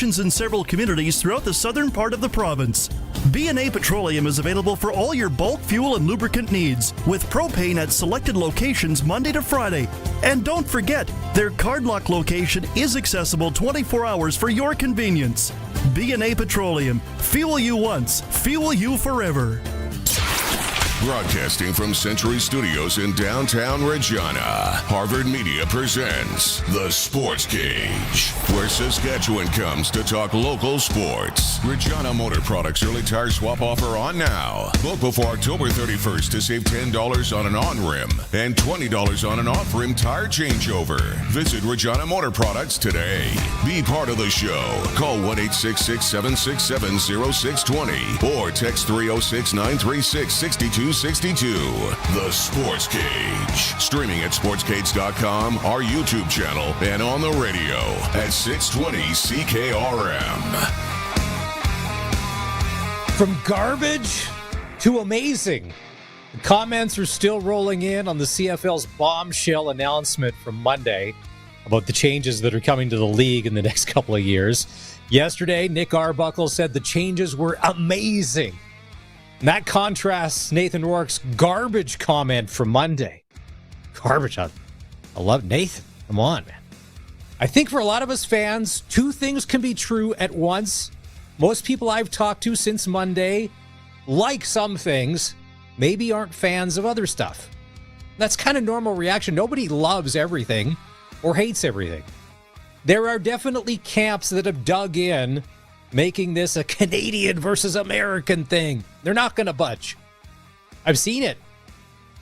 in several communities throughout the southern part of the province. B&A Petroleum is available for all your bulk fuel and lubricant needs, with propane at selected locations Monday to Friday. And don't forget, their Cardlock location is accessible 24 hours for your convenience. B&A Petroleum. Fuel you once, fuel you forever. Broadcasting from Century Studios in downtown Regina, Harvard Media presents The Sportscage, where Saskatchewan comes to talk local sports. Regina Motor Products early tire swap offer on now. Book before October 31st to save $10 on an on-rim and $20 on an off-rim tire changeover. Visit Regina Motor Products today. Be part of the show. Call 1-866-767-0620 or text 306-936-6262. The Sports Cage. Streaming at sportscage.com, our YouTube channel, and on the radio at 620 CKRM. From garbage to amazing. The comments are still rolling in on the CFL's bombshell announcement from Monday about the changes that are coming to the league in the next couple of years. Yesterday, Nick Arbuckle said the changes were amazing. And that contrasts Nathan Rourke's garbage comment from Monday. Garbage. I love Nathan. Come on, man. I think for a lot of us fans, two things can be true at once. Most people I've talked to since Monday like some things, maybe aren't fans of other stuff. That's kind of normal reaction. Nobody loves everything or hates everything. There are definitely camps that have dug in, making this a Canadian versus American thing. They're not going to budge. I've seen it.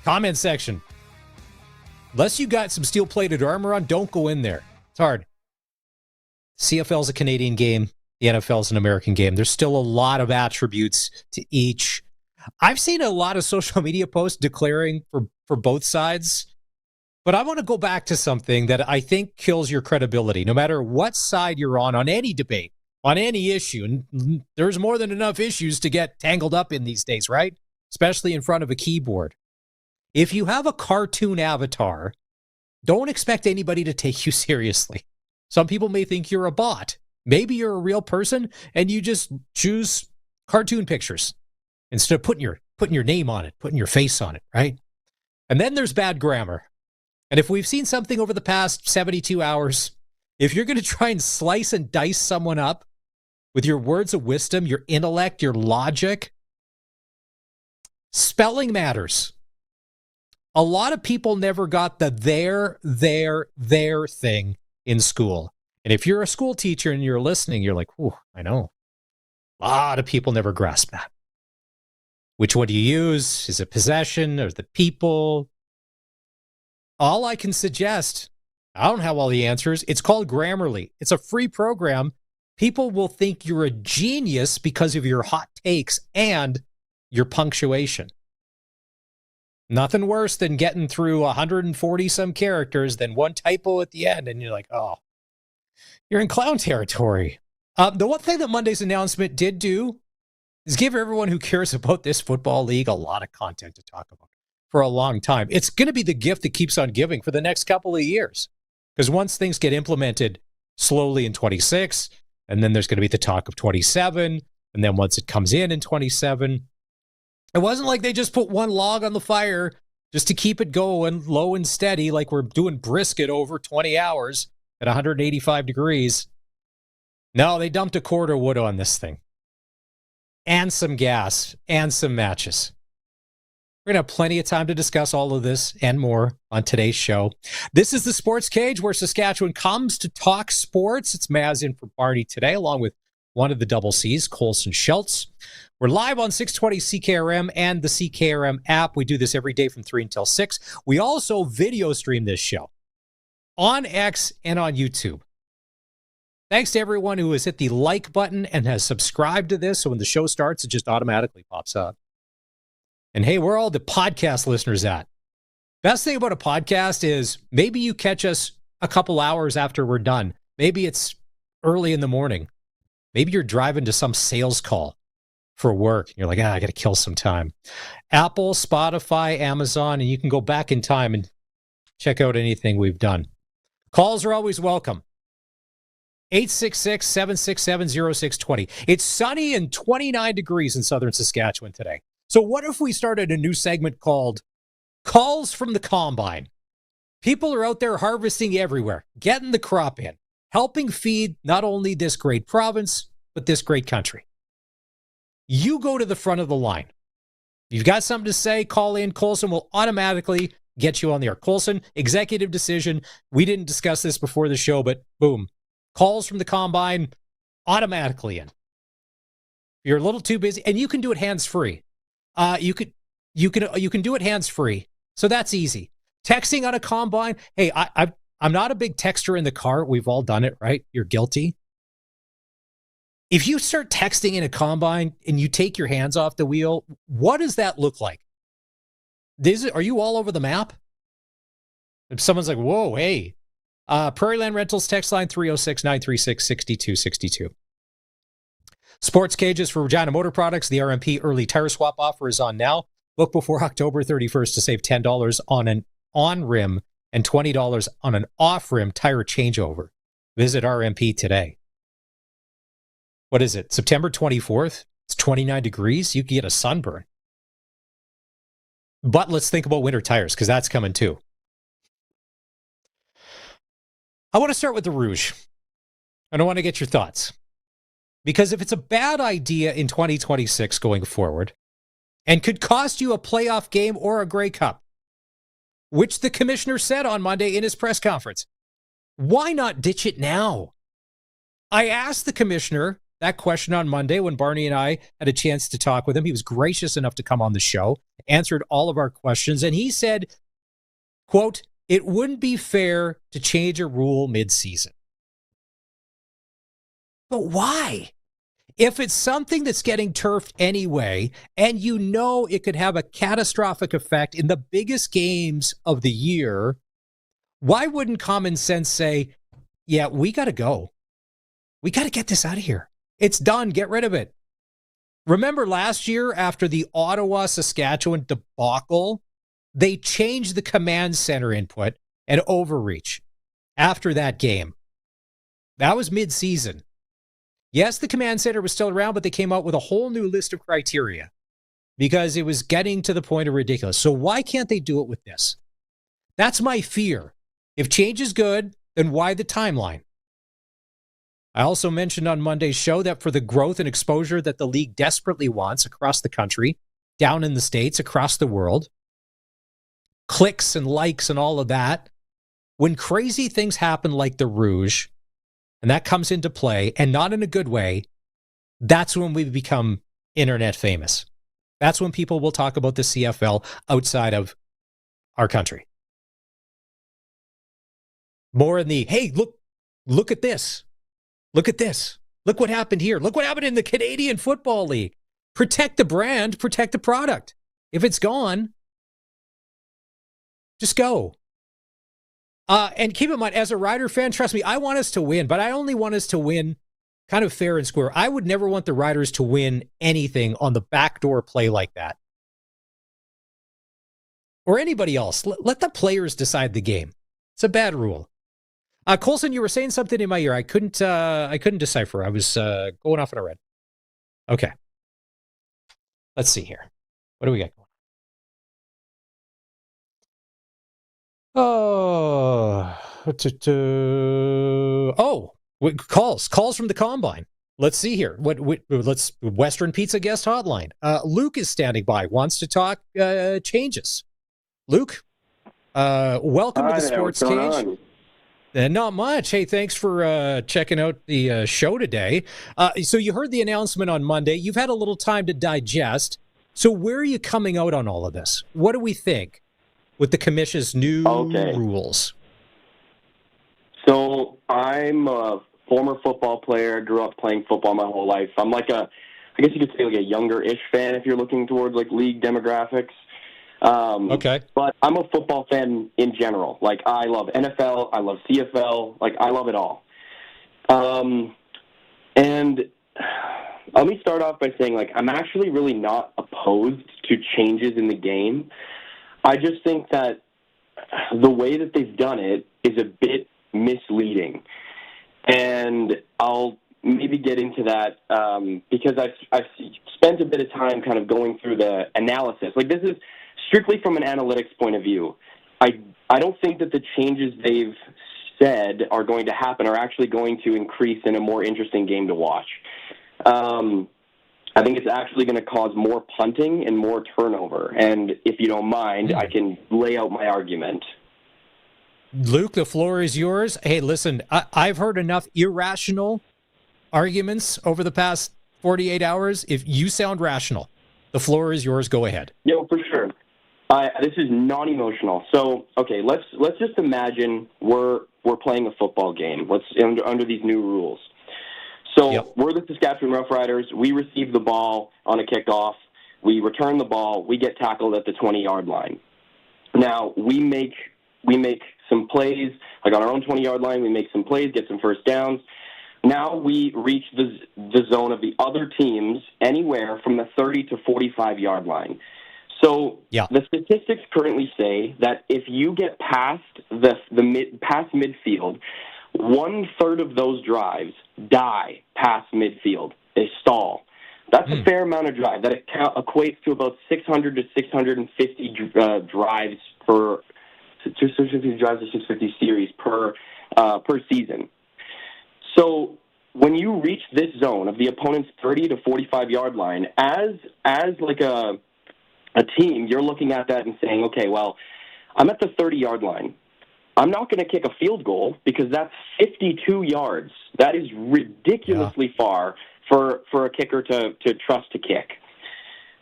Comment section. Unless you got some steel-plated armor on, don't go in there. It's hard. CFL's a Canadian game. The NFL's an American game. There's still a lot of attributes to each. I've seen a lot of social media posts declaring for both sides. But I want to go back to something that I think kills your credibility, no matter what side you're on any debate. On any issue, and there's more than enough issues to get tangled up in these days, right? Especially in front of a keyboard. If you have a cartoon avatar, don't expect anybody to take you seriously. Some people may think you're a bot. Maybe you're a real person, and you just choose cartoon pictures instead of putting your name on it, putting your face on it, right? And then there's bad grammar. And if we've seen something over the past 72 hours, if you're going to try and slice and dice someone up, with your words of wisdom, your intellect, your logic, spelling matters. A lot of people never got the their thing in school. And if you're a school teacher and you're listening, you're like, "Ooh, I know." A lot of people never grasp that. Which one do you use? Is it possession or the people? All I can suggest, I don't have all the answers. It's called Grammarly. It's a free program. People will think you're a genius because of your hot takes and your punctuation. Nothing worse than getting through 140 some characters than one typo at the end, and you're like, oh, you're in clown territory. The one thing that Monday's announcement did do is give everyone who cares about this football league a lot of content to talk about for a long time. It's going to be the gift that keeps on giving for the next couple of years. Because once things get implemented slowly in 26, and then there's going to be the talk of 27. And then once it comes in 27, it wasn't like they just put one log on the fire just to keep it going low and steady like we're doing brisket over 20 hours at 185 degrees. No, they dumped a cord of wood on this thing. And some gas and some matches. We're going to have plenty of time to discuss all of this and more on today's show. This is the Sports Cage, where Saskatchewan comes to talk sports. It's Maz in for Barney today, along with one of the double C's, Colson Schultz. We're live on 620 CKRM and the CKRM app. We do this every day from 3 until 6. We also video stream this show on X and on YouTube. Thanks to everyone who has hit the like button and has subscribed to this, so when the show starts, it just automatically pops up. And hey, where are all the podcast listeners at? Best thing about a podcast is maybe you catch us a couple hours after we're done. Maybe it's early in the morning. Maybe you're driving to some sales call for work. And you're like, I got to kill some time. Apple, Spotify, Amazon, and you can go back in time and check out anything we've done. Calls are always welcome. 866-767-0620. It's sunny and 29 degrees in southern Saskatchewan today. So what if we started a new segment called Calls from the Combine? People are out there harvesting everywhere, getting the crop in, helping feed not only this great province, but this great country. You go to the front of the line. You've got something to say, call in. Colson will automatically get you on the air. Colson, executive decision. We didn't discuss this before the show, but boom. Calls from the Combine automatically in. You're a little too busy, and you can do it hands-free. You can do it hands-free, so that's easy. Texting on a Combine. Hey, I'm not a big texter in the car. We've all done it, right? You're guilty. If you start texting in a Combine and you take your hands off the wheel, what does that look like? Are you all over the map? If someone's like, whoa, hey. Prairie Land Rentals text line 306-936-6262. Sports cages for Regina Motor Products. The RMP early tire swap offer is on now. Book before October 31st to save $10 on an on-rim and $20 on an off-rim tire changeover. Visit RMP today. What is it? September 24th? It's 29 degrees. You can get a sunburn. But let's think about winter tires, because that's coming too. I want to start with the Rouge. And I want to get your thoughts. Because if it's a bad idea in 2026 going forward, and could cost you a playoff game or a Grey Cup, which the commissioner said on Monday in his press conference, why not ditch it now? I asked the commissioner that question on Monday when Barney and I had a chance to talk with him. He was gracious enough to come on the show, answered all of our questions, and he said, quote, "It wouldn't be fair to change a rule mid-season." But why? If it's something that's getting turfed anyway, and you know it could have a catastrophic effect in the biggest games of the year, why wouldn't common sense say, yeah, we got to go. We got to get this out of here. It's done. Get rid of it. Remember last year after the Ottawa-Saskatchewan debacle, they changed the command center input and overreach after that game. That was mid-season. Yes, the command center was still around, but they came out with a whole new list of criteria because it was getting to the point of ridiculous. So why can't they do it with this? That's my fear. If change is good, then why the timeline? I also mentioned on Monday's show that for the growth and exposure that the league desperately wants across the country, down in the States, across the world, clicks and likes and all of that, when crazy things happen like the Rouge, and that comes into play, and not in a good way, that's when we become internet famous. That's when people will talk about the CFL outside of our country. More in the, hey, look at this. Look at this. Look what happened here. Look what happened in the Canadian Football League. Protect the brand, protect the product. If it's gone, just go. And keep in mind, as a Rider fan, trust me, I want us to win, but I only want us to win kind of fair and square. I would never want the Riders to win anything on the backdoor play like that. Or anybody else. Let the players decide the game. It's a bad rule. Colson, you were saying something in my ear. I couldn't decipher. I was going off on a red. Okay. Let's see here. What do we got going? Calls from the Combine. Let's see here. Let's Western Pizza guest hotline. Luke is standing by. Wants to talk changes. Luke, welcome to the Sports Cage. Not much. Hey, thanks for checking out the show today. So you heard the announcement on Monday. You've had a little time to digest. So where are you coming out on all of this? What do we think with the commission's new rules? So I'm a former football player. Grew up playing football my whole life. I'm like I guess you could say like a younger-ish fan if you're looking towards like league demographics. But I'm a football fan in general. Like, I love NFL, I love CFL, like, I love it all. And let me start off by saying, like, I'm actually really not opposed to changes in the game. I just think that the way that they've done it is a bit misleading. And I'll maybe get into that because I've spent a bit of time kind of going through the analysis. Like, this is strictly from an analytics point of view. I don't think that the changes they've said are going to happen are actually going to increase in a more interesting game to watch. I think it's actually going to cause more punting and more turnover. And if you don't mind, I can lay out my argument. Luke, the floor is yours. Hey, listen, I've heard enough irrational arguments over the past 48 hours. If you sound rational, the floor is yours. Go ahead. Yeah, for sure. This is non-emotional. So, okay, let's just imagine we're playing a football game. Under these new rules. So We're the Saskatchewan Roughriders. We receive the ball on a kickoff. We return the ball. We get tackled at the 20-yard line. Now, we make some plays, like on our own 20-yard line. We make some plays, get some first downs. Now we reach the zone of the other teams anywhere from the 30 to 45-yard line. So the statistics currently say that if you get past past midfield, 1/3 of those drives die past midfield. They stall. That's a fair amount of drive. That equates to about 600 to 650 drives per 650 drives to 650 series per season. So when you reach this zone of the opponent's 30 to 45-yard line, as like a team, you're looking at that and saying, okay, well, I'm at the 30-yard line. I'm not going to kick a field goal because that's 52 yards. That is ridiculously far for a kicker to trust to kick.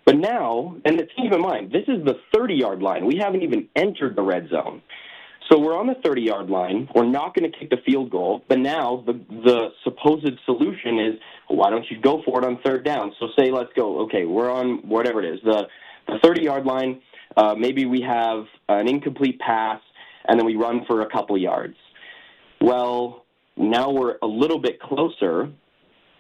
But now, and keep in mind, this is the 30-yard line. We haven't even entered the red zone. So we're on the 30-yard line. We're not going to kick the field goal. But now the supposed solution is, why don't you go for it on third down? So say, let's go. Okay, we're on whatever it is, the 30-yard line. Maybe we have an incomplete pass, and then we run for a couple yards. Well, now we're a little bit closer,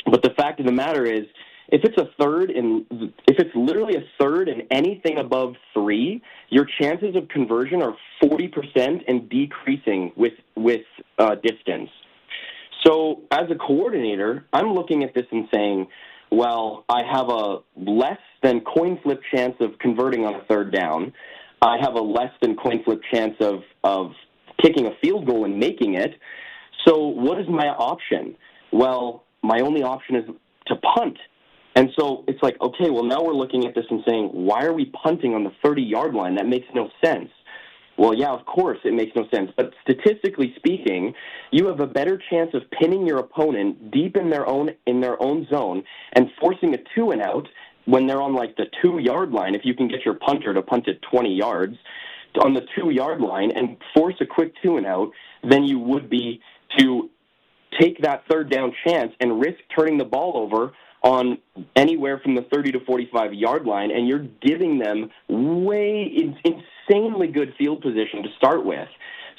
but the fact of the matter is, if it's literally a third and anything above 3, your chances of conversion are 40% and decreasing with distance. So as a coordinator, I'm looking at this and saying, well, I have a less than coin flip chance of converting on a third down. I have a less than coin flip chance of kicking a field goal and making it. So what is my option? Well, my only option is to punt. And so it's like, okay, well, now we're looking at this and saying, why are we punting on the 30-yard line? That makes no sense. Well, yeah, of course it makes no sense. But statistically speaking, you have a better chance of pinning your opponent deep in their own zone and forcing a 2-and-out when they're on, like, the 2-yard line, if you can get your punter to punt it 20 yards on the 2-yard line and force a quick 2-and-out, than you would be to take that third down chance and risk turning the ball over on anywhere from the 30 to 45-yard line, and you're giving them insanely good field position to start with.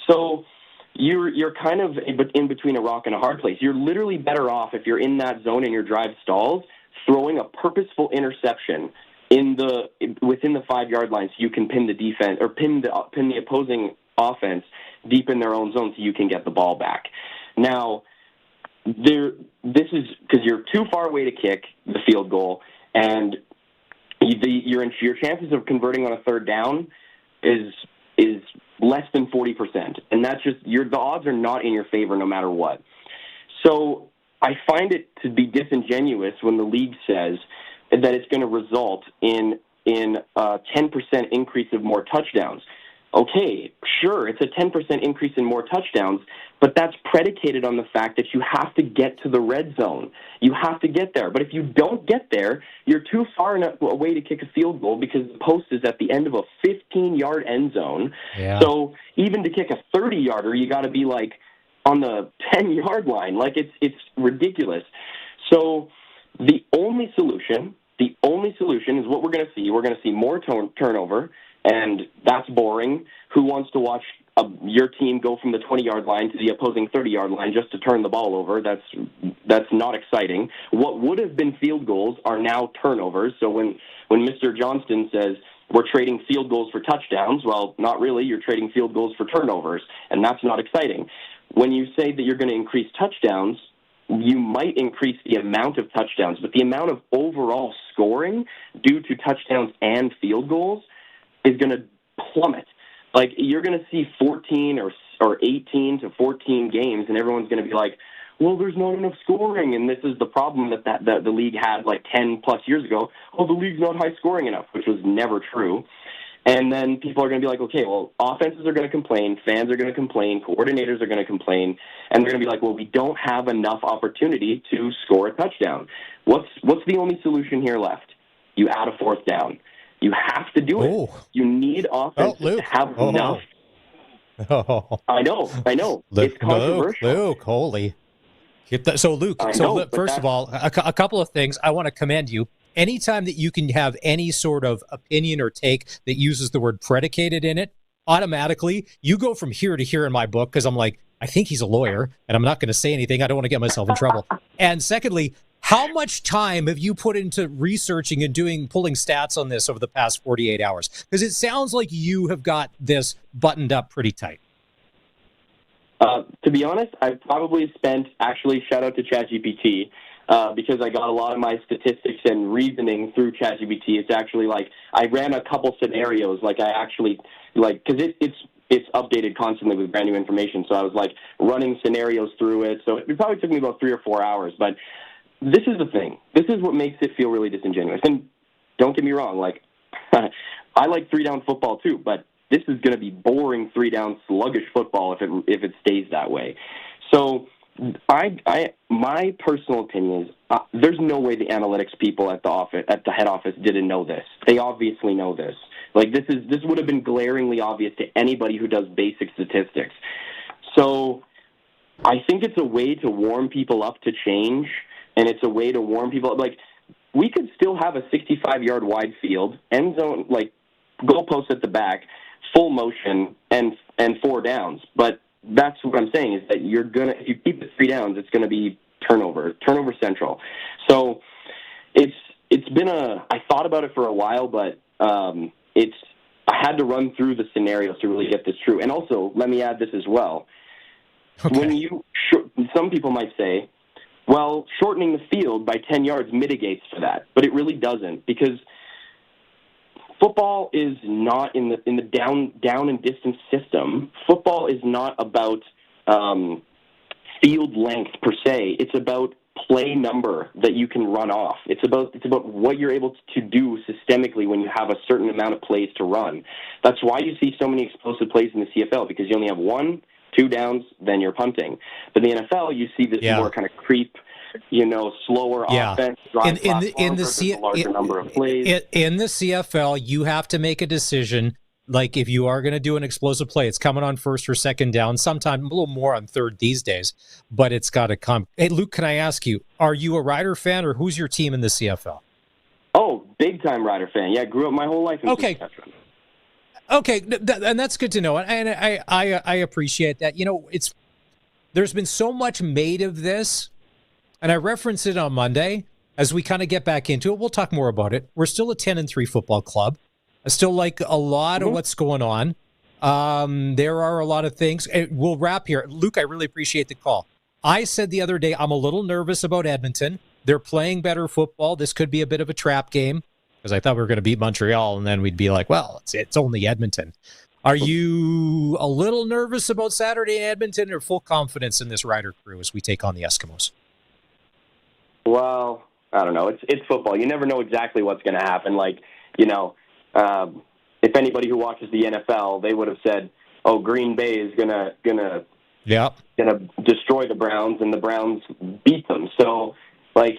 So you're kind of in between a rock and a hard place. You're literally better off, if you're in that zone and your drive stalls, throwing a purposeful interception within the 5-yard line so you can pin the defense or pin the opposing offense deep in their own zone so you can get the ball back. Now, this is because you're too far away to kick the field goal, and your chances of converting on a third down is less than 40%, and that's just the odds are not in your favor no matter what. So I find it to be disingenuous when the league says that it's going to result in a 10% increase of more touchdowns. Okay, sure, it's a 10% increase in more touchdowns, but that's predicated on the fact that you have to get to the red zone. You have to get there. But if you don't get there, you're too far away to kick a field goal because the post is at the end of a 15-yard end zone. Yeah. So even to kick a 30-yarder, you got to be like on the 10-yard line. Like it's ridiculous. So the only solution is what we're going to see. We're going to see more turnover. And that's boring. Who wants to watch your team go from the 20-yard line to the opposing 30-yard line just to turn the ball over? That's not exciting. What would have been field goals are now turnovers. So when Mr. Johnston says we're trading field goals for touchdowns, well, not really. You're trading field goals for turnovers, and that's not exciting. when you say that you're going to increase touchdowns, you might increase the amount of touchdowns, but the amount of overall scoring due to touchdowns and field goals is going to plummet. Like, you're going to see 14 or 18 to 14 games, and everyone's going to be like, well, there's not enough scoring, and this is the problem that the league had like 10-plus years ago. Oh, the league's not high-scoring enough, which was never true. And then people are going to be like, okay, well, offenses are going to complain, fans are going to complain, coordinators are going to complain, and they're going to be like, well, we don't have enough opportunity to score a touchdown. What's the only solution here left? You add a fourth down. You have to do it. Oh. You need offenses to have enough. Oh. I know. It's controversial. Luke, holy. So, Luke, first of all, a couple of things. I want to commend you. Anytime that you can have any sort of opinion or take that uses the word predicated in it, automatically you go from here to here in my book, because I'm like, I think he's a lawyer, and I'm not going to say anything. I don't want to get myself in trouble. And secondly, how much time have you put into researching and pulling stats on this over the past 48 hours? Because it sounds like you have got this buttoned up pretty tight. To be honest, I probably spent, shout out to ChatGPT, because I got a lot of my statistics and reasoning through ChatGPT. It's actually like, I ran a couple scenarios, because it's updated constantly with brand new information. So I was like running scenarios through it. So it probably took me about 3 or 4 hours. But this is the thing. This is what makes it feel really disingenuous. And don't get me wrong, like, I like 3-down football too, but this is going to be boring 3-down sluggish football if it stays that way. So my personal opinion is there's no way the analytics people at the head office didn't know this. They obviously know this. Like, this would have been glaringly obvious to anybody who does basic statistics. So I think it's a way to warm people up to change, and it's a way to warm people up. Like, we could still have a 65-yard wide field, end zone, like goalposts at the back, full motion, and 4 downs. But that's what I'm saying, is that if you keep it 3 downs, it's gonna be turnover central. So it's been I thought about it for a while, but I had to run through the scenarios to really get this true. And also, let me add this as well. Okay. Some people might say, well, shortening the field by 10 yards mitigates for that, but it really doesn't, because football is not in the down and distance system. Football is not about field length per se. It's about play number that you can run off. It's about what you're able to do systemically when you have a certain amount of plays to run. That's why you see so many explosive plays in the CFL, because you only have 1, 2 downs, then you're punting. But in the NFL, you see this more kind of creep, slower offense, drive in the larger number of plays. In the CFL, you have to make a decision. Like, if you are going to do an explosive play, it's coming on first or second down, sometime a little more on third these days, but it's got to come. Hey, Luke, can I ask you, are you a Rider fan, or who's your team in the CFL? Oh, big-time Rider fan. Yeah, grew up my whole life in Saskatchewan. Okay, and that's good to know, and I appreciate that. There's been so much made of this, and I referenced it on Monday. As we kind of get back into it, we'll talk more about it. We're still a 10-3 football club. I still like a lot of what's going on. There are a lot of things. We'll wrap here. Luke, I really appreciate the call. I said the other day, I'm a little nervous about Edmonton. They're playing better football. This could be a bit of a trap game, because I thought we were going to beat Montreal, and then we'd be like, well, it's only Edmonton. Are you a little nervous about Saturday in Edmonton, or full confidence in this Rider crew as we take on the Eskimos? Well, I don't know. It's football. You never know exactly what's going to happen. Like, if anybody who watches the NFL, they would have said, "Oh, Green Bay is gonna destroy the Browns," and the Browns beat them. So, like,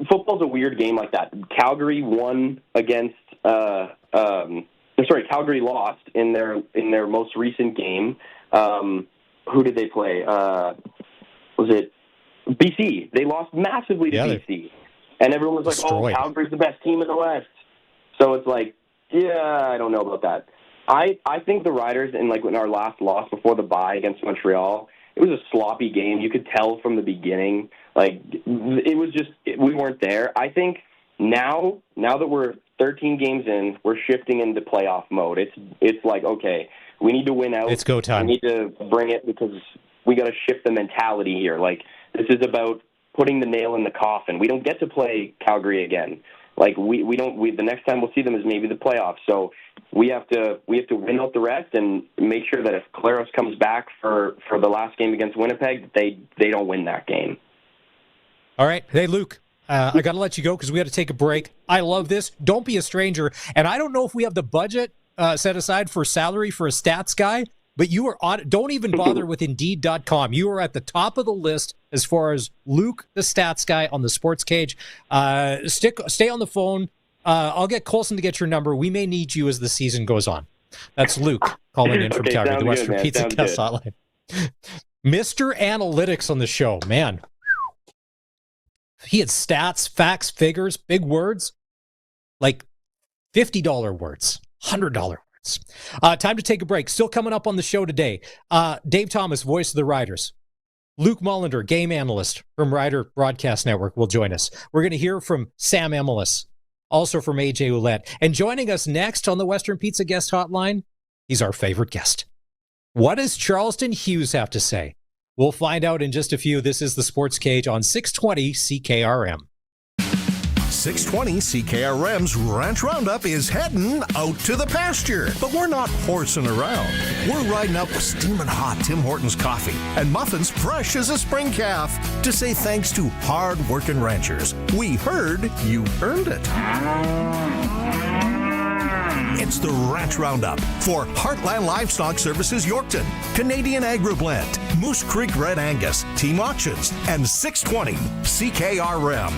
football's a weird game like that. Calgary won against. Calgary lost in their most recent game. Who did they play? Was it BC? They lost massively to BC, and everyone was like, "Oh, Calgary's the best team in the West." So it's like, yeah, I don't know about that. I think the Riders, in our last loss before the bye against Montreal, it was a sloppy game. You could tell from the beginning. Like, it was just, we weren't there. I think now that we're 13 games in, we're shifting into playoff mode. It's like, okay, we need to win out. It's go time. We need to bring it, because we got to shift the mentality here. Like, this is about putting the nail in the coffin. We don't get to play Calgary again. Like, we don't. The next time we'll see them is maybe the playoffs. So we have to win out the rest and make sure that if Claros comes back for the last game against Winnipeg, they don't win that game. All right. Hey, Luke, I got to let you go because we got to take a break. I love this. Don't be a stranger. And I don't know if we have the budget set aside for salary for a stats guy, but you are on. Don't even bother with Indeed.com. You are at the top of the list as far as Luke, the stats guy on the Sportscage. Stay on the phone. I'll get Colson to get your number. We may need you as the season goes on. That's Luke calling in from Calgary, the Western Pizza Guest Hotline. Mr. Analytics on the show, man. He had stats, facts, figures, big words, like $50 words, $100 words. Time to take a break. Still coming up on the show today. Dave Thomas, voice of the Riders. Luc Mullinder, game analyst from Rider Broadcast Network, will join us. We're going to hear from Sam Emilus, also from AJ Ouellette. And joining us next on the Western Pizza Guest Hotline, he's our favorite guest. What does Charleston Hughes have to say? We'll find out in just a few. This is the Sports Cage on 620 CKRM. 620 CKRM's Ranch Roundup is heading out to the pasture. But we're not horsing around. We're riding up with steaming hot Tim Hortons coffee and muffins fresh as a spring calf to say thanks to hard-working ranchers. We heard you earned it. It's the Ranch Roundup for Heartland Livestock Services Yorkton, Canadian AgriBlend, Moose Creek Red Angus, Team Auctions, and 620 CKRM.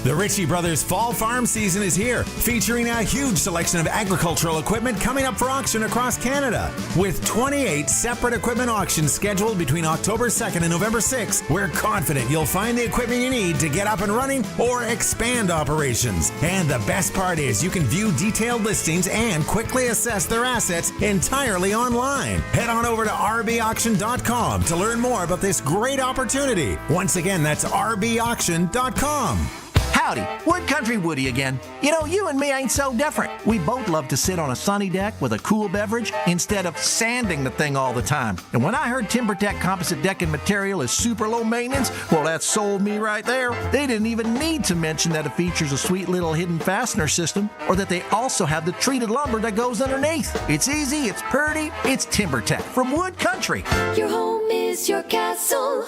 The Ritchie Brothers Fall Farm season is here, featuring a huge selection of agricultural equipment coming up for auction across Canada. With 28 separate equipment auctions scheduled between October 2nd and November 6th, we're confident you'll find the equipment you need to get up and running or expand operations. And the best part is you can view detailed listings and quickly assess their assets entirely online. Head on over to rbauction.com to learn more about this great opportunity. Once again, that's rbauction.com. Howdy, Wood Country Woody again. You know, you and me ain't so different. We both love to sit on a sunny deck with a cool beverage instead of sanding the thing all the time. And when I heard TimberTech composite decking material is super low maintenance, well, that sold me right there. They didn't even need to mention that it features a sweet little hidden fastener system or that they also have the treated lumber that goes underneath. It's easy, it's pretty, it's TimberTech from Wood Country. Your home is your castle.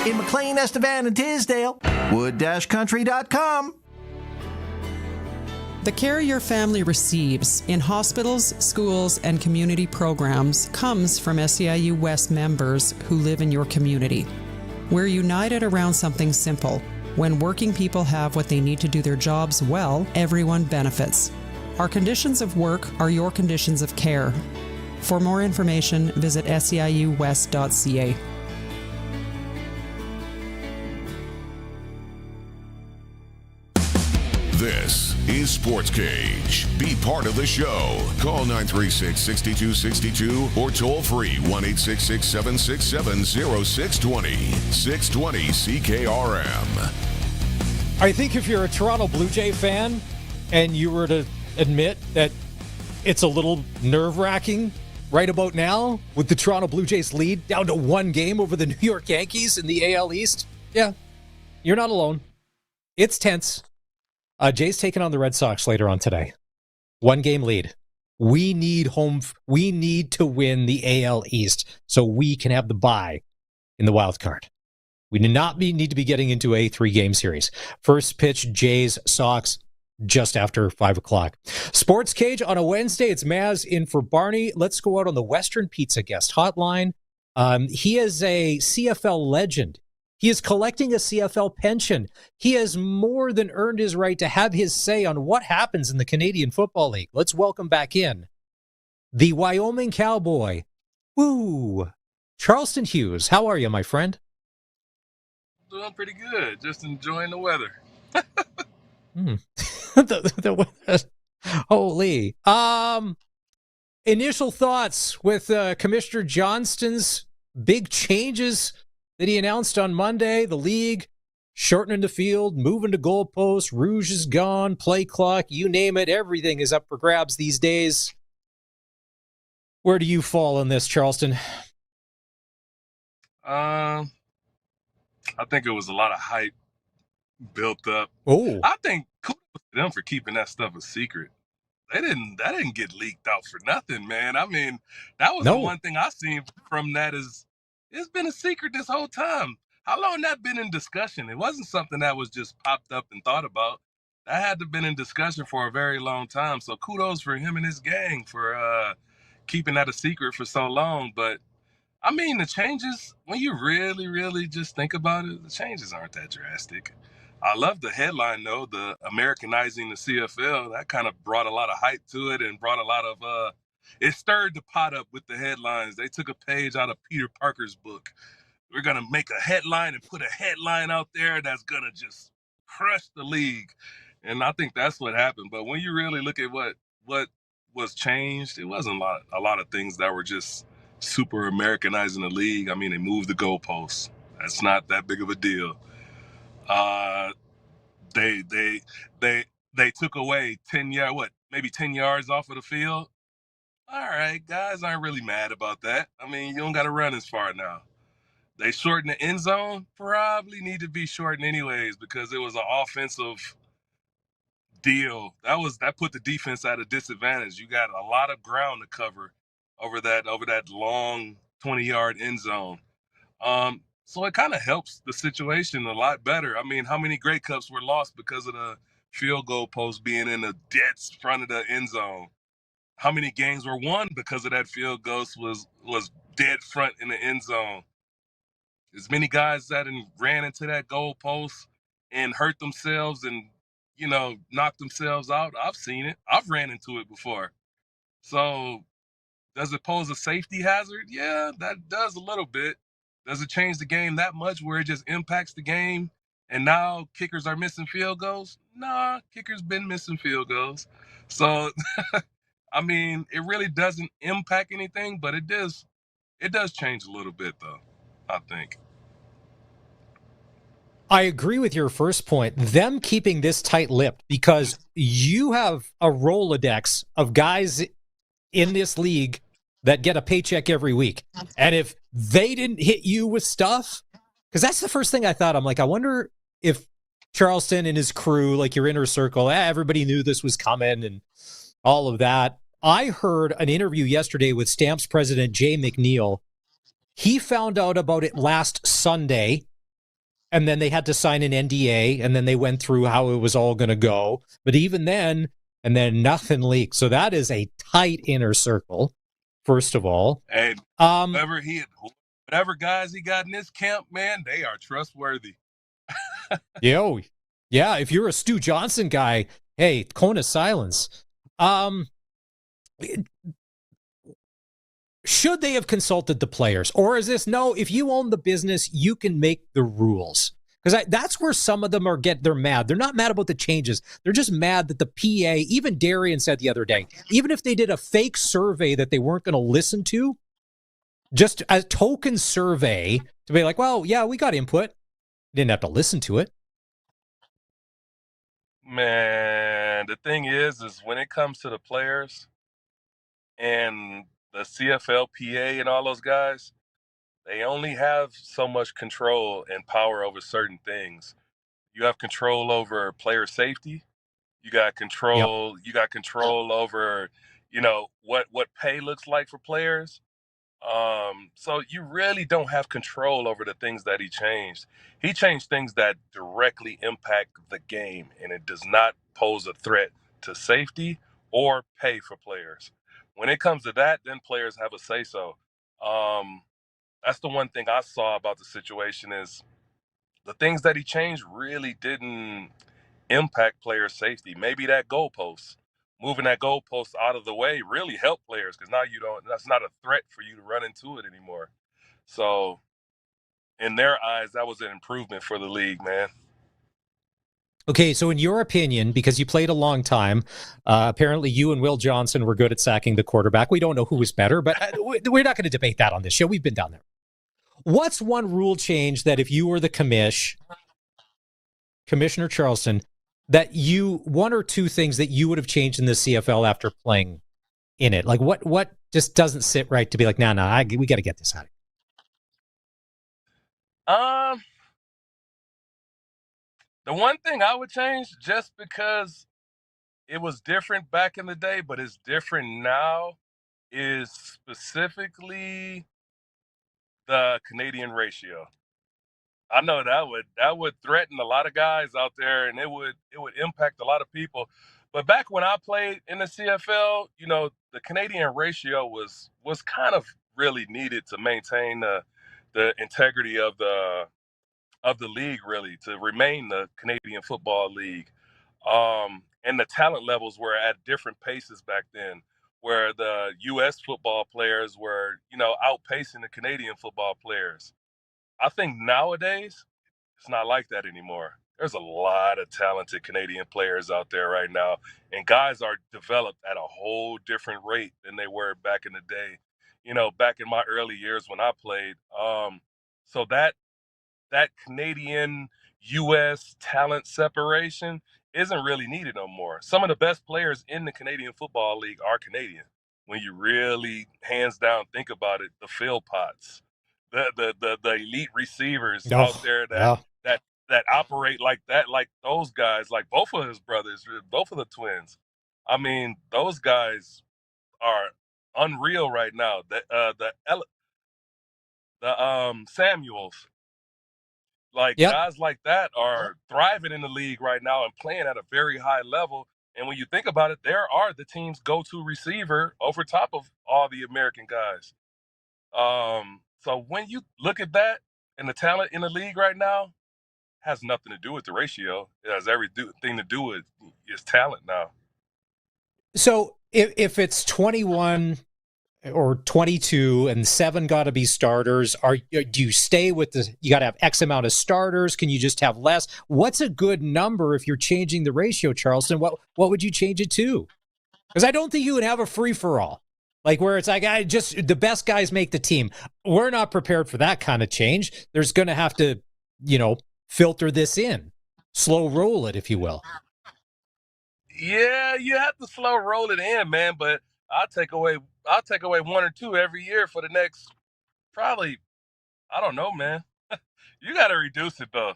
In McLean, Estevan, and Tisdale, wood-country.com. The care your family receives in hospitals, schools, and community programs comes from SEIU West members who live in your community. We're united around something simple. When working people have what they need to do their jobs well, everyone benefits. Our conditions of work are your conditions of care. For more information, visit seiuwest.ca. This is Sportscage. Be part of the show. Call 936-6262 or toll free 1-866-767-0620. 620 CKRM. I think if you're a Toronto Blue Jay fan and you were to admit that it's a little nerve-wracking right about now with the Toronto Blue Jays lead down to one game over the New York Yankees in the AL East, yeah, you're not alone. It's tense. Jay's taking on the Red Sox later on today. One game lead. We need to win the AL East so we can have the bye in the wild card. We do not need to be getting into a 3-game series. First pitch, Jays, Sox, just after 5 o'clock. Sports Cage on a Wednesday. It's Maz in for Barney. Let's go out on the Western Pizza Guest Hotline. He is a CFL legend. He is collecting a CFL pension. He has more than earned his right to have his say on what happens in the Canadian Football League. Let's welcome back in the Wyoming Cowboy. Woo! Charleston Hughes, how are you, my friend? Doing pretty good. Just enjoying the weather. the weather. Holy. Initial thoughts with Commissioner Johnston's big changes that he announced on Monday. The league shortening the field, moving to goalposts, Rouge is gone, play clock, you name it. Everything is up for grabs these days. Where do you fall on this, Charleston? Um, I think it was a lot of hype built up. Oh, I think kudos to them for keeping that stuff a secret. That didn't get leaked out for nothing, man. I mean, that was the no. one thing I seen from that is it's been a secret this whole time. How long that been in discussion? It wasn't something that was just popped up and thought about. That had to been in discussion for a very long time. So kudos for him and his gang for keeping that a secret for so long. But I mean, the changes, when you really, really just think about it, the changes aren't that drastic. I love the headline, though, the Americanizing the CFL. That kind of brought a lot of hype to it and brought a lot of, it stirred the pot up with the headlines. They took a page out of Peter Parker's book. We're going to make a headline and put a headline out there that's going to just crush the league. And I think that's what happened. But when you really look at what was changed, it wasn't a lot of things that were just super Americanizing the league. I mean, they moved the goalposts. That's not that big of a deal. They they took away 10 yards off of the field. All right, guys aren't really mad about that. I mean, you don't got to run as far now. They shortened the end zone. Probably need to be shortened anyways because it was an offensive deal. That put the defense at a disadvantage. You got a lot of ground to cover over that long 20-yard end zone. So it kind of helps the situation a lot better. I mean, how many Grey Cups were lost because of the field goal post being in the dead front of the end zone? How many games were won because of that field goal was dead front in the end zone? As many guys that ran into that goal post and hurt themselves and, knocked themselves out. I've seen it. I've ran into it before. So does it pose a safety hazard? Yeah, that does a little bit. Does it change the game that much where it just impacts the game and now kickers are missing field goals? Nah, kickers been missing field goals. So, I mean, it really doesn't impact anything, but it does change a little bit, though, I think. I agree with your first point. Them keeping this tight-lipped because you have a Rolodex of guys in this league that get a paycheck every week. And if they didn't hit you with stuff, because that's the first thing I thought. I'm like, I wonder if Charleston and his crew, like your inner circle, everybody knew this was coming and all of that. I heard an interview yesterday with Stamps president Jay McNeil. He found out about it last Sunday, and then they had to sign an NDA, and then they went through how it was all going to go. But even then, and then nothing leaked. So that is a tight inner circle, first of all. And whatever guys he got in this camp, man, they are trustworthy. Yeah, if you're a Stu Johnson guy, hey, cone of silence. Should they have consulted the players? Or is this, no, if you own the business, you can make the rules? Because that's where some of them they're mad. They're not mad about the changes. They're just mad that the PA, even Darian said the other day, even if they did a fake survey that they weren't going to listen to, just a token survey to be like, well, yeah, we got input. Didn't have to listen to it. Man, the thing is when it comes to the players and the CFL, PA, and all those guys, they only have so much control and power over certain things. You have control over player safety. You got control. Yep. You got control over, what pay looks like for players. So you really don't have control over the things that he changed. He changed things that directly impact the game, and it does not pose a threat to safety or pay for players. When it comes to that, then players have a say-so. That's the one thing I saw about the situation is the things that he changed really didn't impact player safety. Maybe that goalpost, moving that goalpost out of the way really helped players because now that's not a threat for you to run into it anymore. So in their eyes, that was an improvement for the league, man. Okay, so in your opinion, because you played a long time, apparently you and Will Johnson were good at sacking the quarterback. We don't know who was better, but we're not going to debate that on this show. We've been down there. What's one rule change that if you were the Commissioner Charleston, that one or two things that you would have changed in the CFL after playing in it? Like what just doesn't sit right to be like, no, we got to get this out of here? Um, the one thing I would change, just because it was different back in the day, but it's different now, is specifically the Canadian ratio. I know that would threaten a lot of guys out there, and it would impact a lot of people. But back when I played in the CFL, the Canadian ratio was kind of really needed to maintain the integrity of the league, really, to remain the Canadian Football League. And the talent levels were at different paces back then, where the U.S. football players were, outpacing the Canadian football players. I think nowadays it's not like that anymore. There's a lot of talented Canadian players out there right now, and guys are developed at a whole different rate than they were back in the day. Back in my early years when I played. So that Canadian U.S. talent separation isn't really needed no more. Some of the best players in the Canadian Football League are Canadian. When you really, hands down, think about it, the Philpotts, the elite receivers out there that operate like that, like those guys, like both of his brothers, both of the twins. I mean, those guys are unreal right now. The Samuels. Guys like that are thriving in the league right now and playing at a very high level. And when you think about it, there are the team's go-to receiver over top of all the American guys. So when you look at that, and the talent in the league right now has nothing to do with the ratio. It has everything to do with its talent now. So if it's 21 or 22 and 7 got to be starters, do you stay with you got to have X amount of starters? Can you just have less? What's a good number if you're changing the ratio, Charleston? What would you change it to? Because I don't think you would have a free-for-all, like where it's like the best guys make the team. We're not prepared for that kind of change. There's going to have to, filter this in, slow roll it, if you will. Yeah, you have to slow roll it in, man. But I'll take away 1 or 2 every year for the next, probably, I don't know, man. You got to reduce it, though.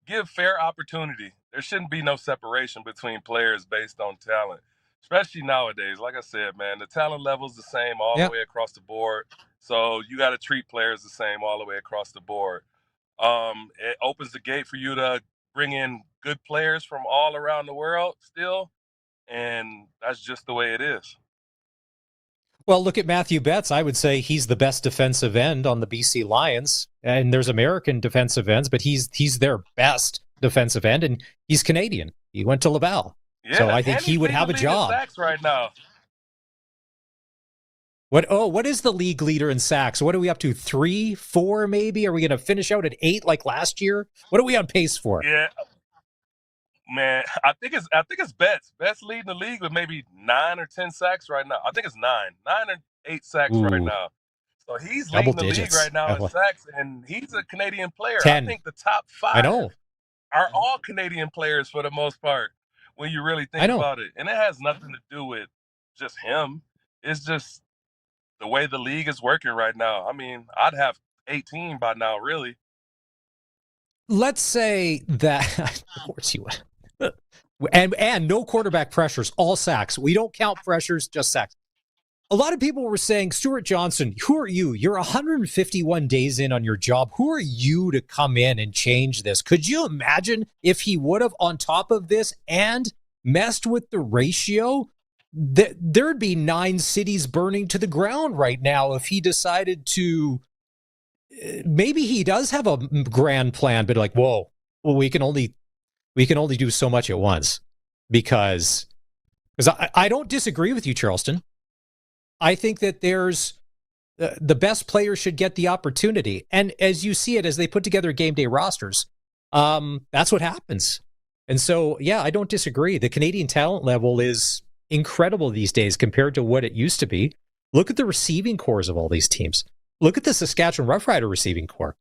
Give fair opportunity. There shouldn't be no separation between players based on talent, especially nowadays. Like I said, man, the talent level's the same all the way across the board. So you got to treat players the same all the way across the board. It opens the gate for you to bring in good players from all around the world still, and that's just the way it is. Well, look at Matthew Betts. I would say he's the best defensive end on the BC Lions, and there's American defensive ends, but he's their best defensive end, and he's Canadian. He went to Laval, so I think he would have a job. Sacks right now. What is the league leader in sacks? What are we up to? 3, 4, maybe? Are we going to finish out at 8 like last year? What are we on pace for? Yeah, man, I think it's Betts. Betts leading the league with maybe 9 or 10 sacks right now. I think it's 9 or 8 sacks right now. So he's leading the league right now in sacks, and he's a Canadian player. 10. I think the top 5 are all Canadian players for the most part when you really think about it. And it has nothing to do with just him. It's just the way the league is working right now. I mean, I'd have 18 by now, really. Let's say that, of course you would. And no quarterback pressures, all sacks. We don't count pressures, just sacks. A lot of people were saying, Stuart Johnson, who are you? You're 151 days in on your job. Who are you to come in and change this? Could you imagine if he would have, on top of this, and messed with the ratio? There'd be 9 cities burning to the ground right now if he decided to. Maybe he does have a grand plan, but like, whoa, well, we can only do so much at once, because I don't disagree with you, Charleston. I think that there's the best players should get the opportunity, and as you see it, as they put together game day rosters, that's what happens. And so, yeah, I don't disagree. The Canadian talent level is incredible these days compared to what it used to be. Look at the receiving cores of all these teams. Look at the Saskatchewan Roughrider receiving core.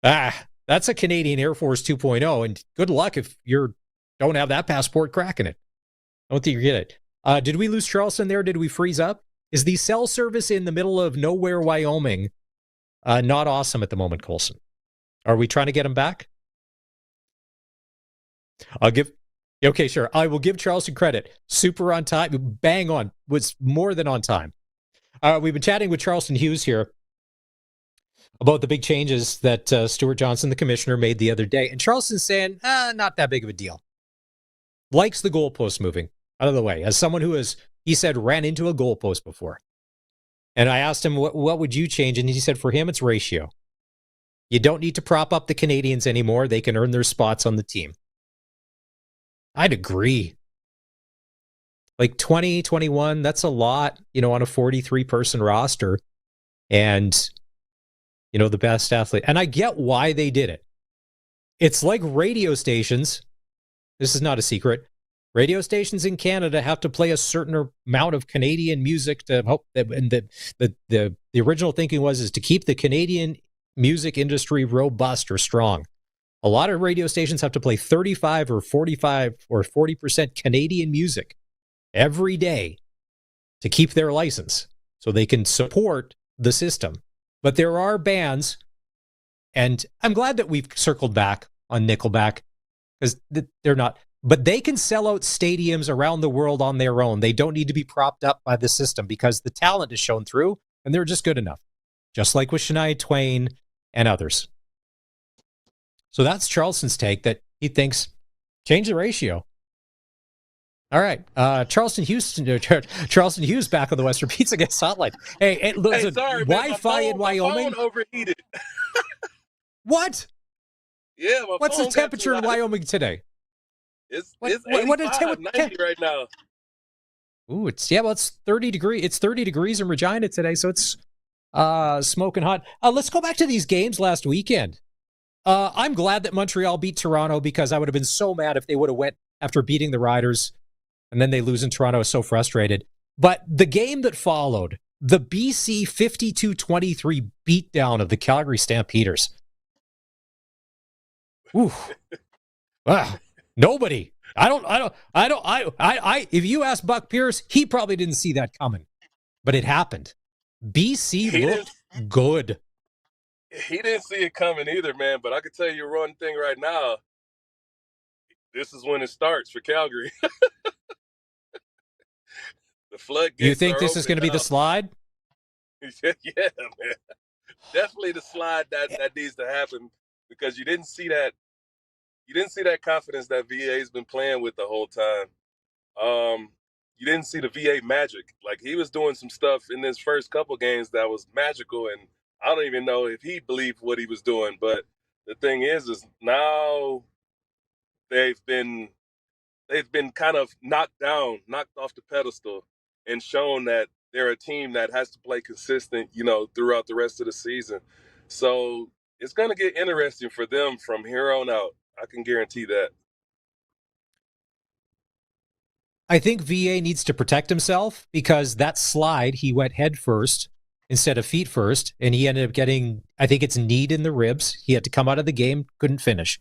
That's a Canadian Air Force 2.0, and good luck if you don't have that passport cracking it. I don't think you get it. Did we lose Charleston there? Did we freeze up? Is the cell service in the middle of nowhere, Wyoming, not awesome at the moment, Colson? Are we trying to get him back? Okay, sure. I will give Charleston credit. Super on time. Bang on. Was more than on time. We've been chatting with Charleston Hughes here about the big changes that Stuart Johnson, the commissioner, made the other day. And Charleston's saying, not that big of a deal. Likes the goalpost moving out of the way. As someone who has, he said, ran into a goalpost before. And I asked him, what would you change? And he said, for him, it's ratio. You don't need to prop up the Canadians anymore. They can earn their spots on the team. I'd agree. Like 20, 21, that's a lot, on a 43-person roster. And, the best athlete. And I get why they did it. It's like radio stations. This is not a secret. Radio stations in Canada have to play a certain amount of Canadian music to help. And the original thinking is to keep the Canadian music industry robust or strong. A lot of radio stations have to play 35 or 45 or 40% Canadian music every day to keep their license so they can support the system. But there are bands, and I'm glad that we've circled back on Nickelback because they're not, but they can sell out stadiums around the world on their own. They don't need to be propped up by the system because the talent is shown through and they're just good enough. Just like with Shania Twain and others. So that's Charleston's take, that he thinks change the ratio. All right, Charleston Hughes back on the Western Pizza Guest Hotline. Hey, listen, sorry, Wi-Fi man, in Wyoming. My phone overheated. What? Yeah, what's the temperature in Wyoming today? It's 85, 90 right now. Ooh, it's 30 degrees. It's 30 degrees in Regina today, so it's smoking hot. Let's go back to these games last weekend. I'm glad that Montreal beat Toronto because I would have been so mad if they would have went after beating the Riders and then they lose in Toronto. I was so frustrated. But the game that followed, the BC 52-23 beatdown of the Calgary Stampeders. Ooh. Nobody. If you ask Buck Pierce, he probably didn't see that coming. But it happened. BC looked good. He didn't see it coming either, man. But I can tell you one thing right now. This is when it starts for Calgary. The floodgates. You think this is going to be the slide? Yeah, man. Definitely the slide that needs to happen because you didn't see that. You didn't see that confidence that VA's been playing with the whole time. You didn't see the VA magic. Like he was doing some stuff in his first couple games that was magical, and I don't even know if he believed what he was doing. But the thing is now they've been kind of knocked off the pedestal, and shown that they're a team that has to play consistent, throughout the rest of the season. So it's going to get interesting for them from here on out. I can guarantee that. I think VA needs to protect himself because that slide, he went head first instead of feet first, and he ended up getting, I think it's kneed in the ribs. He had to come out of the game, couldn't finish.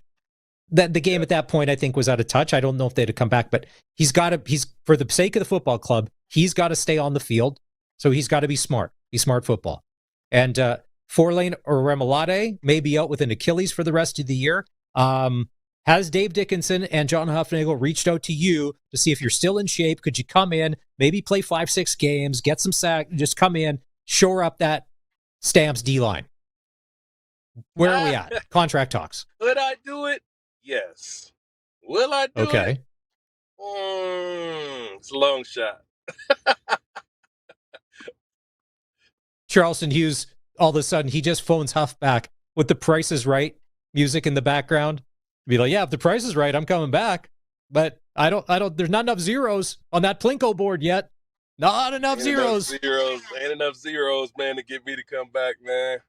The game at that point, I think, was out of touch. I don't know if they'd have come back, but he's for the sake of the football club, he's got to stay on the field. So he's got to be smart. He's smart football. And Forlane or Remolade may be out with an Achilles for the rest of the year. Has Dave Dickinson and John Huffnagel reached out to you to see if you're still in shape? Could you come in, maybe play 5-6 games, get some sack, just come in, shore up that Stamps D-line? Where are we at? Contract talks. Could I do it? Yes. Will I do it? Okay. It's a long shot. Charleston Hughes, all of a sudden, he just phones Huff back with the Price is Right music in the background. Be like, yeah, if the price is right, I'm coming back. But I don't, there's not enough zeros on that Plinko board yet. Not enough zeros. Ain't enough zeros, man, to get me to come back, man.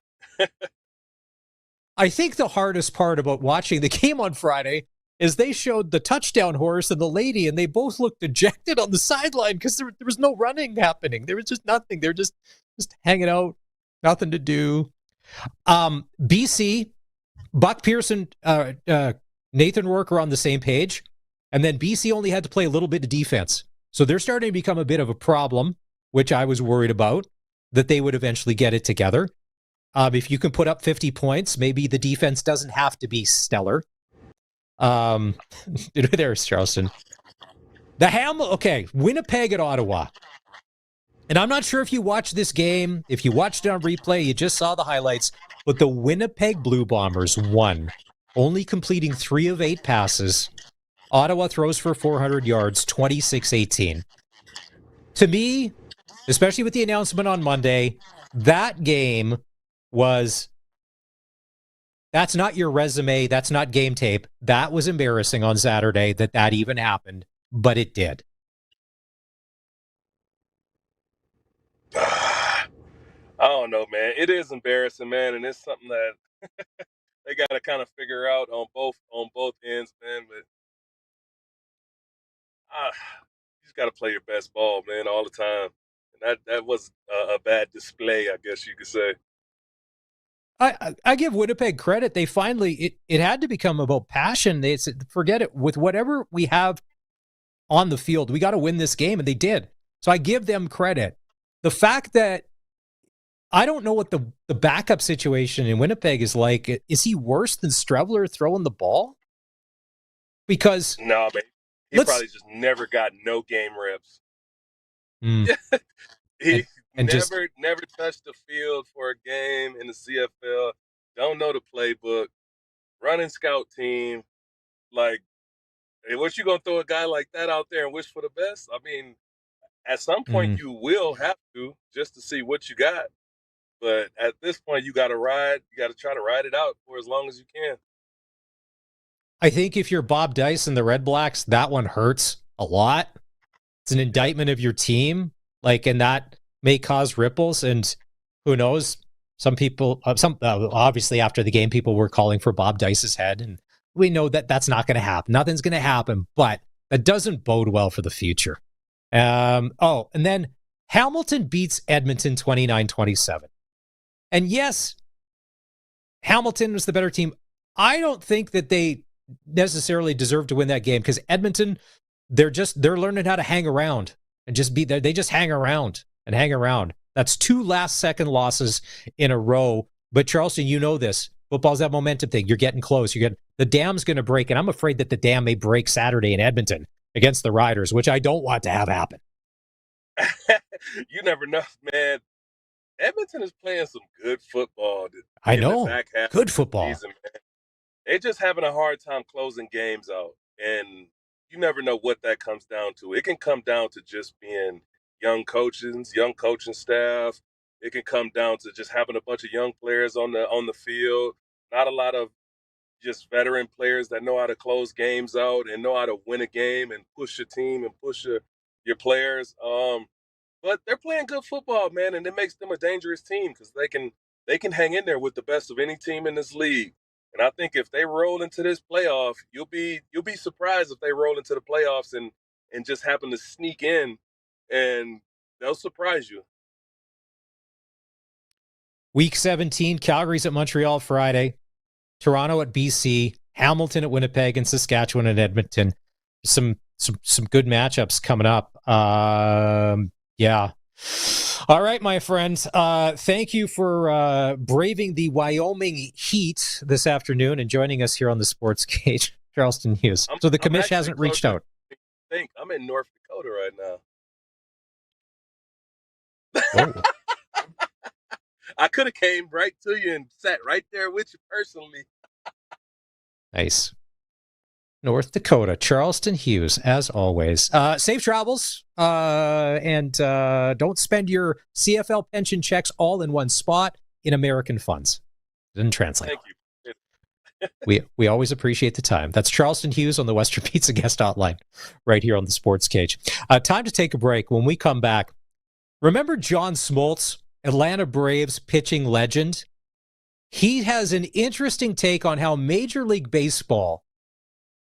I think the hardest part about watching the game on Friday is they showed the touchdown horse and the lady, and they both looked dejected on the sideline because there was no running happening. There was just nothing. They're just hanging out, nothing to do. BC, Buck Pearson, Nathan Rourke are on the same page, and then BC only had to play a little bit of defense. So they're starting to become a bit of a problem, which I was worried about, that they would eventually get it together. If you can put up 50 points, maybe the defense doesn't have to be stellar. There's Charleston. Winnipeg at Ottawa. And I'm not sure if you watched this game, if you watched it on replay, you just saw the highlights, but the Winnipeg Blue Bombers won, only completing 3 of 8 passes. Ottawa throws for 400 yards, 26-18. To me, especially with the announcement on Monday, that game that's not your resume, that's not game tape. That was embarrassing on Saturday that even happened, but it did. I don't know, man. It is embarrassing, man, and it's something that they got to kind of figure out on both ends, man. But you just got to play your best ball, man, all the time. And that was a bad display, I guess you could say. I give Winnipeg credit. They finally, it had to become about passion. They said, forget it. With whatever we have on the field, we got to win this game, and they did. So I give them credit. The fact that I don't know what the backup situation in Winnipeg is like. Is he worse than Streveler throwing the ball? Because no, man, he probably just never got no game reps. He never touched the field for a game in the CFL. Don't know the playbook. Running scout team. Like, hey, what you gonna throw a guy like that out there and wish for the best? I mean, at some point you will have to, just to see what you got. But at this point, you got to ride. You got to try to ride it out for as long as you can. I think if you're Bob Dice and the Red Blacks, that one hurts a lot. It's an indictment of your team, and that may cause ripples. And who knows? Some people, obviously after the game, people were calling for Bob Dice's head, and we know that that's not going to happen. Nothing's going to happen, but that doesn't bode well for the future. And then Hamilton beats Edmonton 29-27. And yes, Hamilton was the better team. I don't think that they necessarily deserve to win that game because Edmonton, they're learning how to hang around and just be there. They just hang around and hang around. That's 2 last-second losses in a row. But Charleston, you know this. Football's that momentum thing. You're getting close. The dam's going to break, and I'm afraid that the dam may break Saturday in Edmonton against the Riders, which I don't want to have happen. You never know, man. Edmonton is playing some good football. I know. Good football. Season, man. They're just having a hard time closing games out. And you never know what that comes down to. It can come down to just being young coaching staff. It can come down to just having a bunch of young players on the field. Not a lot of just veteran players that know how to close games out and know how to win a game and push your team and push your players. But they're playing good football, man, and it makes them a dangerous team because they can hang in there with the best of any team in this league. And I think if they roll into this playoff, you'll be surprised if they roll into the playoffs and just happen to sneak in, and they'll surprise you. Week 17, Calgary's at Montreal Friday, Toronto at BC, Hamilton at Winnipeg, and Saskatchewan at Edmonton. Some good matchups coming up. Yeah. All right, my friends. Thank you for braving the Wyoming heat this afternoon and joining us here on the Sportscage, Charleston Hughes. So the commission hasn't reached out. I'm in North Dakota right now. I could have came right to you and sat right there with you personally. Nice. North Dakota, Charleston Hughes, as always. Safe travels, and don't spend your CFL pension checks all in one spot in American funds. Didn't translate. Thank you. We always appreciate the time. That's Charleston Hughes on the Western Pizza Guest Hotline right here on the Sports Cage. Time to take a break. When we come back, remember John Smoltz, Atlanta Braves pitching legend? He has an interesting take on how Major League Baseball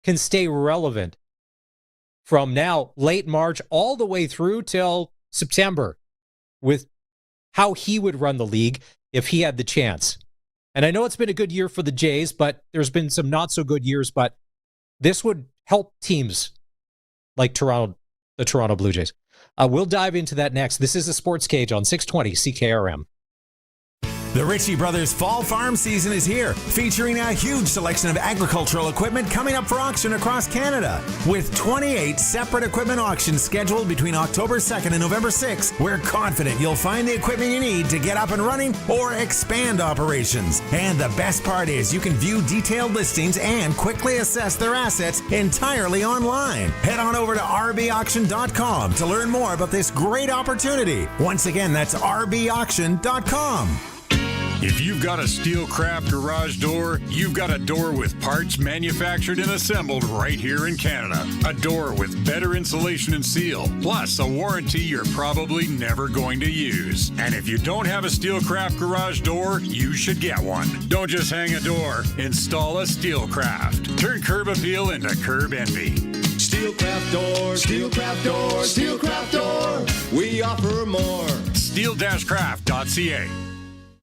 can stay relevant from now, late March, all the way through till September with how he would run the league if he had the chance. And I know it's been a good year for the Jays, but there's been some not so good years, but this would help teams like the Toronto Blue Jays. We'll dive into that next. This is the Sports Cage on 620 CKRM. The Ritchie Brothers Fall Farm season is here, featuring a huge selection of agricultural equipment coming up for auction across Canada. With 28 separate equipment auctions scheduled between October 2nd and November 6th, we're confident you'll find the equipment you need to get up and running or expand operations. And the best part is you can view detailed listings and quickly assess their assets entirely online. Head on over to rbauction.com to learn more about this great opportunity. Once again, that's rbauction.com. If you've got a Steelcraft garage door, you've got a door with parts manufactured and assembled right here in Canada. A door with better insulation and seal, plus a warranty you're probably never going to use. And if you don't have a Steelcraft garage door, you should get one. Don't just hang a door, install a Steelcraft. Turn curb appeal into curb envy. Steelcraft door, Steelcraft door, Steelcraft door. We offer more. Steel-craft.ca.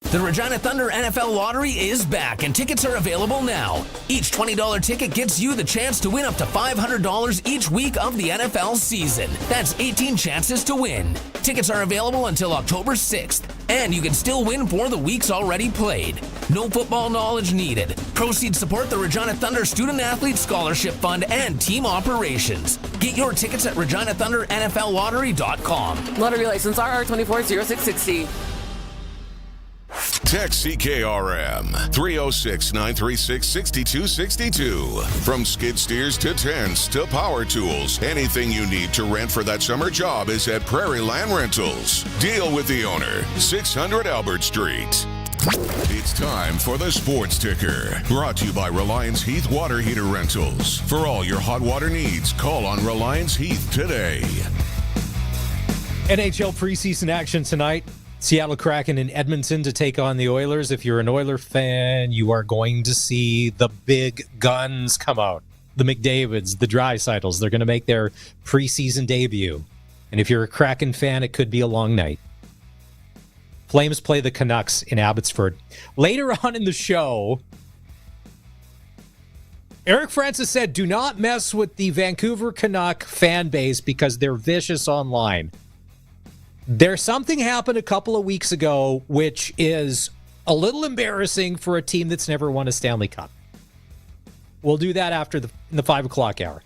The Regina Thunder NFL Lottery is back, and tickets are available now. Each $20 ticket gets you the chance to win up to $500 each week of the NFL season. That's 18 chances to win. Tickets are available until October 6th, and you can still win for the weeks already played. No football knowledge needed. Proceeds support the Regina Thunder Student Athlete Scholarship Fund and team operations. Get your tickets at ReginaThunderNFLLottery.com. Lottery license RR240660. Text CKRM 306-936-6262. From skid steers to tents to power tools, anything you need to rent for that summer job is at Prairie Land Rentals. Deal with the owner, 600 Albert Street. It's time for the Sports Ticker, brought to you by Reliance Heath Water Heater Rentals. For all your hot water needs, call on Reliance Heath today. NHL preseason action tonight. Seattle Kraken in Edmonton to take on the Oilers. If you're an Oiler fan, you are going to see the big guns come out. The McDavids, the Dreisaitl's, they're going to make their preseason debut. And if you're a Kraken fan, it could be a long night. Flames play the Canucks in Abbotsford. Later on in the show, Eric Francis said, do not mess with the Vancouver Canuck fan base because they're vicious online. There's something happened a couple of weeks ago, which is a little embarrassing for a team that's never won a Stanley Cup. We'll do that after in the 5 o'clock hour.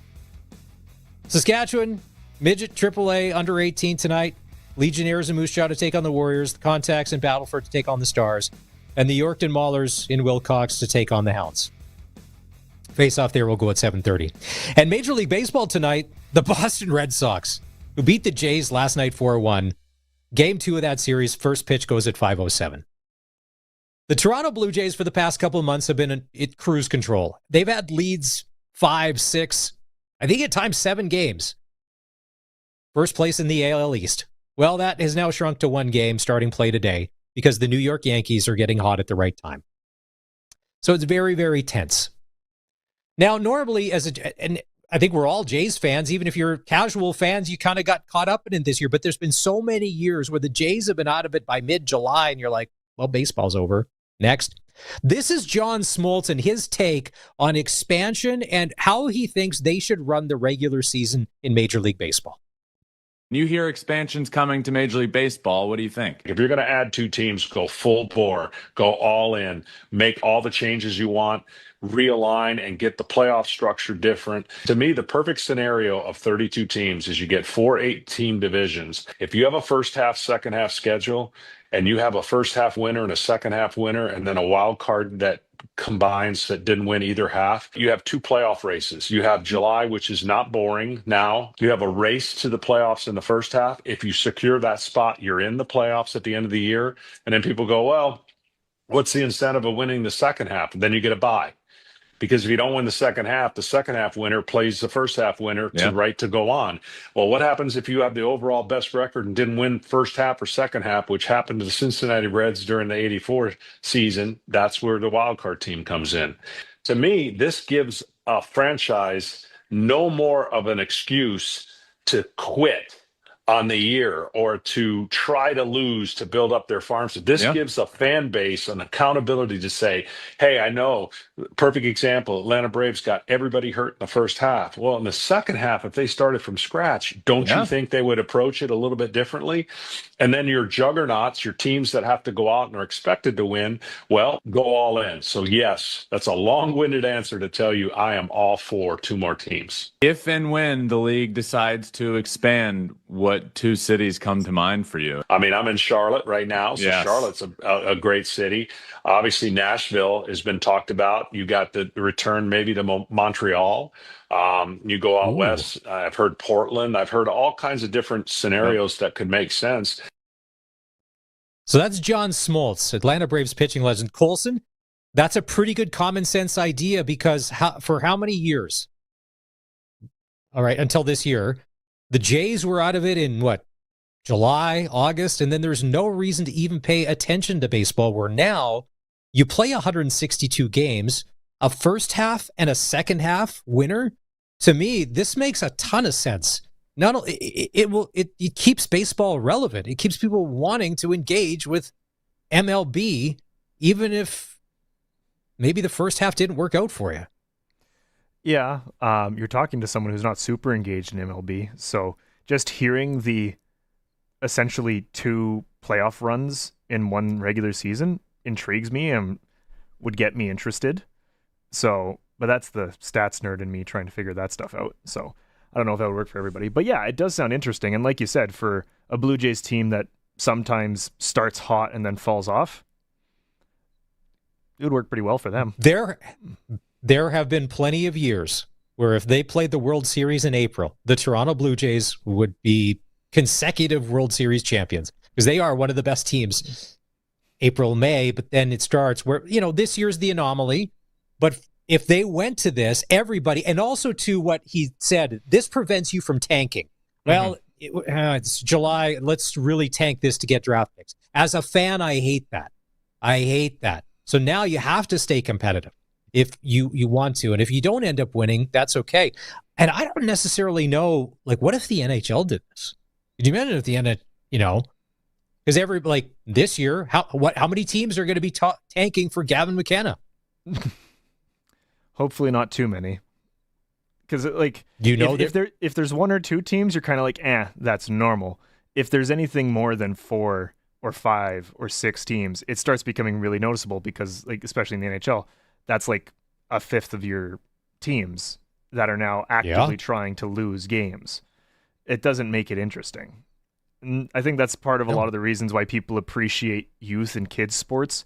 Saskatchewan, midget AAA under 18 tonight. Legionnaires and Moose Jaw to take on the Warriors. The Contacts in Battleford to take on the Stars. And the Yorkton Maulers in Wilcox to take on the Hounds. Face-off there will go at 7:30. And Major League Baseball tonight, the Boston Red Sox, who beat the Jays last night 4-1. Game 2 of that series, first pitch goes at 5:07. The Toronto Blue Jays for the past couple of months have been at cruise control. They've had leads 5, 6, I think at times 7 games. First place in the AL East. Well, that has now shrunk to 1 game starting play today because the New York Yankees are getting hot at the right time. So it's very, very tense. Now, normally, and I think we're all Jays fans. Even if you're casual fans, you kind of got caught up in it this year. But there's been so many years where the Jays have been out of it by mid-July, and you're like, well, baseball's over. Next. This is John Smoltz and his take on expansion and how he thinks they should run the regular season in Major League Baseball. You hear expansions coming to Major League Baseball. What do you think? If you're going to add 2 teams, go full bore, go all in, make all the changes you want, realign and get the playoff structure different. To me, the perfect scenario of 32 teams is you get 4 8-team divisions. If you have a first half, second half schedule, and you have a first half winner and a second half winner, and then a wild card that combines that didn't win either half, you have 2 playoff races. You have July, which is not boring now. You have a race to the playoffs in the first half. If you secure that spot, you're in the playoffs at the end of the year. And then people go, well, what's the incentive of winning the second half? And then you get a bye. Because if you don't win the second half winner plays the first half winner to go on. Well, what happens if you have the overall best record and didn't win first half or second half, which happened to the Cincinnati Reds during the 84 season? That's where the wild card team comes in. To me, this gives a franchise no more of an excuse to quit on the year or to try to lose to build up their farm. So this gives a fan base an accountability to say, hey, I know, perfect example, Atlanta Braves got everybody hurt in the first half. Well, in the second half, if they started from scratch, don't you think they would approach it a little bit differently? And then your juggernauts, your teams that have to go out and are expected to win, well, go all in. So yes, that's a long-winded answer to tell you I am all for 2 more teams. If and when the league decides to expand, what 2 cities come to mind for you? I mean, I'm in Charlotte right now, so Charlotte's a great city. Obviously, Nashville has been talked about. You got the return maybe to Montreal. You go out west. I've heard Portland. I've heard all kinds of different scenarios that could make sense. So that's John Smoltz, Atlanta Braves pitching legend. Colson, that's a pretty good common sense idea because for how many years? All right, until this year, the Jays were out of it in July, August, and then there's no reason to even pay attention to baseball, where now you play 162 games, a first half and a second half winner. To me, this makes a ton of sense. Not only it keeps baseball relevant. It keeps people wanting to engage with MLB, even if maybe the first half didn't work out for you. Yeah, you're talking to someone who's not super engaged in MLB, so just hearing the essentially 2 playoff runs in one regular season intrigues me and would get me interested. So, but that's the stats nerd in me trying to figure that stuff out. So I don't know if that would work for everybody. But yeah, it does sound interesting. And like you said, for a Blue Jays team that sometimes starts hot and then falls off, it would work pretty well for them. There have been plenty of years where if they played the World Series in April, the Toronto Blue Jays would be consecutive World Series champions because they are one of the best teams April, May, but then it starts where, this year's the anomaly. But if they went to this, everybody, and also to what he said, this prevents you from tanking. Well, it's July. Let's really tank this to get draft picks. As a fan, I hate that. So now you have to stay competitive if you want to. And if you don't end up winning, that's okay. And I don't necessarily know, what if the NHL did this? Could you imagine if the NHL, because this year, how many teams are going to be tanking for Gavin McKenna? Hopefully not too many. Because if there's 1 or 2 teams, you're kind of like, that's normal. If there's anything more than 4 or 5 or 6 teams, it starts becoming really noticeable because, especially in the NHL, that's a fifth of your teams that are now actively trying to lose games. It doesn't make it interesting. And I think that's part of a lot of the reasons why people appreciate youth and kids sports,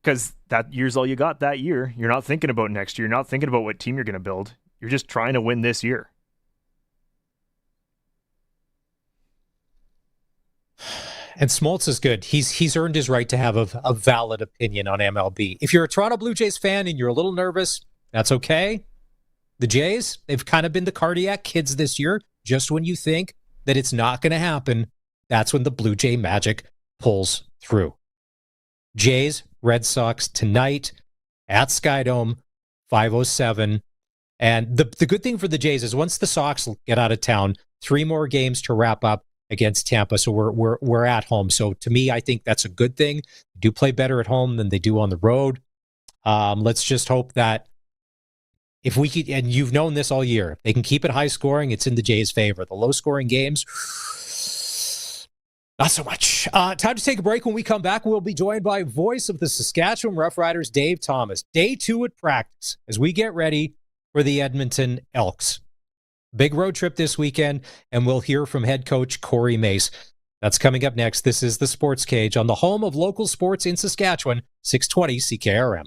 because that year's all you got that year. You're not thinking about next year. You're not thinking about what team you're going to build. You're just trying to win this year. And Smoltz is good. He's earned his right to have a valid opinion on MLB. If you're a Toronto Blue Jays fan and you're a little nervous, that's okay. The Jays, they've kind of been the cardiac kids this year. Just when you think that it's not going to happen, that's when the Blue Jay magic pulls through. Jays, Red Sox tonight at Skydome, 5:07. And the good thing for the Jays is once the Sox get out of town, 3 more games to wrap up against Tampa. So we're at home. So to me, I think that's a good thing. They do play better at home than they do on the road. Let's just hope that if we could, and you've known this all year, if they can keep it high scoring, it's in the Jays' favor. The low scoring games, not so much. Time to take a break. When we come back, we'll be joined by voice of the Saskatchewan Roughriders, Dave Thomas. Day 2 at practice as we get ready for the Edmonton Elks. Big road trip this weekend, and we'll hear from head coach Corey Mace. That's coming up next. This is the Sports Cage on the home of local sports in Saskatchewan, 620 CKRM.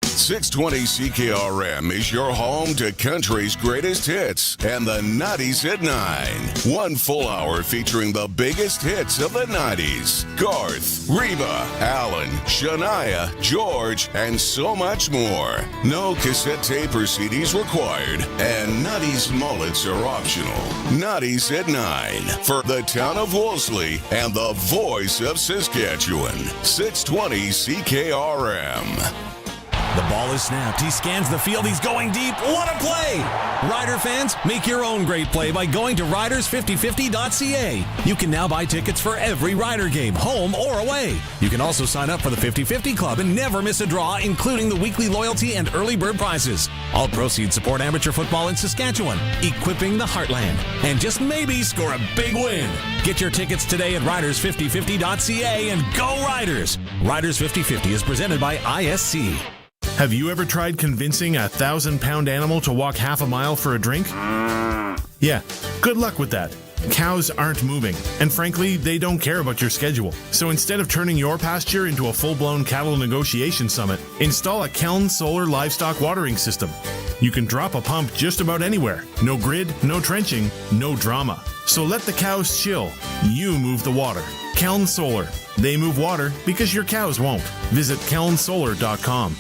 620 CKRM is your home to country's greatest hits and the 90s at 9. 1 full hour featuring the biggest hits of the 90s. Garth, Reba, Alan, Shania, George, and so much more. No cassette tape or CDs required, and 90s mullets are optional. 90s at 9 for the town of Wolseley and the voice of Saskatchewan. 620 CKRM. The ball is snapped. He scans the field. He's going deep. What a play! Rider fans, make your own great play by going to riders5050.ca. You can now buy tickets for every Rider game, home or away. You can also sign up for the 50/50 Club and never miss a draw, including the weekly loyalty and early bird prizes. All proceeds support amateur football in Saskatchewan, equipping the heartland, and just maybe score a big win. Get your tickets today at riders5050.ca and go Riders! Riders 50/50 is presented by ISC. Have you ever tried convincing a 1,000-pound animal to walk half a mile for a drink? Yeah, good luck with that. Cows aren't moving, and frankly, they don't care about your schedule. So instead of turning your pasture into a full-blown cattle negotiation summit, install a Keln solar livestock watering system. You can drop a pump just about anywhere. No grid, no trenching, no drama. So let the cows chill. You move the water. Keln Solar. They move water because your cows won't. Visit kelnsolar.com.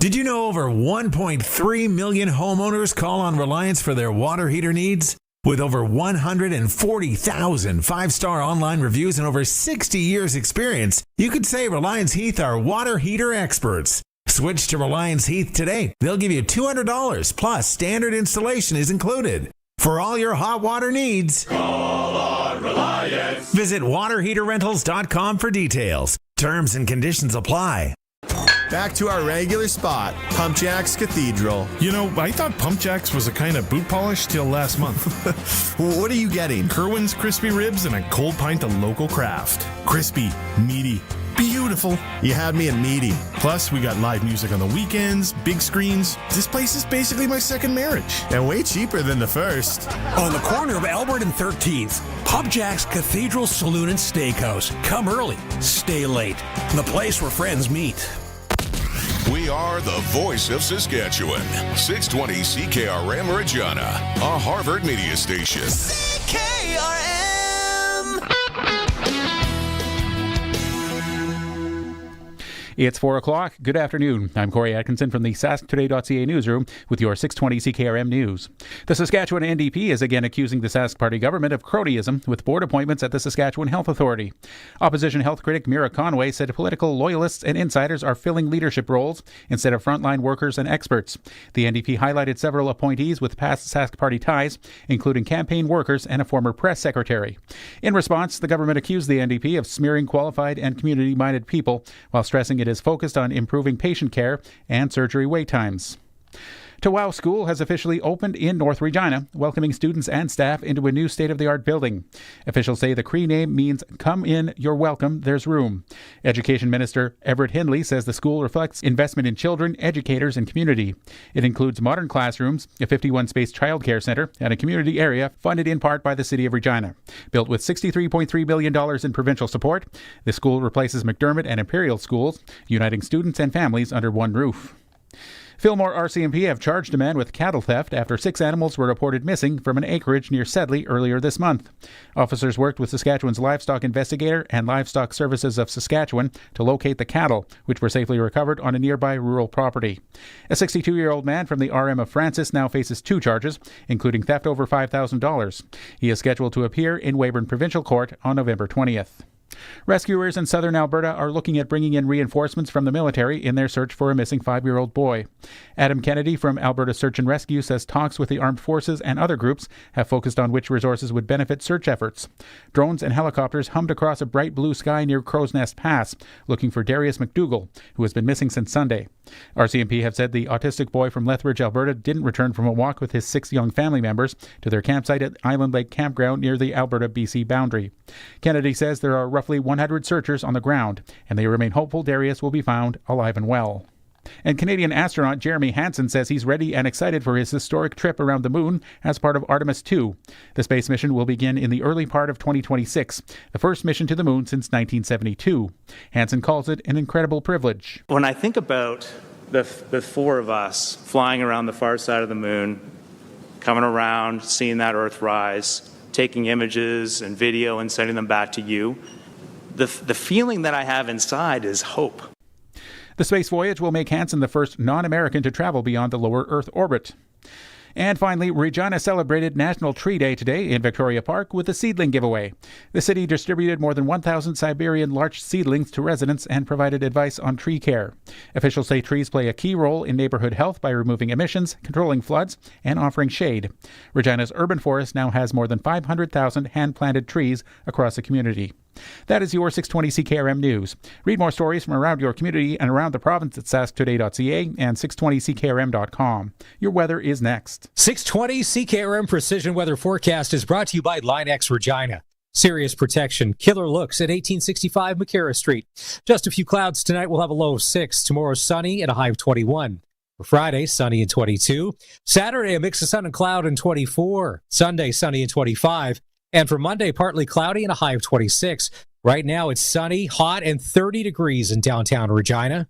Did you know over 1.3 million homeowners call on Reliance for their water heater needs? With over 140,000 5-star online reviews and over 60 years experience, you could say Reliance Heath are water heater experts. Switch to Reliance Heath today. They'll give you $200 plus standard installation is included. For all your hot water needs, call on Reliance. Visit waterheaterrentals.com for details. Terms and conditions apply. Back to our regular spot, Pump Jacks Cathedral. You know, I thought Pump Jacks was a kind of boot polish till last month. What are you getting? Kerwin's crispy ribs and a cold pint of local craft. Crispy, meaty, beautiful. You had me at meaty. Plus, we got live music on the weekends, big screens. This place is basically my second marriage. And way cheaper than the first. On the corner of Albert and 13th, Pump Jacks Cathedral Saloon and Steakhouse. Come early, stay late. The place where friends meet. We are the voice of Saskatchewan. 620 CKRM Regina, a Harvard media station. CKRM! It's 4 o'clock. Good afternoon. I'm Corey Atkinson from the SaskToday.ca newsroom with your 620 CKRM news. The Saskatchewan NDP is again accusing the Sask Party government of cronyism with board appointments at the Saskatchewan Health Authority. Opposition health critic Mira Conway said political loyalists and insiders are filling leadership roles instead of frontline workers and experts. The NDP highlighted several appointees with past Sask Party ties, including campaign workers and a former press secretary. In response, the government accused the NDP of smearing qualified and community-minded people while stressing it is focused on improving patient care and surgery wait times. Tawau School has officially opened in North Regina, welcoming students and staff into a new state-of-the-art building. Officials say the Cree name means "Come in, you're welcome, there's room." Education Minister Everett Hindley says the school reflects investment in children, educators, and community. It includes modern classrooms, a 51-space childcare centre, and a community area funded in part by the City of Regina. Built with $63.3 billion in provincial support, the school replaces McDermott and Imperial schools, uniting students and families under one roof. Fillmore RCMP have charged a man with cattle theft after 6 animals were reported missing from an acreage near Sedley earlier this month. Officers worked with Saskatchewan's livestock investigator and Livestock Services of Saskatchewan to locate the cattle, which were safely recovered on a nearby rural property. A 62-year-old man from the RM of Francis now faces 2 charges, including theft over $5,000. He is scheduled to appear in Weyburn Provincial Court on November 20th. Rescuers in southern Alberta are looking at bringing in reinforcements from the military in their search for a missing 5-year-old boy. Adam Kennedy from Alberta Search and Rescue says talks with the armed forces and other groups have focused on which resources would benefit search efforts. Drones and helicopters hummed across a bright blue sky near Crow's Nest Pass, looking for Darius McDougall, who has been missing since Sunday. RCMP have said the autistic boy from Lethbridge, Alberta, didn't return from a walk with his 6 young family members to their campsite at Island Lake Campground near the Alberta-BC boundary. Kennedy says there are roughly 100 searchers on the ground, and they remain hopeful Darius will be found alive and well. And Canadian astronaut Jeremy Hansen says he's ready and excited for his historic trip around the moon as part of Artemis 2. The space mission will begin in the early part of 2026, the first mission to the moon since 1972. Hansen calls it an incredible privilege. When I think about the 4 of us flying around the far side of the moon, coming around, seeing that Earth rise, taking images and video and sending them back to you, the feeling that I have inside is hope. The space voyage will make Hansen the first non-American to travel beyond the lower Earth orbit. And finally, Regina celebrated National Tree Day today in Victoria Park with a seedling giveaway. The city distributed more than 1,000 Siberian larch seedlings to residents and provided advice on tree care. Officials say trees play a key role in neighborhood health by removing emissions, controlling floods, and offering shade. Regina's urban forest now has more than 500,000 hand-planted trees across the community. That is your 620 CKRM News. Read more stories from around your community and around the province at sasktoday.ca and 620ckrm.com. Your weather is next. 620 CKRM Precision Weather Forecast is brought to you by Line X Regina. Serious protection, killer looks at 1865 McCarra Street. Just a few clouds tonight. We'll have a low of 6. Tomorrow, sunny and a high of 21. For Friday, sunny and 22. Saturday, a mix of sun and cloud and 24. Sunday, sunny and 25. And for Monday, partly cloudy and a high of 26. Right now, it's sunny, hot, and 30 degrees in downtown Regina.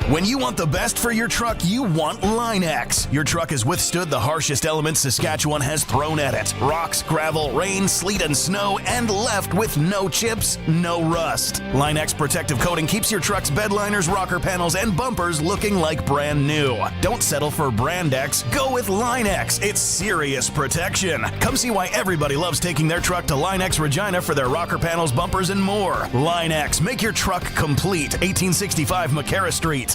When you want the best for your truck, you want Line X. Your truck has withstood the harshest elements Saskatchewan has thrown at it. Rocks, gravel, rain, sleet, and snow, and left with no chips, no rust. Line X protective coating keeps your truck's bed liners, rocker panels, and bumpers looking like brand new. Don't settle for Brand X. Go with Line X. It's serious protection. Come see why everybody loves taking their truck to Line X Regina for their rocker panels, bumpers, and more. Line X. Make your truck complete. 1865 McCarra Street.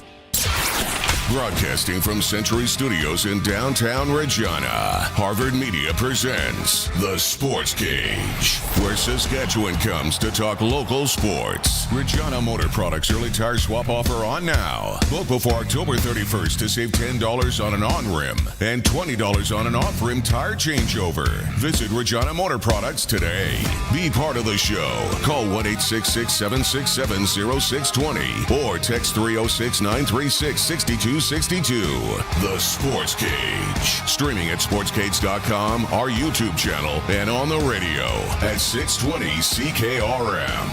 Broadcasting from Century Studios in downtown Regina, Harvard Media presents The Sports Cage, where Saskatchewan comes to talk local sports. Regina Motor Products early tire swap offer on now. Book before October 31st to save $10 on an on-rim and $20 on an off-rim tire changeover. Visit Regina Motor Products today. Be part of the show. Call 1-866-767-0620 or text 306-936-6262. The Sports Cage. Streaming at sportscage.com, our YouTube channel, and on the radio at 620 CKRM.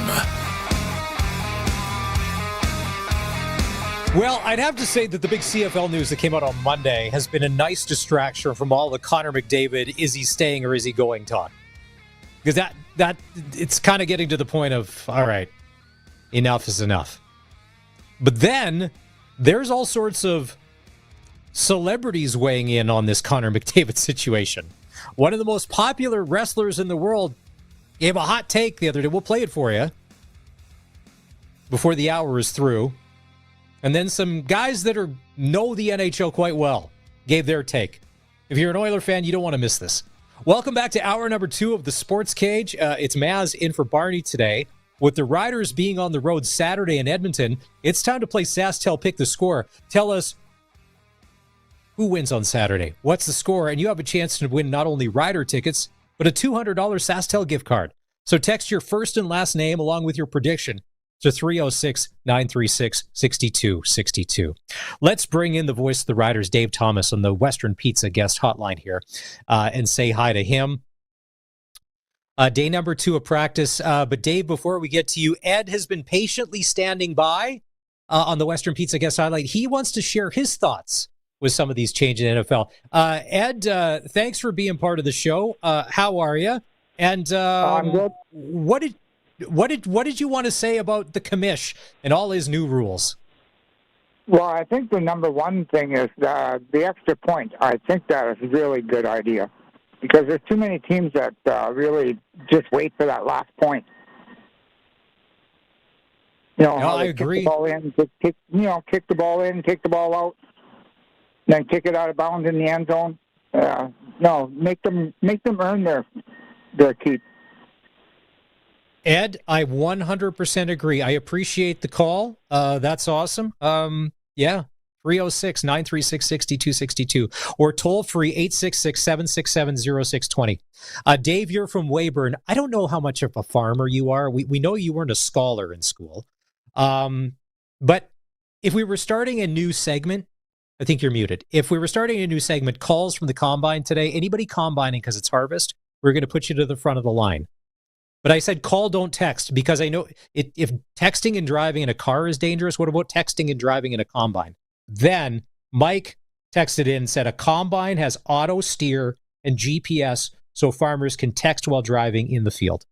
Well, I'd have to say that the big CFL news that came out on Monday has been a nice distraction from all the Connor McDavid, is he staying or is he going talk. Because that it's kind of getting to the point of, all right, enough is enough. But then there's all sorts of celebrities weighing in on this Connor McDavid situation. One of the most popular wrestlers in the world gave a hot take the other day. We'll play it for you before the hour is through. And then some guys that know the NHL quite well gave their take. If you're an Oiler fan, you don't want to miss this. Welcome back to hour number 2 of the Sports Cage. It's Maz in for Barney today. With the Riders being on the road Saturday in Edmonton, it's time to play SaskTel Pick the Score. Tell us who wins on Saturday. What's the score? And you have a chance to win not only Rider tickets, but a $200 SaskTel gift card. So text your first and last name along with your prediction to 306-936-6262. Let's bring in the voice of the Riders, Dave Thomas, on the Western Pizza guest hotline here and say hi to him. Day number 2 of practice. But Dave, before we get to you, Ed has been patiently standing by on the Western Pizza guest highlight. He wants to share his thoughts with some of these changes in NFL. Ed, thanks for being part of the show. How are you? And I'm good. What did you want to say about the commish and all his new rules? Well, I think the number one thing is the extra point. I think that is a really good idea. Because there's too many teams that really just wait for that last point. I agree. Kick the ball in, kick the ball in, kick the ball out, then kick it out of bounds in the end zone. No, make them earn their keep. Ed, I 100% agree. I appreciate the call. That's awesome. Yeah. 306-936-6262 or toll free 866-767-0620. Dave, you're from Weyburn. I don't know how much of a farmer you are. We know you weren't a scholar in school. But if we were starting a new segment, I think you're muted. If we were starting a new segment, calls from the combine today, anybody combining because it's harvest, we're going to put you to the front of the line. But I said call, don't text, because I know if texting and driving in a car is dangerous, what about texting and driving in a combine? Then Mike texted in and said a combine has auto steer and GPS so farmers can text while driving in the field.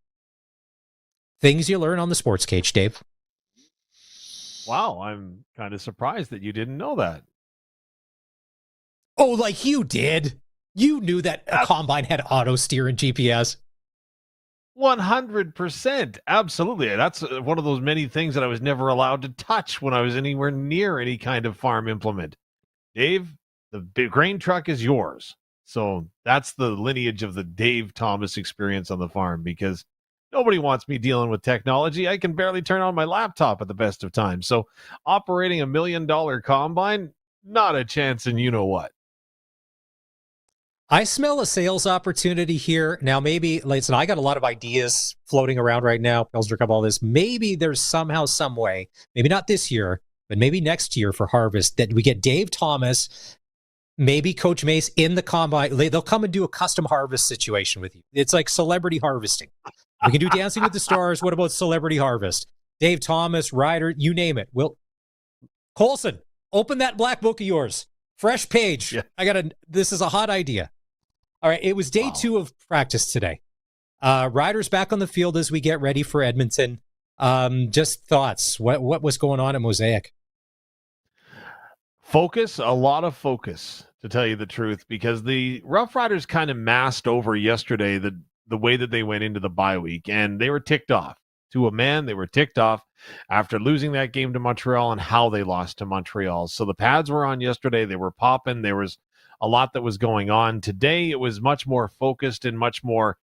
Things you learn on the Sports Cage, Dave. Wow, I'm kind of surprised that you didn't know that. Oh, like you did. You knew that a combine had auto steer and GPS. 100%. Absolutely. That's one of those many things that I was never allowed to touch when I was anywhere near any kind of farm implement. Dave, the big grain truck is yours. So that's the lineage of the Dave Thomas experience on the farm, because nobody wants me dealing with technology. I can barely turn on my laptop at the best of times. So operating $1 million combine, not a chance in you know what. I smell a sales opportunity here. Now, maybe, listen, I got a lot of ideas floating around right now. Pilsner Cup, all this. Maybe there's somehow, some way, maybe not this year, but maybe next year for harvest, that we get Dave Thomas, maybe Coach Mace in the combine. They'll come and do a custom harvest situation with you. It's like celebrity harvesting. We can do Dancing with the Stars. What about celebrity harvest? Dave Thomas, Ryder, you name it. Colson, open that black book of yours. Fresh page. Yeah. This is a hot idea. All right, it was day 2 of practice today. Riders back on the field as we get ready for Edmonton. Just thoughts. What was going on at Mosaic? Focus, a lot of focus, to tell you the truth, because the Roughriders kind of masked over yesterday the way that they went into the bye week, and they were ticked off. To a man, they were ticked off after losing that game to Montreal and how they lost to Montreal. So the pads were on yesterday. They were popping. There was a lot that was going on. Today, it was much more focused and much more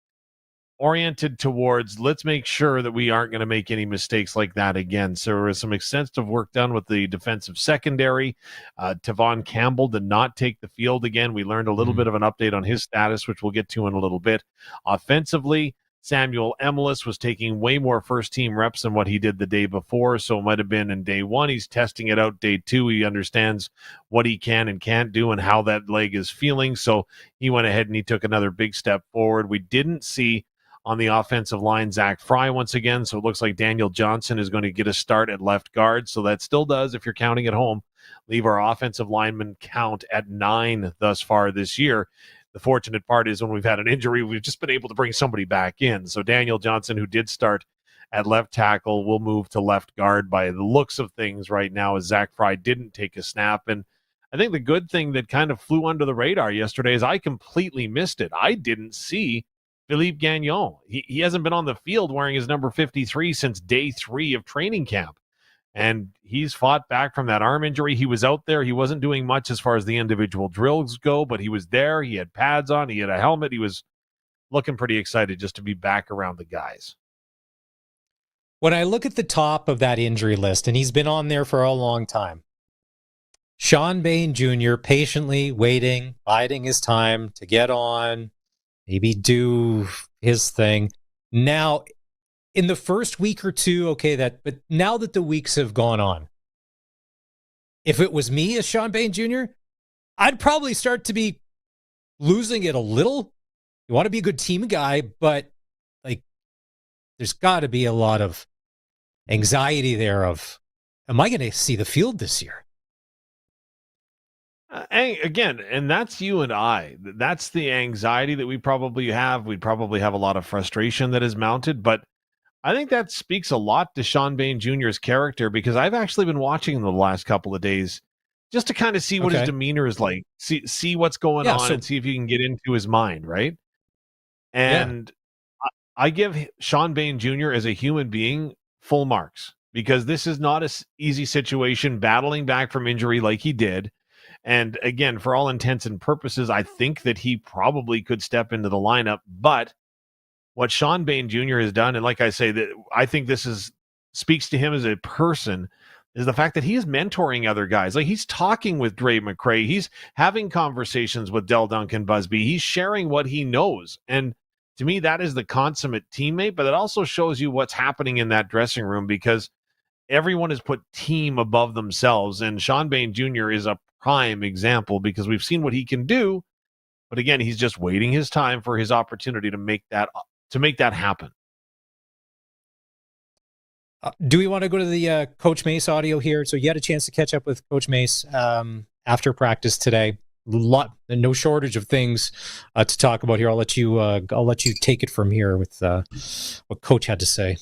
oriented towards, let's make sure that we aren't going to make any mistakes like that again. So there was some extensive work done with the defensive secondary. Tavon Campbell did not take the field again. We learned a little bit of an update on his status, which we'll get to in a little bit. Offensively, Samuel Emelis was taking way more first-team reps than what he did the day before, so it might have been in day 1. He's testing it out day 2. He understands what he can and can't do and how that leg is feeling, so he went ahead and he took another big step forward. We didn't see on the offensive line Zach Fry once again, so it looks like Daniel Johnson is going to get a start at left guard, so that still does, if you're counting at home, leave our offensive lineman count at 9 thus far this year. The fortunate part is when we've had an injury, we've just been able to bring somebody back in. So Daniel Johnson, who did start at left tackle, will move to left guard by the looks of things right now, as Zach Fry didn't take a snap. And I think the good thing that kind of flew under the radar yesterday is I completely missed it. I didn't see Philippe Gagnon. He hasn't been on the field wearing his number 53 since day 3 of training camp. And he's fought back from that arm injury. He was out there. He wasn't doing much as far as the individual drills go, but he was there. He had pads on. He had a helmet. He was looking pretty excited just to be back around the guys. When I look at the top of that injury list, and he's been on there for a long time, Sean Bain Jr. patiently waiting, biding his time to get on, maybe do his thing. Now, in the first week or two, but now that the weeks have gone on, if it was me as Sean Bain Jr., I'd probably start to be losing it a little. You want to be a good team guy, but there's got to be a lot of anxiety there of, am I going to see the field this year? Again, and that's you and I. That's the anxiety that we probably have. We'd probably have a lot of frustration that is mounted, but I think that speaks a lot to Sean Bain Jr.'s character, because I've actually been watching him the last couple of days just to kind of see what his demeanor is like, see what's going on, and see if you can get into his mind, right? And I give Sean Bain Jr. as a human being full marks, because this is not an easy situation, battling back from injury like he did. And again, for all intents and purposes, I think that he probably could step into the lineup, but what Sean Bain Jr. has done, and like I say, that I think this speaks to him as a person, is the fact that he is mentoring other guys. Like, he's talking with Dre McCray. He's having conversations with Del Duncan Busby. He's sharing what he knows. And to me, that is the consummate teammate, but it also shows you what's happening in that dressing room, because everyone has put team above themselves. And Sean Bain Jr. is a prime example, because we've seen what he can do. But again, he's just waiting his time for his opportunity to make that happen. Do we want to go to the Coach Mace audio here? So you had a chance to catch up with Coach Mace after practice today. No shortage of things to talk about here. I'll let you take it from here with what Coach had to say.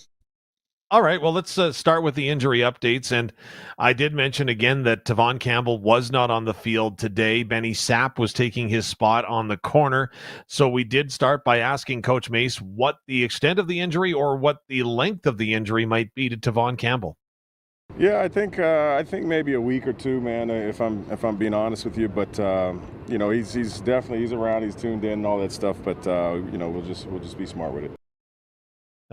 All right, well, let's start with the injury updates. And I did mention again that Tavon Campbell was not on the field today. Benny Sapp was taking his spot on the corner. So we did start by asking Coach Mace what the extent of the injury or what the length of the injury might be to Tavon Campbell. Yeah, I think maybe a week or two, man. If I'm being honest with you, but he's definitely around, he's tuned in and all that stuff. But we'll just be smart with it.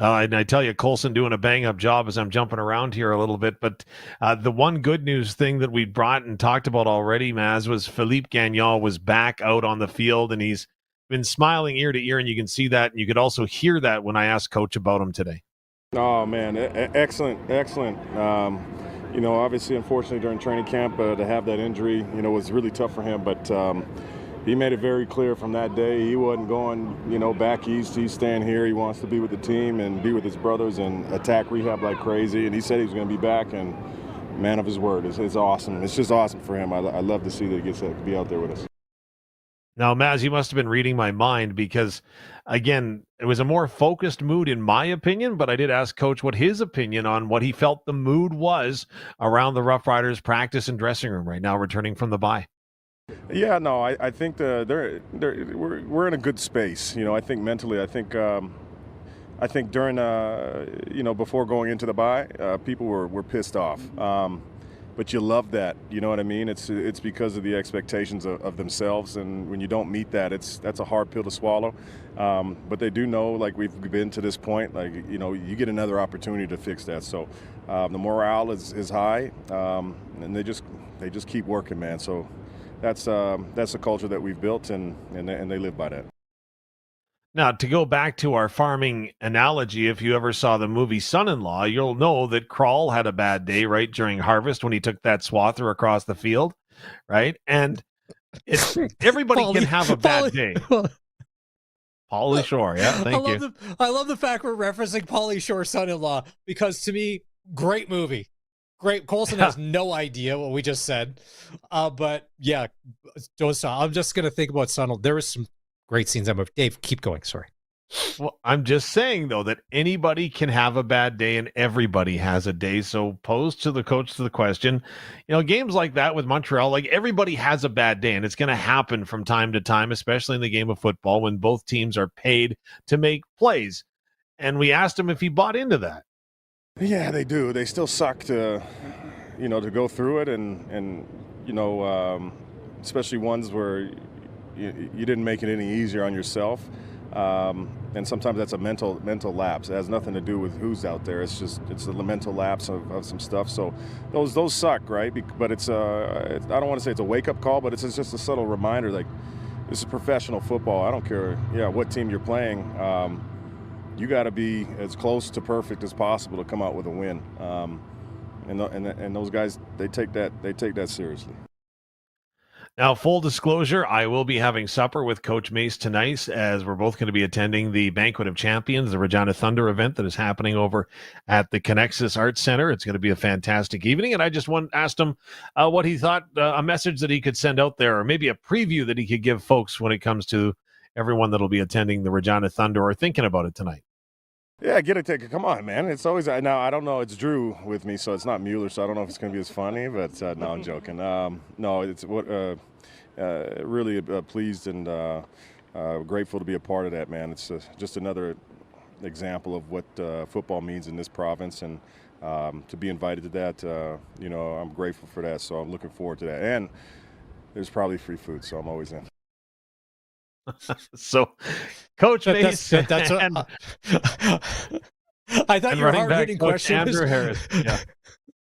And I tell you, Colson doing a bang-up job as I'm jumping around here a little bit. But the one good news thing that we brought and talked about already, Maz, was Philippe Gagnon was back out on the field, and he's been smiling ear to ear, and you can see that, and you could also hear that when I asked Coach about him today. Oh, man, excellent. Obviously, unfortunately, during training camp, to have that injury, was really tough for him. But he made it very clear from that day he wasn't going, back east. He's staying here. He wants to be with the team and be with his brothers and attack rehab like crazy. And he said he was going to be back, and man of his word. It's awesome. It's just awesome for him. I love to see that he gets to be out there with us. Now, Maz, you must have been reading my mind because, again, it was a more focused mood in my opinion, but I did ask Coach what his opinion on what he felt the mood was around the Rough Riders practice and dressing room right now, returning from the bye. Yeah, no, I think we're in a good space. I think mentally, I think during before going into the bye, people were pissed off. But you love that, you know what I mean? It's because of the expectations of themselves, and when you don't meet that, that's a hard pill to swallow. But they do know, like we've been to this point, like you get another opportunity to fix that. So the morale is high, and they just keep working, man. So that's a culture that we've built, and they live by that. Now, to go back to our farming analogy, if you ever saw the movie Son-in-Law, you'll know that Kroll had a bad day, right, during harvest when he took that swather across the field, right? And everybody can have a bad day. Pauly Shore, yeah, thank you. I love the fact we're referencing Pauly Shore's Son-in-Law because, to me, great movie. Great. Colson has no idea what we just said. But, yeah, I'm just going to think about Son-in-Law. There was some great scenes that movie. Dave, keep going. Sorry. Well, I'm just saying, though, that anybody can have a bad day and everybody has a day. So pose to the coach the question, games like that with Montreal, like everybody has a bad day and it's going to happen from time to time, especially in the game of football when both teams are paid to make plays. And we asked him if he bought into that. Yeah, they do. They still suck to go through it and especially ones where you didn't make it any easier on yourself. And sometimes that's a mental lapse. It has nothing to do with who's out there. It's a mental lapse of some stuff. So those suck, right? But I don't want to say it's a wake-up call, but it's just a subtle reminder, like, this is professional football. I don't care what team you're playing. You got to be as close to perfect as possible to come out with a win. And those guys, they take that seriously. Now, full disclosure, I will be having supper with Coach Mace tonight as we're both going to be attending the Banquet of Champions, the Regina Thunder event that is happening over at the Connexus Arts Center. It's going to be a fantastic evening, and I just asked him what he thought, a message that he could send out there, or maybe a preview that he could give folks when it comes to everyone that will be attending the Regina Thunder or thinking about it tonight. Yeah, get a ticket. Come on, man. It's always now. I don't know. It's Drew with me, so it's not Mueller. So I don't know if it's going to be as funny. But no, I'm joking. No, it's really pleased and grateful to be a part of that, man. It's just another example of what football means in this province, and to be invited to that, I'm grateful for that. So I'm looking forward to that. And there's probably free food, so I'm always in. So, Coach Mace, that's what, I thought your hard-hitting question Andrew Harris. Yeah.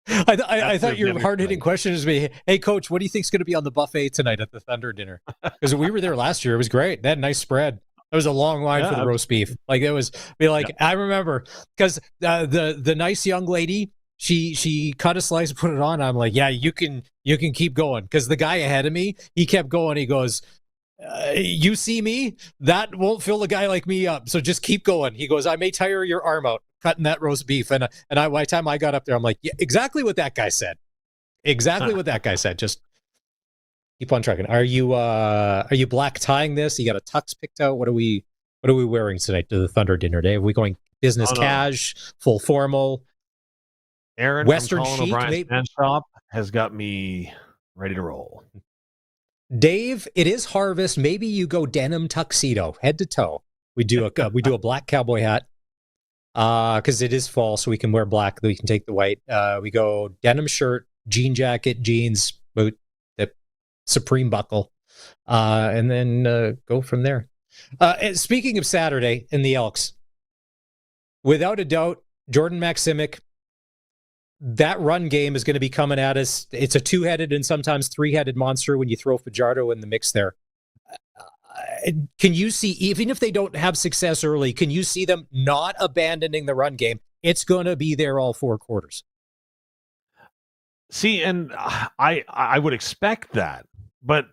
I thought your hard-hitting question is me. Hey, Coach, what do you think's going to be on the buffet tonight at the Thunder dinner? Because we were there last year. It was great. They had a nice spread. It was a long line for the roast beef. Like it was. I remember because the nice young lady, she cut a slice and put it on. I'm like, yeah, you can keep going. Because the guy ahead of me, he kept going. He goes, you see me? That won't fill a guy like me up. So just keep going. He goes, I may tire your arm out cutting that roast beef. And by the time I got up there, I'm like, yeah, exactly what that guy said. Exactly what that guy said. Just keep on trucking. Are you black tying this? You got a tux picked out? What are we wearing tonight to the Thunder dinner day? Are we going business cash, full formal? Aaron Western from Colin Chic, O'Brien's Man Shop has got me ready to roll. Dave, it is harvest. Maybe you go denim tuxedo, head to toe. We do a black cowboy hat because it is fall, so we can wear black. We can take the white. We go denim shirt, jean jacket, jeans, boot, the Supreme buckle, and then go from there. And speaking of Saturday in the Elks, without a doubt, Jordan Maximic, that run game is going to be coming at us. It's a two-headed and sometimes three-headed monster when you throw Fajardo in the mix there. Can you see, even if they don't have success early, can you see them not abandoning the run game? It's going to be there all four quarters. See, and I would expect that, but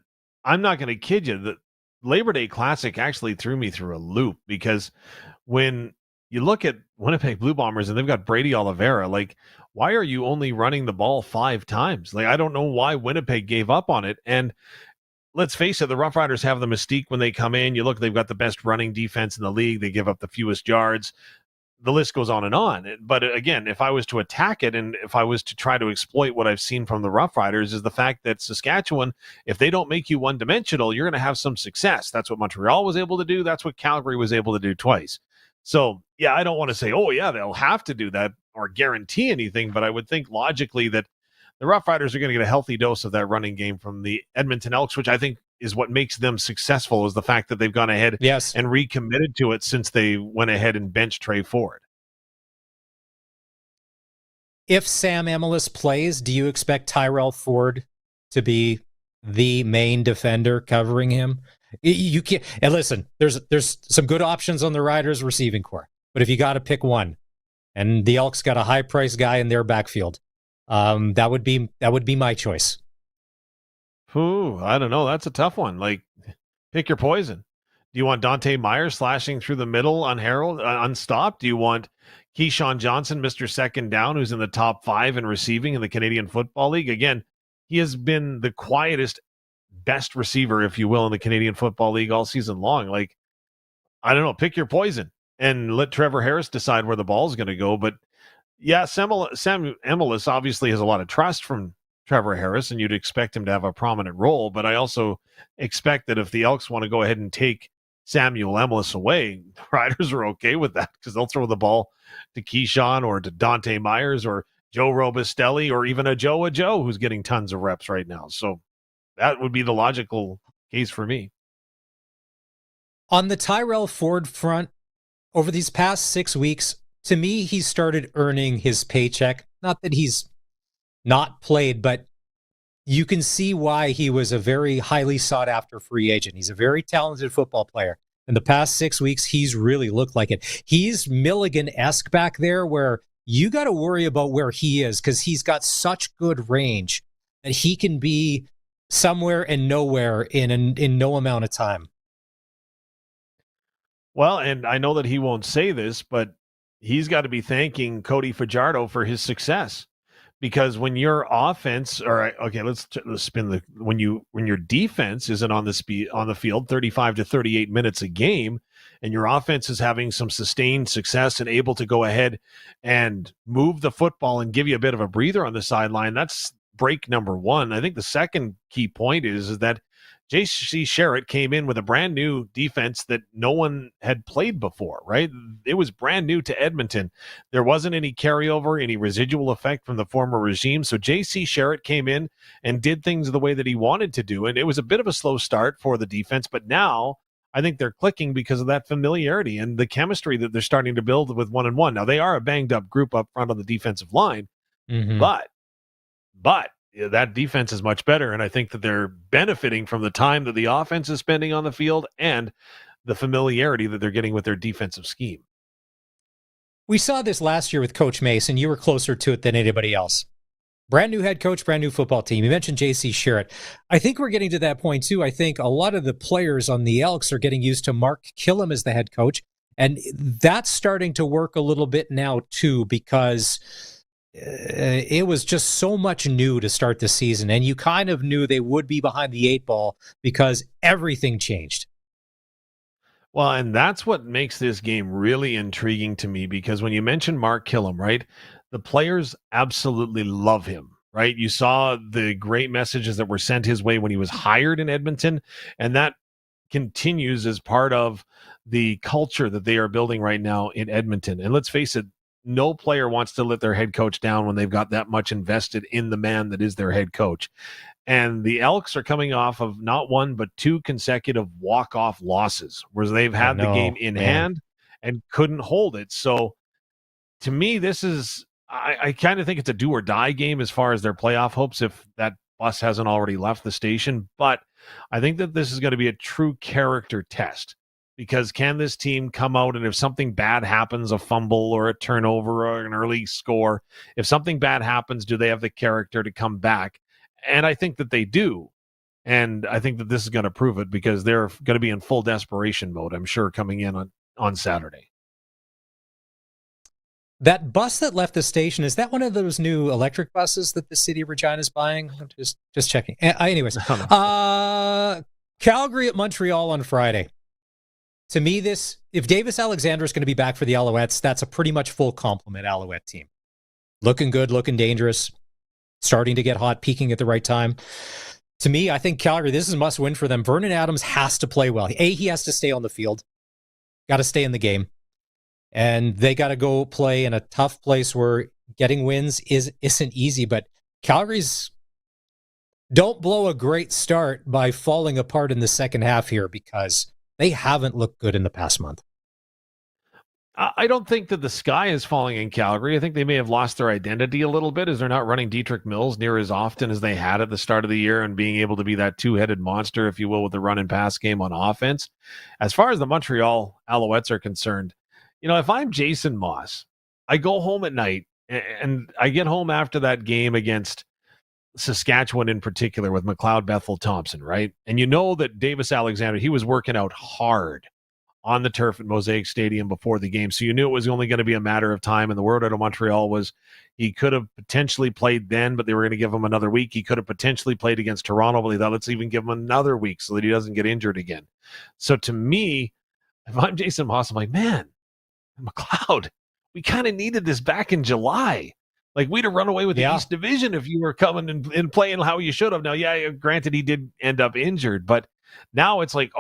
I'm not going to kid you. The Labor Day Classic actually threw me through a loop because when you look at Winnipeg Blue Bombers and they've got Brady Oliveira, like, why are you only running the ball 5 times? Like, I don't know why Winnipeg gave up on it. And let's face it, the Rough Riders have the mystique when they come in. You look, they've got the best running defense in the league. They give up the fewest yards. The list goes on and on. But again, if I was to attack it and if I was to try to exploit what I've seen from the Rough Riders, is the fact that Saskatchewan, if they don't make you one-dimensional, you're going to have some success. That's what Montreal was able to do. That's what Calgary was able to do twice. So, yeah, I don't want to say, oh, yeah, they'll have to do that or guarantee anything, but I would think logically that the Rough Riders are going to get a healthy dose of that running game from the Edmonton Elks, which I think is what makes them successful, is the fact that they've gone ahead and recommitted to it since they went ahead and benched Trey Ford. If Sam Emilus plays, do you expect Tyrell Ford to be the main defender covering him? You can't. And listen, there's some good options on the Riders receiving core, but if you got to pick one, and the Elks got a high price guy in their backfield, that would be my choice. Ooh, I don't know. That's a tough one. Like, pick your poison. Do you want Dante Myers slashing through the middle unstopped? Do you want Keyshawn Johnson, Mr. Second Down, who's in the top 5 in receiving in the Canadian Football League? Again, he has been the quietest, best receiver, if you will, in the Canadian Football League all season long. Like, I don't know. Pick your poison and let Trevor Harris decide where the ball is going to go. But yeah, Sam Emilus obviously has a lot of trust from Trevor Harris, and you'd expect him to have a prominent role. But I also expect that if the Elks want to go ahead and take Samuel Emilus away, the Riders are okay with that because they'll throw the ball to Keyshawn or to Dante Myers or Joe Robustelli or even a Joe who's getting tons of reps right now. So that would be the logical case for me. On the Tyrell Ford front, over these past 6 weeks, to me, he's started earning his paycheck. Not that he's not played, but you can see why he was a very highly sought after free agent. He's a very talented football player. In the past 6 weeks, he's really looked like it. He's Milligan-esque back there where you got to worry about where he is because he's got such good range that he can be somewhere and nowhere in no amount of time. Well, and I know that he won't say this, but he's got to be thanking Cody Fajardo for his success. Because when your offense, let's spin when your defense isn't on the field 35 to 38 minutes a game, and your offense is having some sustained success and able to go ahead and move the football and give you a bit of a breather on the sideline, that's break number one. I think the second key point is that J.C. Sherritt came in with a brand new defense that no one had played before, right? It was brand new to Edmonton. There wasn't any carryover, any residual effect from the former regime. So J.C. Sherritt came in and did things the way that he wanted to do. And it was a bit of a slow start for the defense, but now I think they're clicking because of that familiarity and the chemistry that they're starting to build with 1-1. Now they are a banged up group up front on the defensive line, but that defense is much better, and I think that they're benefiting from the time that the offense is spending on the field and the familiarity that they're getting with their defensive scheme. We saw this last year with Coach Mason. You were closer to it than anybody else. Brand new head coach, brand new football team. You mentioned J.C. Sherritt. I think we're getting to that point, too. I think a lot of the players on the Elks are getting used to Mark Killam as the head coach, and that's starting to work a little bit now, too, because it was just so much new to start the season, and you kind of knew they would be behind the 8 ball because everything changed. Well, and that's what makes this game really intriguing to me, because when you mention Mark Killam, right, the players absolutely love him, right? You saw the great messages that were sent his way when he was hired in Edmonton, and that continues as part of the culture that they are building right now in Edmonton. And let's face it, no player wants to let their head coach down when they've got that much invested in the man that is their head coach. And the Elks are coming off of not one, but 2 consecutive walk-off losses where they've had the game in hand and couldn't hold it. So to me, this is, I kind of think it's a do or die game as far as their playoff hopes if that bus hasn't already left the station. But I think that this is going to be a true character test. Because can this team come out and if something bad happens, a fumble or a turnover or an early score, if something bad happens, do they have the character to come back? And I think that they do. And I think that this is going to prove it because they're going to be in full desperation mode, I'm sure, coming in on Saturday. That bus that left the station, is that one of those new electric buses that the city of Regina is buying? I'm just checking. Anyways, Calgary at Montreal on Friday. To me, if Davis Alexander is going to be back for the Alouettes, that's a pretty much full complement Alouette team. Looking good, looking dangerous, starting to get hot, peaking at the right time. To me, I think Calgary, this is a must-win for them. Vernon Adams has to play well. He has to stay on the field. Got to stay in the game. And they got to go play in a tough place where getting wins isn't easy. But Calgary's don't blow a great start by falling apart in the second half here because they haven't looked good in the past month. I don't think that the sky is falling in Calgary. I think they may have lost their identity a little bit as they're not running Dietrich Mills near as often as they had at the start of the year and being able to be that two-headed monster, if you will, with the run and pass game on offense. As far as the Montreal Alouettes are concerned, if I'm Jason Moss, I go home at night and I get home after that game against Saskatchewan in particular with McLeod Bethel Thompson, right? And that Davis Alexander, he was working out hard on the turf at Mosaic Stadium before the game. So you knew it was only going to be a matter of time. And the word out of Montreal was he could have potentially played then, but they were going to give him another week. He could have potentially played against Toronto, but they thought, let's even give him another week so that he doesn't get injured again. So to me, if I'm Jason Moss, I'm like, man, McLeod, we kind of needed this back in July. Like, we'd have run away with the East Division if you were coming and playing how you should have. Now, granted, he did end up injured, but now it's like,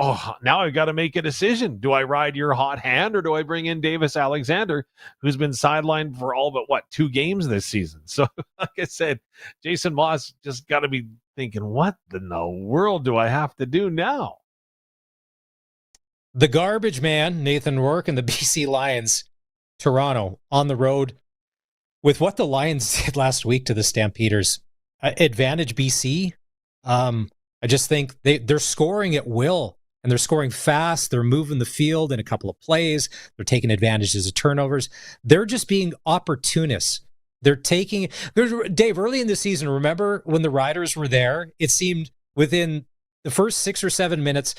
now I've got to make a decision. Do I ride your hot hand or do I bring in Davis Alexander, who's been sidelined for all but, 2 games this season? So, like I said, Jason Moss just got to be thinking, what in the world do I have to do now? The garbage man, Nathan Rourke, and the BC Lions, Toronto, on the road. With what the Lions did last week to the Stampeders, advantage BC. I just think they're scoring at will, and they're scoring fast. They're moving the field in a couple of plays. They're taking advantages of turnovers. They're just being opportunists. Dave, early in the season, remember when the Riders were there? It seemed within the first 6 or 7 minutes,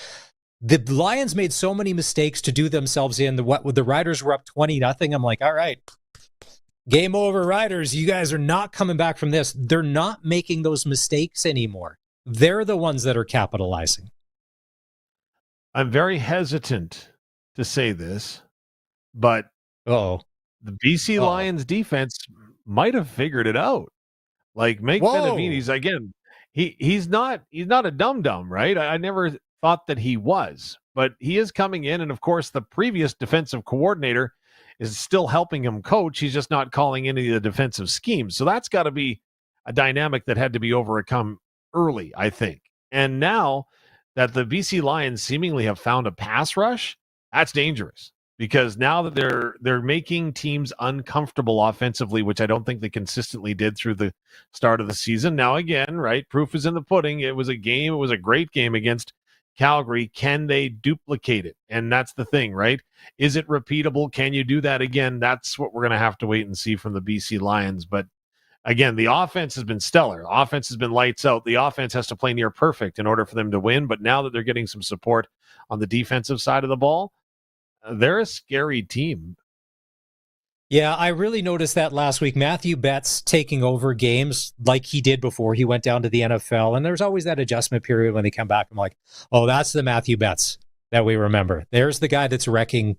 the Lions made so many mistakes to do themselves in. The Riders were up 20-0. I'm like, all right. Game over, Riders. You guys are not coming back from this. They're not making those mistakes anymore. They're the ones that are capitalizing. I'm very hesitant to say this, but the BC Lions defense might have figured it out. Like, Mike Benavides, again, he's not a dum-dum, right? I never thought that he was, but he is coming in, and of course, the previous defensive coordinator is still helping him coach. He's just not calling any of the defensive schemes. So that's got to be a dynamic that had to be overcome early, I think. And now that the BC Lions seemingly have found a pass rush, that's dangerous because now that they're making teams uncomfortable offensively, which I don't think they consistently did through the start of the season. Now, again, right, proof is in the pudding. It was a great game against Calgary. Can they duplicate it? And that's the thing, right? Is it repeatable? Can you do that again? That's what we're going to have to wait and see from the BC Lions. But again, the offense has been stellar. The offense has been lights out. The offense has to play near perfect in order for them to win. But now that they're getting some support on the defensive side of the ball, they're a scary team. Yeah, I really noticed that last week. Matthew Betts taking over games like he did before he went down to the NFL. And there's always that adjustment period when they come back. I'm like, that's the Matthew Betts that we remember. There's the guy that's wrecking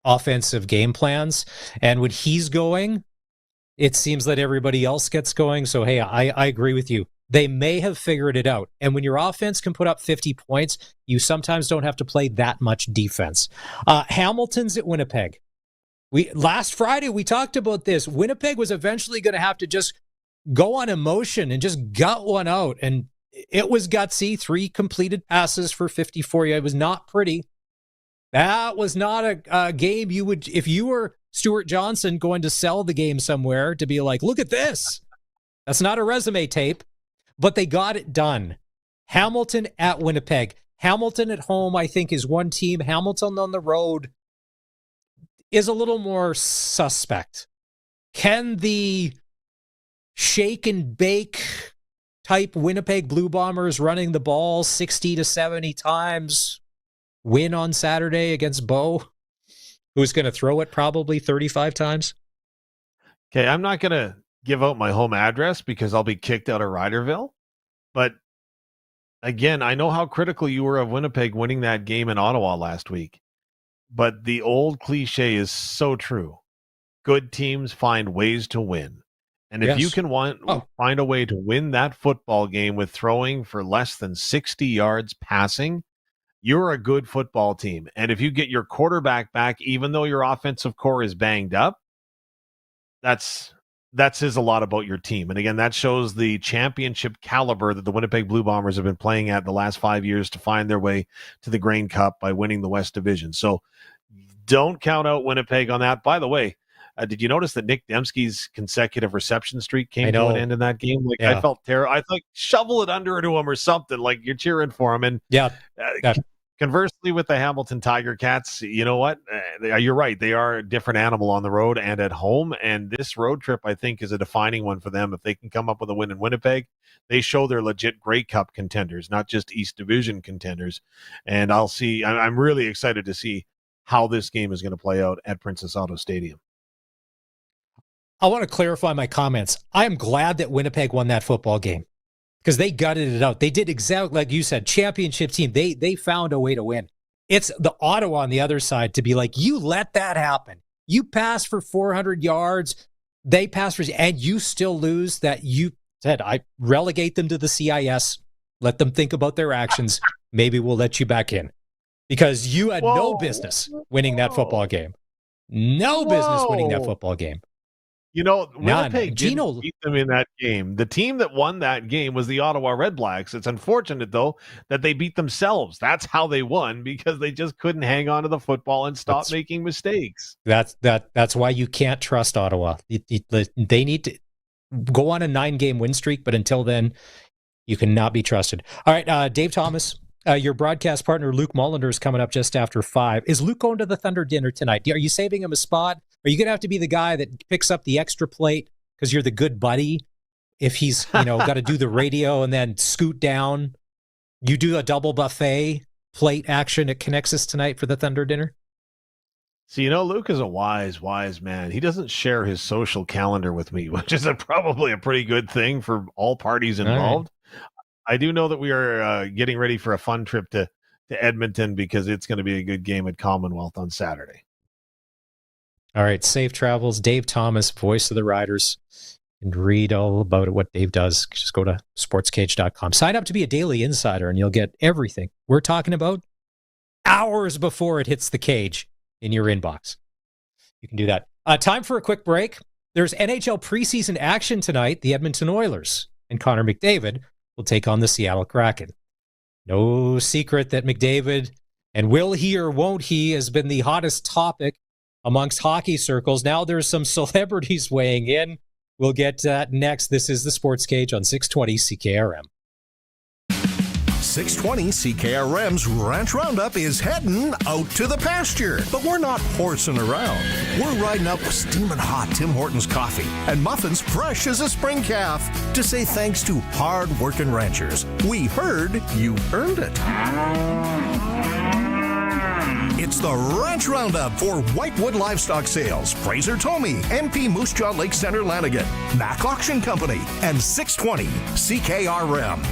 offensive game plans. And when he's going, it seems that everybody else gets going. So, hey, I agree with you. They may have figured it out. And when your offense can put up 50 points, you sometimes don't have to play that much defense. Hamilton's at Winnipeg. Last Friday, we talked about this. Winnipeg was eventually going to have to just go on emotion and just gut one out. And it was gutsy. 3 completed passes for 54 yards. It was not pretty. That was not a game you would, if you were Stuart Johnson going to sell the game somewhere, to be like, look at this. That's not a resume tape. But they got it done. Hamilton at Winnipeg. Hamilton at home, I think, is one team. Hamilton on the road is a little more suspect. Can the shake and bake type Winnipeg Blue Bombers running the ball 60 to 70 times win on Saturday against Bo, who's going to throw it probably 35 times? Okay, I'm not going to give out my home address because I'll be kicked out of Riderville. But again, I know how critical you were of Winnipeg winning that game in Ottawa last week. But the old cliche is so true. Good teams find ways to win. And if you can find a way to win that football game with throwing for less than 60 yards passing, you're a good football team. And if you get your quarterback back, even though your offensive core is banged up, that says a lot about your team. And again, that shows the championship caliber that the Winnipeg Blue Bombers have been playing at the last 5 years to find their way to the Grain Cup by winning the West Division. So don't count out Winnipeg on that. By the way, did you notice that Nick Dembski's consecutive reception streak came to an end in that game? Like, I felt terrible. I thought, shovel it under to him or something. Like, you're cheering for him. And conversely, with the Hamilton Tiger Cats, you know what? You're right. They are a different animal on the road and at home. And this road trip, I think, is a defining one for them. If they can come up with a win in Winnipeg, they show they're legit Grey Cup contenders, not just East Division contenders. And I'm really excited to see how this game is going to play out at Princess Auto Stadium. I want to clarify my comments. I am glad that Winnipeg won that football game because they gutted it out. They did exactly like you said, championship team. They found a way to win. It's the Ottawa on the other side to be like, you let that happen. You pass for 400 yards. They pass for, and you still lose. That you said, I relegate them to the CIS. Let them think about their actions. Maybe we'll let you back in because you had no business winning that football game. No business winning that football game. You know, Winnipeg didn't beat them in that game. The team that won that game was the Ottawa Red Blacks. It's unfortunate, though, that they beat themselves. That's how they won, because they just couldn't hang on to the football and stop making mistakes. That's why you can't trust Ottawa. They need to go on a 9-game win streak, but until then, you cannot be trusted. All right, Dave Thomas, your broadcast partner, Luc Mullinder, is coming up just after 5. Is Luc going to the Thunder dinner tonight? Are you saving him a spot? Are you going to have to be the guy that picks up the extra plate because you're the good buddy? If he's, got to do the radio and then scoot down, you do a double buffet plate action at Connexus tonight for the Thunder dinner? See, Luc is a wise man. He doesn't share his social calendar with me, which is probably a pretty good thing for all parties involved. Right. I do know that we are getting ready for a fun trip to Edmonton because it's going to be a good game at Commonwealth on Saturday. All right, safe travels. Dave Thomas, voice of the Riders. And read all about it, what Dave does. Just go to sportscage.com. Sign up to be a daily insider, and you'll get everything we're talking about hours before it hits the cage in your inbox. You can do that. Time for a quick break. There's NHL preseason action tonight. The Edmonton Oilers and Connor McDavid will take on the Seattle Kraken. No secret that McDavid, and will he or won't he, has been the hottest topic amongst hockey circles. Now there's some celebrities weighing in. We'll get to that next. This is the Sports Cage on 620 CKRM. 620 CKRM's Ranch Roundup is heading out to the pasture. But we're not horsing around. We're riding up with steaming hot Tim Hortons coffee and muffins fresh as a spring calf to say thanks to hard-working ranchers. We heard you earned it. It's the Ranch Roundup for Whitewood Livestock Sales, Fraser Tomey, MP Moose Jaw Lake Center Lanigan, Mac Auction Company, and 620 CKRM.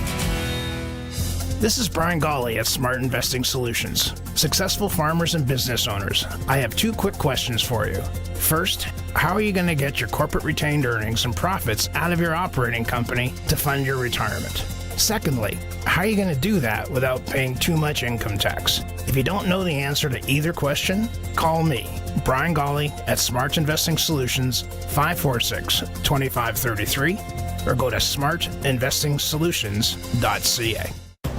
This is Brian Gawley at Smart Investing Solutions. Successful farmers and business owners, I have 2 quick questions for you. First, how are you going to get your corporate retained earnings and profits out of your operating company to fund your retirement? Secondly, how are you going to do that without paying too much income tax? If you don't know the answer to either question, call me, Brian Golly, at Smart Investing Solutions, 546-2533, or go to smartinvestingsolutions.ca.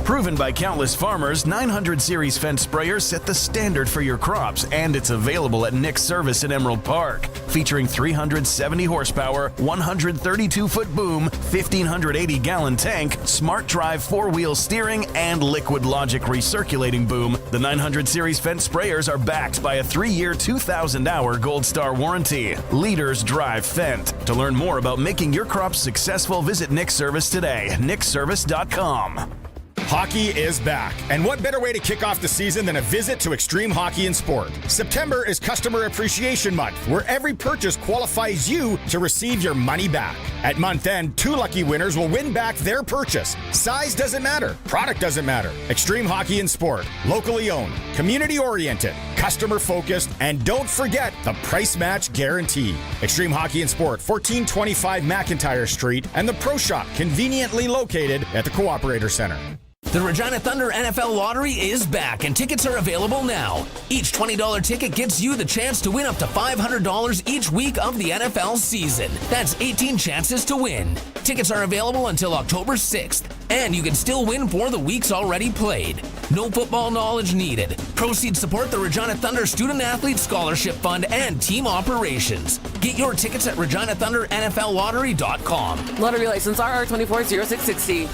Proven by countless farmers, 900 Series fence sprayers set the standard for your crops, and it's available at Nick's Service in Emerald Park. Featuring 370 horsepower, 132-foot boom, 1,580-gallon tank, smart drive 4-wheel steering, and liquid logic recirculating boom, the 900 Series fence sprayers are backed by a 3-year, 2,000-hour Gold Star warranty. Leaders drive Fendt. To learn more about making your crops successful, visit Nick's Service today, nickservice.com. Hockey is back, and what better way to kick off the season than a visit to Extreme Hockey and Sport? September is Customer Appreciation Month, where every purchase qualifies you to receive your money back. At month end, 2 lucky winners will win back their purchase. Size doesn't matter, product doesn't matter. Extreme Hockey and Sport, locally owned, community-oriented, customer-focused, and don't forget the price match guarantee. Extreme Hockey and Sport, 1425 McIntyre Street, and the Pro Shop, conveniently located at the Cooperator Center. The Regina Thunder NFL Lottery is back, and tickets are available now. Each $20 ticket gets you the chance to win up to $500 each week of the NFL season. That's 18 chances to win. Tickets are available until October 6th, and you can still win for the weeks already played. No football knowledge needed. Proceeds support the Regina Thunder Student Athlete Scholarship Fund and team operations. Get your tickets at ReginaThunderNFLLottery.com. Lottery license RR240660.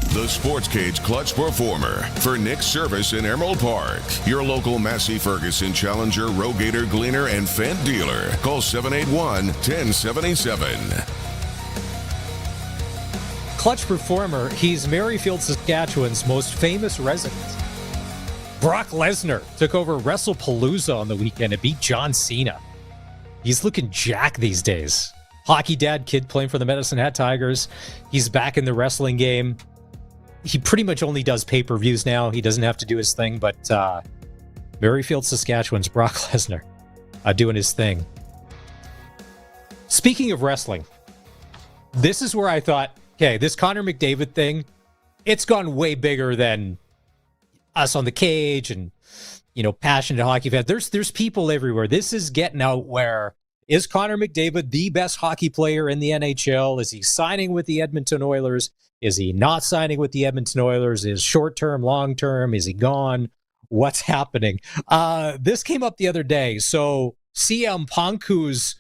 The Sportscage Clutch Performer for Nick's Service in Emerald Park. Your local Massey Ferguson Challenger, Rogator, Gleaner, and Fendt dealer. Call 781-1077. Clutch Performer, he's Merrifield, Saskatchewan's most famous resident. Brock Lesnar took over WrestlePalooza on the weekend and beat John Cena. He's looking jacked these days. Hockey dad kid playing for the Medicine Hat Tigers. He's back in the wrestling game. He pretty much only does pay-per-views now. He doesn't have to do his thing, but Merrifield, Saskatchewan's Brock Lesnar doing his thing. Speaking of wrestling, this is where I thought, okay, this Connor McDavid thing, it's gone way bigger than us on the cage and, you know, passionate hockey fans. There's people everywhere. This is getting out where, is Connor McDavid the best hockey player in the NHL? Is he signing with the Edmonton Oilers? Is he not signing with the Edmonton Oilers? Is short-term, long-term? Is he gone? What's happening? This came up the other day. So CM Punk, who's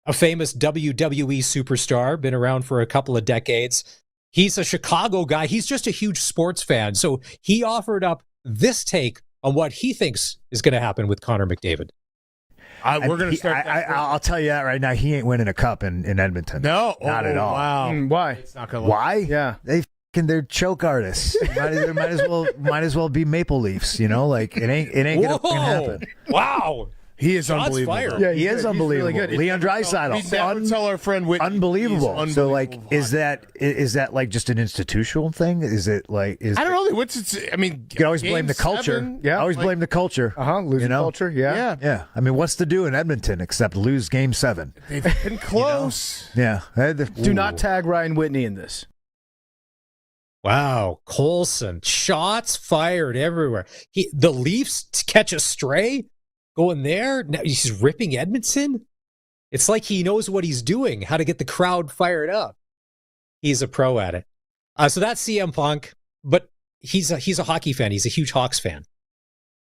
a famous WWE superstar, been around for a couple of decades. He's a Chicago guy. He's just a huge sports fan. So he offered up this take on what he thinks is going to happen with Connor McDavid. We're going to start. I'll tell you that right now. He ain't winning a cup in Edmonton. No, not at all. Wow. Why? It's not gonna Why? Yeah, they're choke artists. might as well be Maple Leafs. You know, like it ain't gonna happen. Wow. He is Shots unbelievable. fired. Yeah, he is unbelievable. Really good. Leon Draisaitl. Tell our friend Whitney. Unbelievable. So, like, is that like just an institutional thing? Is it like? I don't know. I mean, you can always blame the culture. 7, yeah, always blame the culture. Losing culture. Yeah. I mean, what's to do in Edmonton except lose Game 7? They've been close. Yeah. Do not tag Ryan Whitney in this. Wow, Colson, shots fired everywhere. The Leafs catch a stray. Going there, now he's ripping Edmonton. It's like he knows what he's doing, how to get the crowd fired up. He's a pro at it. So that's CM Punk, but he's a hockey fan. He's a huge Hawks fan.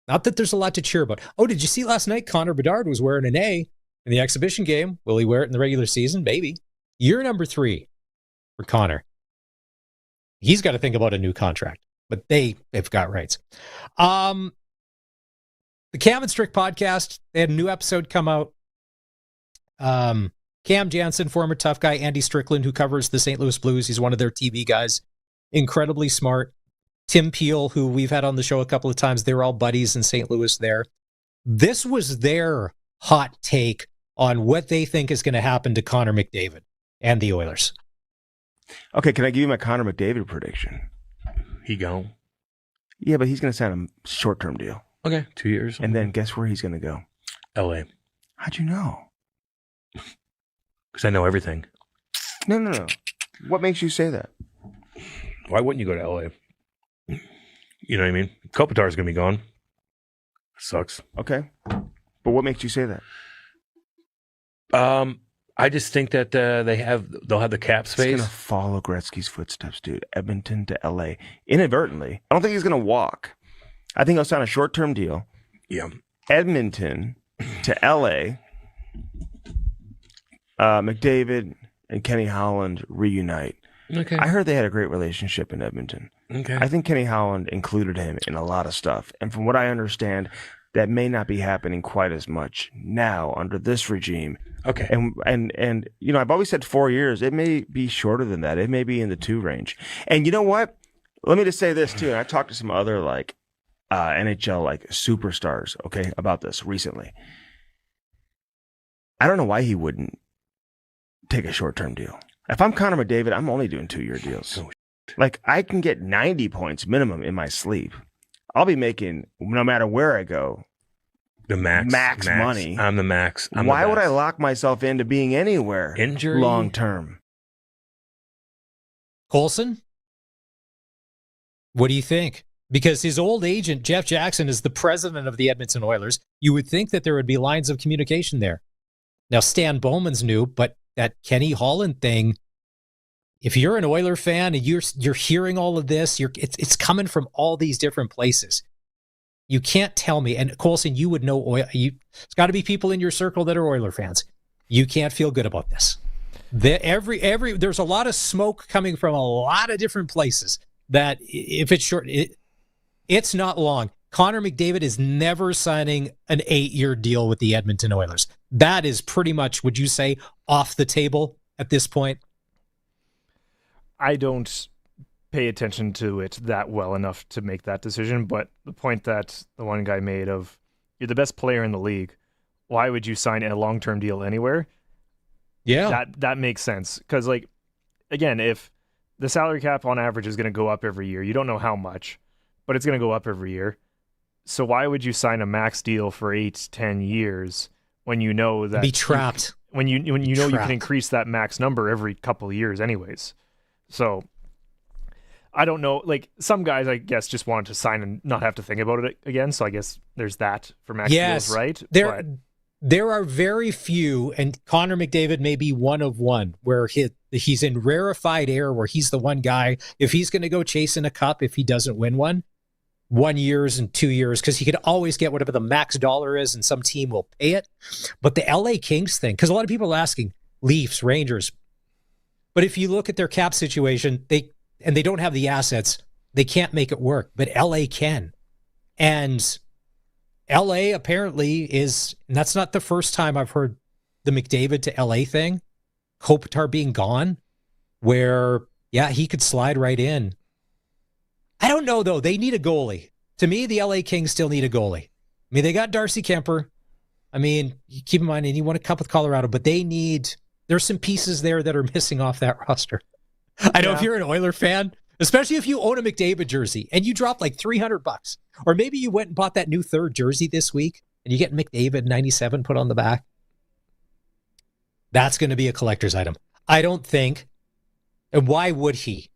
Not that there's a lot to cheer about. Oh, did you see last night Connor Bedard was wearing an A in the exhibition game? Will he wear it in the regular season? Maybe. Year number 3 for Connor. He's got to think about a new contract, but they've got rights. The Cam and Strick podcast, they had a new episode come out. Cam Jansen, former tough guy, Andy Strickland, who covers the St. Louis Blues. He's one of their TV guys. Incredibly smart. Tim Peel, who we've had on the show a couple of times. They were all buddies in St. Louis there. This was their hot take on what they think is going to happen to Connor McDavid and the Oilers. Okay, can I give you my Connor McDavid prediction? He gone. Yeah, but he's going to sign a short-term deal. Okay, 2 years. And then guess where he's going to go? LA. How'd you know? Because I know everything. No. What makes you say that? Why wouldn't you go to LA? You know what I mean? Kopitar's going to be gone. Sucks. Okay. But what makes you say that? I just think that they'll have the cap space. He's going to follow Gretzky's footsteps, dude. Edmonton to LA. Inadvertently. I don't think he's going to walk. I think he'll sign a short-term deal. Yeah. Edmonton to LA. McDavid and Kenny Howland reunite. Okay. I heard they had a great relationship in Edmonton. Okay. I think Kenny Howland included him in a lot of stuff. And from what I understand, that may not be happening quite as much now under this regime. Okay. And you know, I've always said 4 years. It may be shorter than that. It may be in the 2 range. And you know what? Let me just say this too. And I talked to some other NHL superstars, okay, about this recently. I don't know why he wouldn't take a short-term deal. If I'm Connor McDavid, I'm only doing 2-year deals. I can get 90 points minimum in my sleep. I'll be making, no matter where I go, the max money. I'm the max. Why would I lock myself into being anywhere injury long term? Colson, what do you think? Because his old agent, Jeff Jackson, is the president of the Edmonton Oilers. You would think that there would be lines of communication there. Now, Stan Bowman's new, but that Kenny Holland thing, if you're an Oiler fan and you're hearing all of this, it's coming from all these different places. You can't tell me, and Colson, you would know. It's got to be people in your circle that are Oiler fans. You can't feel good about this. There's a lot of smoke coming from a lot of different places. That if it's short, it's not long. Connor McDavid is never signing an 8-year deal with the Edmonton Oilers. That is pretty much, would you say, off the table at this point? I don't pay attention to it that well enough to make that decision, but the point that the one guy made of, you're the best player in the league, why would you sign a long-term deal anywhere? Yeah. That makes sense. Because, again, if the salary cap on average is going to go up every year, you don't know how much, but it's going to go up every year. So why would you sign a max deal for 8-10 years when you know that be trapped? When you know you can increase that max number every couple of years anyways. So I don't know. Some guys, I guess, just wanted to sign and not have to think about it again. So I guess there's that for max deals, right? There are very few, and Connor McDavid may be one of one, where he's in rarefied air, where he's the one guy, if he's going to go chasing a cup, if he doesn't win 1 year and 2 years, because he could always get whatever the max dollar is, and some team will pay it. But the LA Kings thing, because a lot of people are asking, Leafs, Rangers, but if you look at their cap situation, they don't have the assets, they can't make it work. But LA can. And LA apparently is, and that's not the first time I've heard the McDavid to LA thing, Kopitar being gone, where, yeah, he could slide right in. I don't know, though. They need a goalie. To me, the LA Kings still need a goalie. I mean, they got Darcy Kemper. I mean, keep in mind, and he won a cup with Colorado, but there's some pieces there that are missing off that roster. I know if you're an Oiler fan, especially if you own a McDavid jersey and you drop like $300, or maybe you went and bought that new third jersey this week and you get McDavid 97 put on the back. That's going to be a collector's item. I don't think, and why would he?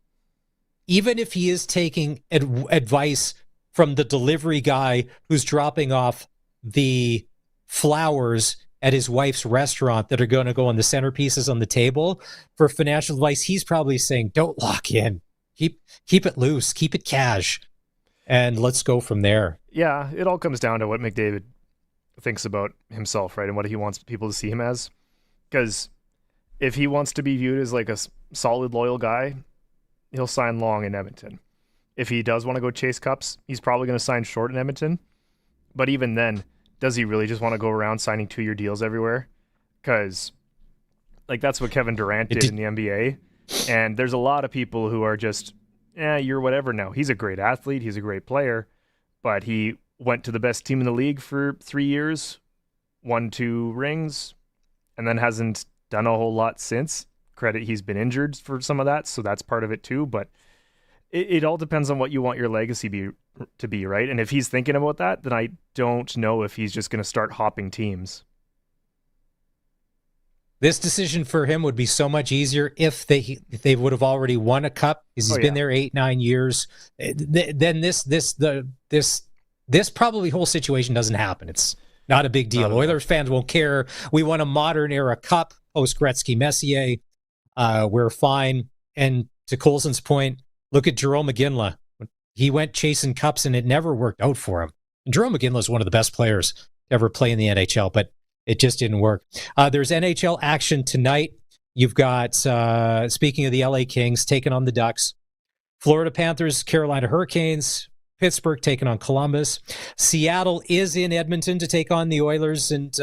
Even if he is taking advice from the delivery guy who's dropping off the flowers at his wife's restaurant that are going to go on the centerpieces on the table for financial advice, he's probably saying, don't lock in. Keep it loose. Keep it cash. And let's go from there. Yeah, it all comes down to what McDavid thinks about himself, right? And what he wants people to see him as. Because if he wants to be viewed as like a solid, loyal guy, he'll sign long in Edmonton. If he does want to go chase cups, he's probably going to sign short in Edmonton. But even then, does he really just want to go around signing 2-year deals everywhere? Because that's what Kevin Durant did in the NBA. And there's a lot of people who are just, you're whatever now. He's a great athlete. He's a great player. But he went to the best team in the league for 3 years, won 2 rings, and then hasn't done a whole lot since. Credit, he's been injured for some of that, so that's part of it too. But it all depends on what you want your legacy to be, right? And if he's thinking about that, then I don't know if he's just going to start hopping teams. This decision for him would be so much easier if they would have already won a cup, because he's been there 8-9 years. Then this probably whole situation doesn't happen. It's not a big deal. Oilers fans won't care. We won a modern era cup post Gretzky Messier. We're fine. And to Colson's point, look at Jerome McGinley. He went chasing cups and it never worked out for him. And Jerome McGinley is one of the best players to ever play in the NHL, but it just didn't work. There's NHL action tonight. You've got, speaking of the LA Kings, taking on the Ducks. Florida Panthers, Carolina Hurricanes. Pittsburgh taking on Columbus. Seattle is in Edmonton to take on the Oilers, and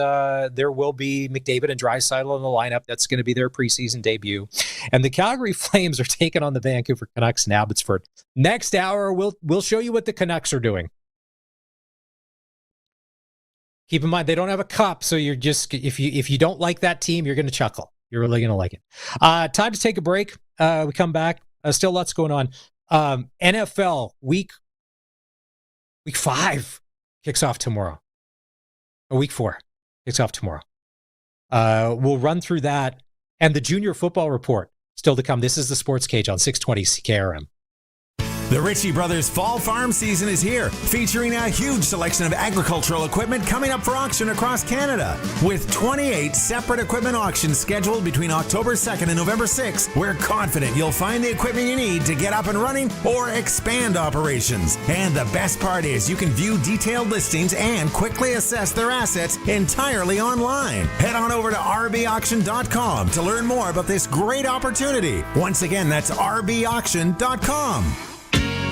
there will be McDavid and Draisaitl in the lineup. That's going to be their preseason debut. And the Calgary Flames are taking on the Vancouver Canucks in Abbotsford. Next hour, we'll show you what the Canucks are doing. Keep in mind, they don't have a cup, so you're just, if you don't like that team, you're going to chuckle. You're really going to like it. Time to take a break. We come back. Still lots going on. NFL Week 5 kicks off tomorrow. Week 4 kicks off tomorrow. We'll run through that. And the Junior Football Report still to come. This is the Sports Cage on 620 CKRM. The Ritchie Brothers Fall Farm season is here, featuring a huge selection of agricultural equipment coming up for auction across Canada. With 28 separate equipment auctions scheduled between October 2nd and November 6th, we're confident you'll find the equipment you need to get up and running or expand operations. And the best part is you can view detailed listings and quickly assess their assets entirely online. Head on over to rbauction.com to learn more about this great opportunity. Once again, that's rbauction.com.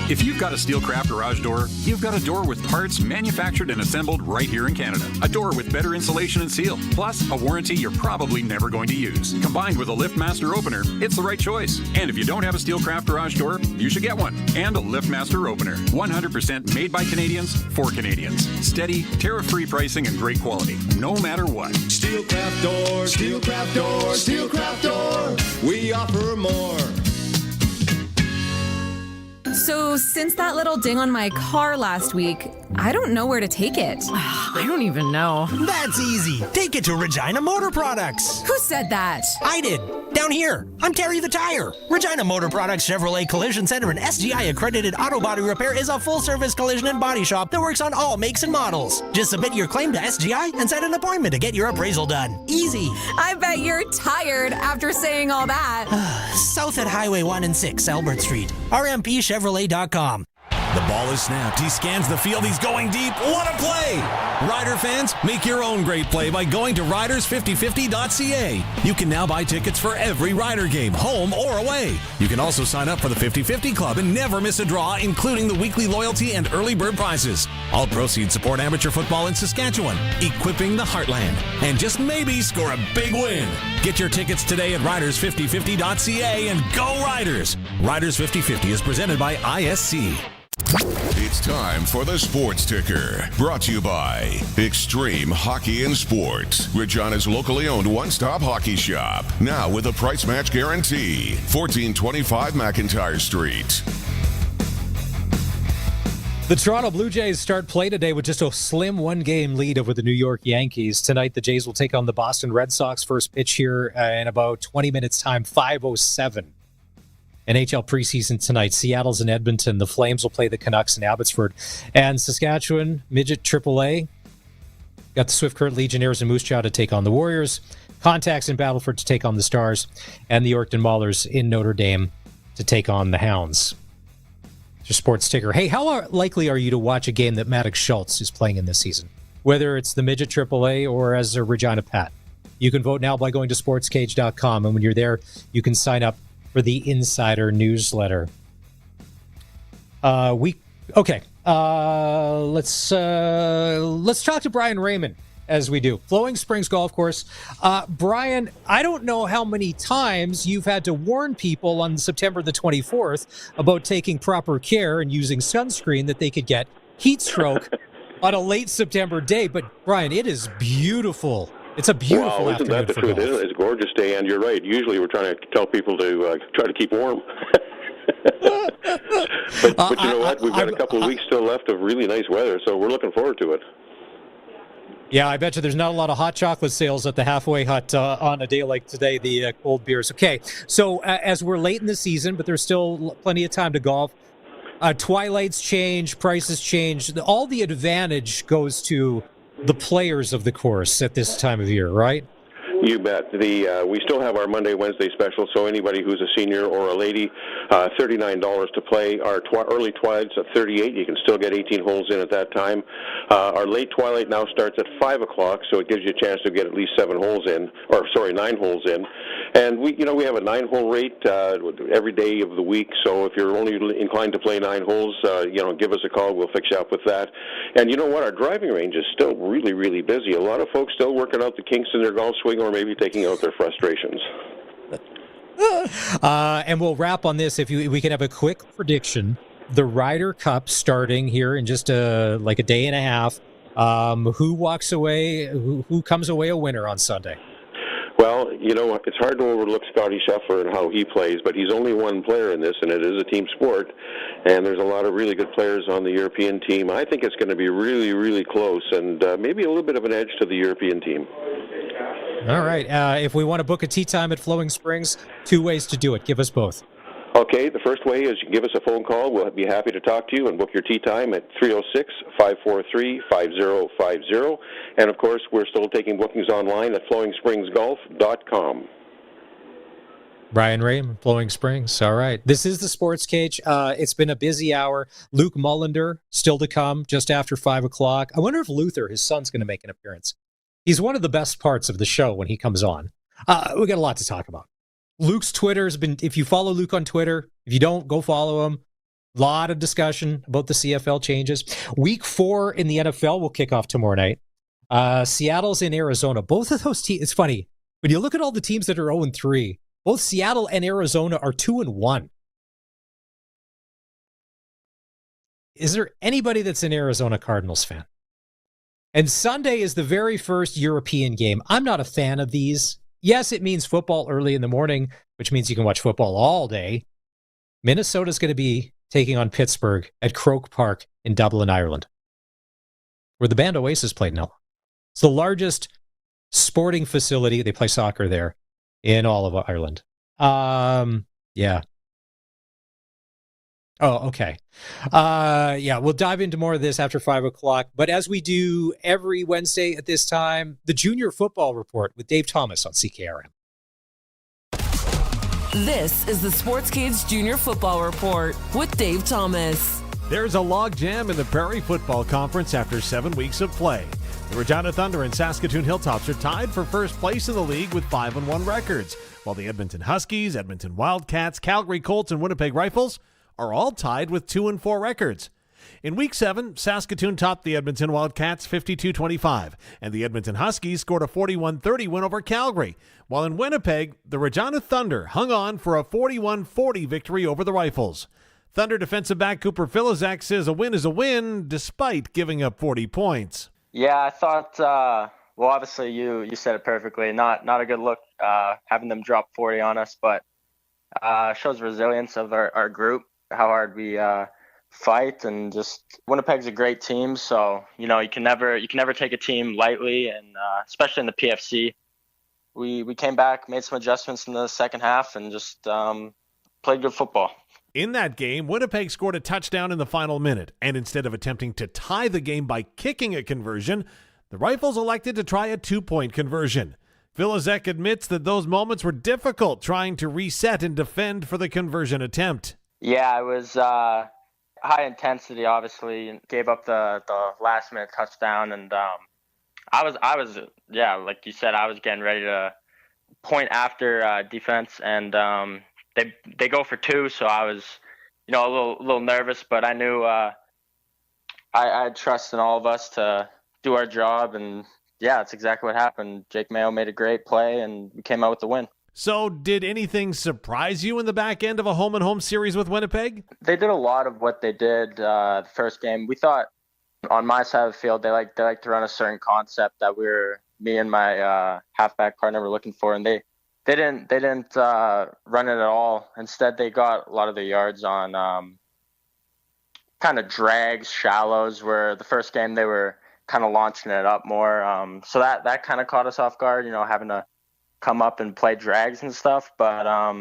If you've got a Steelcraft garage door, you've got a door with parts manufactured and assembled right here in Canada. A door with better insulation and seal, plus a warranty you're probably never going to use. Combined with a LiftMaster opener, it's the right choice. And if you don't have a Steelcraft garage door, you should get one. And a LiftMaster opener. 100% made by Canadians for Canadians. Steady, tariff-free pricing and great quality, no matter what. Steelcraft door, Steelcraft door, Steelcraft door. We offer more. So since that little ding on my car last week, I don't know where to take it. I don't even know. That's easy. Take it to Regina Motor Products. Who said that? I did. Down here. I'm Terry the Tire. Regina Motor Products Chevrolet Collision Center and SGI accredited auto body repair is a full-service collision and body shop that works on all makes and models. Just submit your claim to SGI and set an appointment to get your appraisal done. Easy. I bet you're tired after saying all that. South at Highway 1 and 6, Albert Street. RMPChevrolet.com. The ball is snapped. He scans the field. He's going deep. What a play! Rider fans, make your own great play by going to riders5050.ca. You can now buy tickets for every Rider game, home or away. You can also sign up for the 50-50 Club and never miss a draw, including the weekly loyalty and early bird prizes. All proceeds support amateur football in Saskatchewan, equipping the heartland, and just maybe score a big win. Get your tickets today at riders5050.ca and go Riders! Riders 50-50 is presented by ISC. It's time for the Sports Ticker, brought to you by Extreme Hockey and Sports, Regina's locally owned one-stop hockey shop. Now with a price match guarantee. 1425 McIntyre Street. The Toronto Blue Jays start play today with just a slim one-game lead over the New York Yankees. Tonight, the Jays will take on the Boston Red Sox. First pitch here in about 20 minutes' time, 5:07. NHL preseason tonight. Seattle's in Edmonton. The Flames will play the Canucks in Abbotsford. And Saskatchewan, Midget AAA, got the Swift Current Legionnaires and Moose Jaw to take on the Warriors. Contacts in Battleford to take on the Stars. And the Yorkton Maulers in Notre Dame to take on the Hounds. It's your Sports Ticker. Hey, how likely are you to watch a game that Maddox Schultz is playing in this season? Whether it's the Midget AAA or as a Regina Pat. You can vote now by going to sportscage.com. And when you're there, you can sign up for the Insider newsletter. Let's talk to Brian Raymond as we do. Flowing Springs Golf Course. Brian, I don't know how many times you've had to warn people on September the 24th about taking proper care and using sunscreen that they could get heat stroke on a late September day. But Brian, it is beautiful. It's a beautiful afternoon. Wow, isn't that the truth? It's a gorgeous day, and you're right. Usually we're trying to tell people to try to keep warm. But you know what? We've got a couple of weeks still left of really nice weather, so we're looking forward to it. Yeah, I bet you there's not a lot of hot chocolate sales at the halfway hut on a day like today, the cold beers. Okay, so as we're late in the season, but there's still plenty of time to golf, twilights change, prices change. All the advantage goes to the players of the course at this time of year, right? You bet. We still have our Monday, Wednesday special, so anybody who's a senior or a lady, $39 to play. Our early twilight's at $38. You can still get 18 holes in at that time. Our late twilight now starts at 5 o'clock, so it gives you a chance to get at least 9 holes in. And we have a 9-hole rate every day of the week, so if you're only inclined to play 9 holes, give us a call. We'll fix you up with that. And you know what? Our driving range is still really, really busy. A lot of folks still working out the kinks in their golf swing or maybe taking out their frustrations. And we'll wrap on this. If we can have a quick prediction, the Ryder Cup starting here in just a day and a half. Who walks away? Who comes away a winner on Sunday? Well, it's hard to overlook Scotty Scheffler and how he plays, but he's only one player in this, and it is a team sport, and there's a lot of really good players on the European team. I think it's going to be really, really close, and maybe a little bit of an edge to the European team. All right. If we want to book a tee time at Flowing Springs, 2 ways to do it. Give us both. Okay, the first way is you give us a phone call. We'll be happy to talk to you and book your tee time at 306-543-5050. And, of course, we're still taking bookings online at flowingspringsgolf.com. Brian Ray, Flowing Springs. All right. This is the Sports Cage. It's been a busy hour. Luc Mullinder still to come just after 5 o'clock. I wonder if Luther, his son's, going to make an appearance. He's one of the best parts of the show when he comes on. We got a lot to talk about. Luke's Twitter's been, if you follow Luke on Twitter, if you don't, go follow him. A lot of discussion about the CFL changes. Week 4 in the NFL will kick off tomorrow night. Seattle's in Arizona. Both of those teams, it's funny. When you look at all the teams that are 0-3, both Seattle and Arizona are 2-1. Is there anybody that's an Arizona Cardinals fan? And Sunday is the very first European game. I'm not a fan of these. Yes, it means football early in the morning, which means you can watch football all day. Minnesota's going to be taking on Pittsburgh at Croke Park in Dublin, Ireland, where the band Oasis played now. It's the largest sporting facility. They play soccer there in all of Ireland. Yeah. Oh, okay. Yeah, we'll dive into more of this after 5 o'clock. But as we do every Wednesday at this time, the Junior Football Report with Dave Thomas on CKRM. This is the Sportscage Junior Football Report with Dave Thomas. There's a logjam in the Prairie Football Conference after 7 weeks of play. The Regina Thunder and Saskatoon Hilltops are tied for first place in the league with 5-1 records, while the Edmonton Huskies, Edmonton Wildcats, Calgary Colts, and Winnipeg Rifles are all tied with 2-4 records. In Week 7, Saskatoon topped the Edmonton Wildcats 52-25, and the Edmonton Huskies scored a 41-30 win over Calgary, while in Winnipeg, the Regina Thunder hung on for a 41-40 victory over the Rifles. Thunder defensive back Cooper Filizak says a win is a win, despite giving up 40 points. Yeah, I thought, well, obviously you said it perfectly. Not a good look having them drop 40 on us, but shows resilience of our group, how hard we fight, and just Winnipeg's a great team, so you can never take a team lightly, and especially in the PFC. We came back, made some adjustments in the second half, and just played good football. In that game, Winnipeg scored a touchdown in the final minute, and instead of attempting to tie the game by kicking a conversion, the Rifles elected to try a 2-point conversion. Filizek admits that those moments were difficult trying to reset and defend for the conversion attempt. Yeah, it was high intensity, obviously, and gave up the last minute touchdown, and I was yeah, like you said, I was getting ready to point after defense, and they go for 2, so I was a little nervous, but I knew I had trust in all of us to do our job, and yeah, that's exactly what happened. Jake Mayo made a great play, and we came out with the win. So did anything surprise you in the back end of a home-and-home series with Winnipeg? They did a lot of what they did the first game. We thought on my side of the field, they like to run a certain concept that me and my halfback partner were looking for, and they They didn't run it at all. Instead, they got a lot of their yards on kind of drags, shallows, where the first game they were kind of launching it up more. So that kind of caught us off guard, having to come up and play drags and stuff. But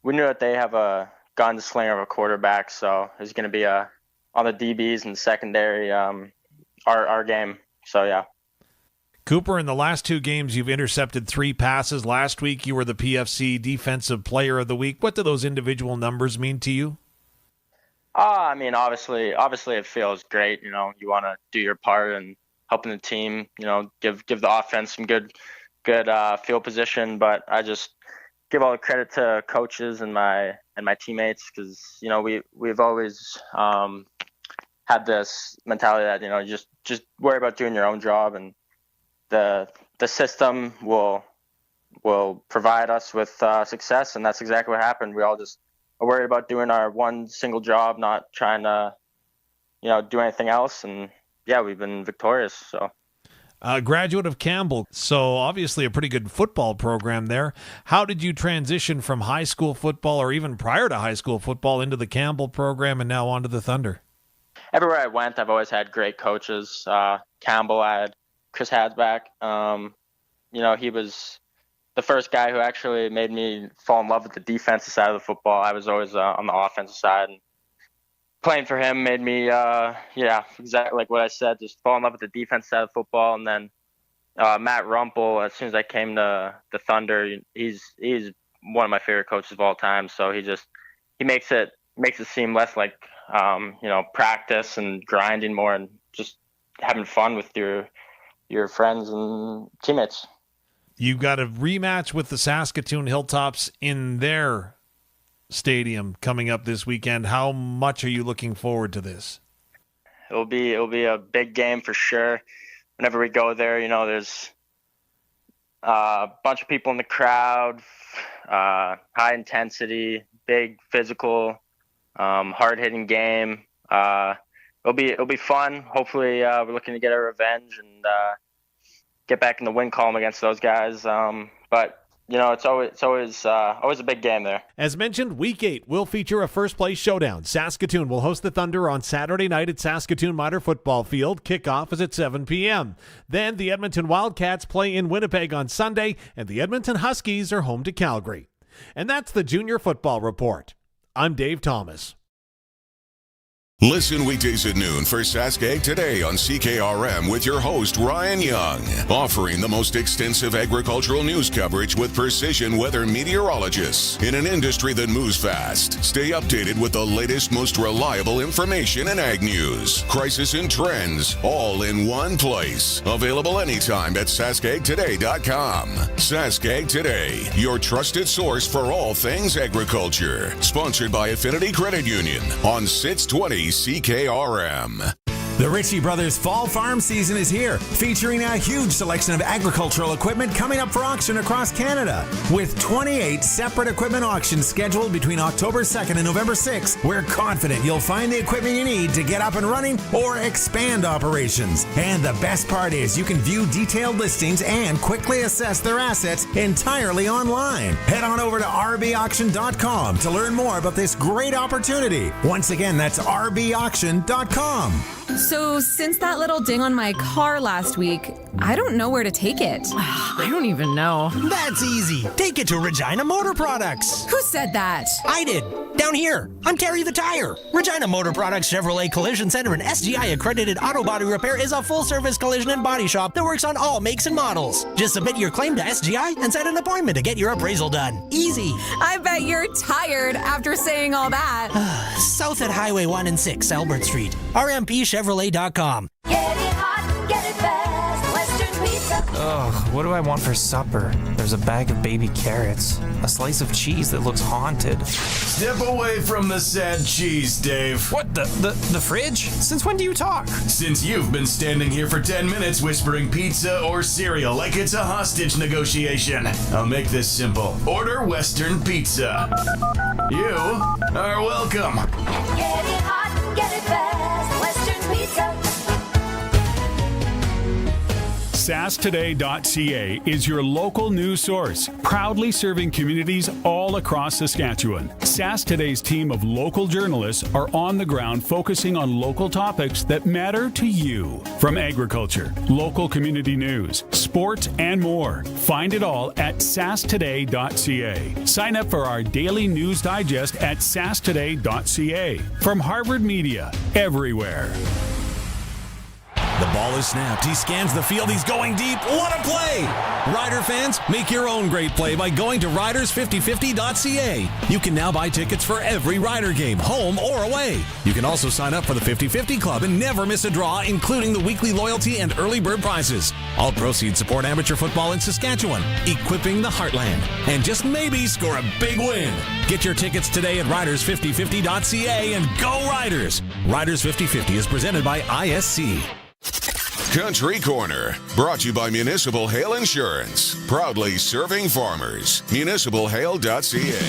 we knew that they have a gunslinger of a quarterback, so it's going to be on the DBs and secondary, our game. So, yeah. Cooper, in the last 2 games, you've intercepted 3 passes. Last week, you were the PFC Defensive Player of the Week. What do those individual numbers mean to you? I mean, obviously it feels great. You want to do your part and helping the team, give the offense some good field position. But I just give all the credit to coaches and my teammates, because, we've always had this mentality that, just worry about doing your own job, and the system will provide us with success, and that's exactly what happened. We all just are worried about doing our one single job, not trying to, do anything else, and yeah, we've been victorious. So, graduate of Campbell, so obviously a pretty good football program there. How did you transition from high school football, or even prior to high school football, into the Campbell program and now onto the Thunder? Everywhere I went, I've always had great coaches. Campbell, I had Chris Hadsback. He was the first guy who actually made me fall in love with the defensive side of the football. I was always on the offensive side, and playing for him made me, exactly like what I said, just fall in love with the defensive side of football. And then Matt Rumpel, as soon as I came to the Thunder, he's one of my favorite coaches of all time. So he makes it seem less like practice and grinding, more and just having fun with your friends and teammates. You've got a rematch with the Saskatoon Hilltops in their stadium coming up this weekend. How much are you looking forward to this? It'll be a big game for sure. Whenever we go there, there's a bunch of people in the crowd, high intensity, big physical, hard-hitting game. It'll be fun. Hopefully, we're looking to get our revenge and get back in the win column against those guys. But it's always a big game there. As mentioned, Week 8 will feature a first-place showdown. Saskatoon will host the Thunder on Saturday night at Saskatoon Minor Football Field. Kickoff is at 7 p.m. Then the Edmonton Wildcats play in Winnipeg on Sunday, and the Edmonton Huskies are home to Calgary. And that's the Junior Football Report. I'm Dave Thomas. Listen weekdays at noon for Saskatchewan Today on CKRM with your host, Ryan Young, offering the most extensive agricultural news coverage with precision weather meteorologists in an industry that moves fast. Stay updated with the latest, most reliable information in ag news, crisis and trends, all in one place. Available anytime at SaskAgToday.com. Saskatchewan Today, your trusted source for all things agriculture. Sponsored by Affinity Credit Union on 620 CKRM. The Ritchie Brothers Fall Farm season is here, featuring a huge selection of agricultural equipment coming up for auction across Canada. With 28 separate equipment auctions scheduled between October 2nd and November 6th, we're confident you'll find the equipment you need to get up and running or expand operations. And the best part is you can view detailed listings and quickly assess their assets entirely online. Head on over to rbauction.com to learn more about this great opportunity. Once again, that's rbauction.com. So, since that little ding on my car last week, I don't know where to take it. I don't even know. That's easy. Take it to Regina Motor Products. Who said that? I did. Down here. I'm Terry the Tire. Regina Motor Products Chevrolet Collision Center and SGI accredited auto body repair is a full-service collision and body shop that works on all makes and models. Just submit your claim to SGI and set an appointment to get your appraisal done. Easy. I bet you're tired after saying all that. South at Highway 1 and 6, Albert Street. RMPChevrolet.com. Get it hot, get it fast, Western Pizza. Ugh, what do I want for supper? There's a bag of baby carrots, a slice of cheese that looks haunted. Step away from the sad cheese, Dave. What, the fridge? Since when do you talk? Since you've been standing here for 10 minutes whispering pizza or cereal like it's a hostage negotiation. I'll make this simple. Order Western Pizza. You are welcome. Get it hot, get it fast, Western Pizza. SaskToday.ca is your local news source, proudly serving communities all across Saskatchewan. Sask Today's team of local journalists are on the ground focusing on local topics that matter to you. From agriculture, local community news, sports, and more. Find it all at SaskToday.ca. Sign up for our daily news digest at SaskToday.ca. From Harvard Media, everywhere. The ball is snapped. He scans the field. He's going deep. What a play! Rider fans, make your own great play by going to riders5050.ca. You can now buy tickets for every Rider game, home or away. You can also sign up for the 50/50 Club and never miss a draw, including the weekly loyalty and early bird prizes. All proceeds support amateur football in Saskatchewan, equipping the heartland, and just maybe score a big win. Get your tickets today at riders5050.ca and go Riders! Riders 50/50 is presented by ISC. Country Corner, brought to you by Municipal Hail Insurance. Proudly serving farmers. MunicipalHail.ca.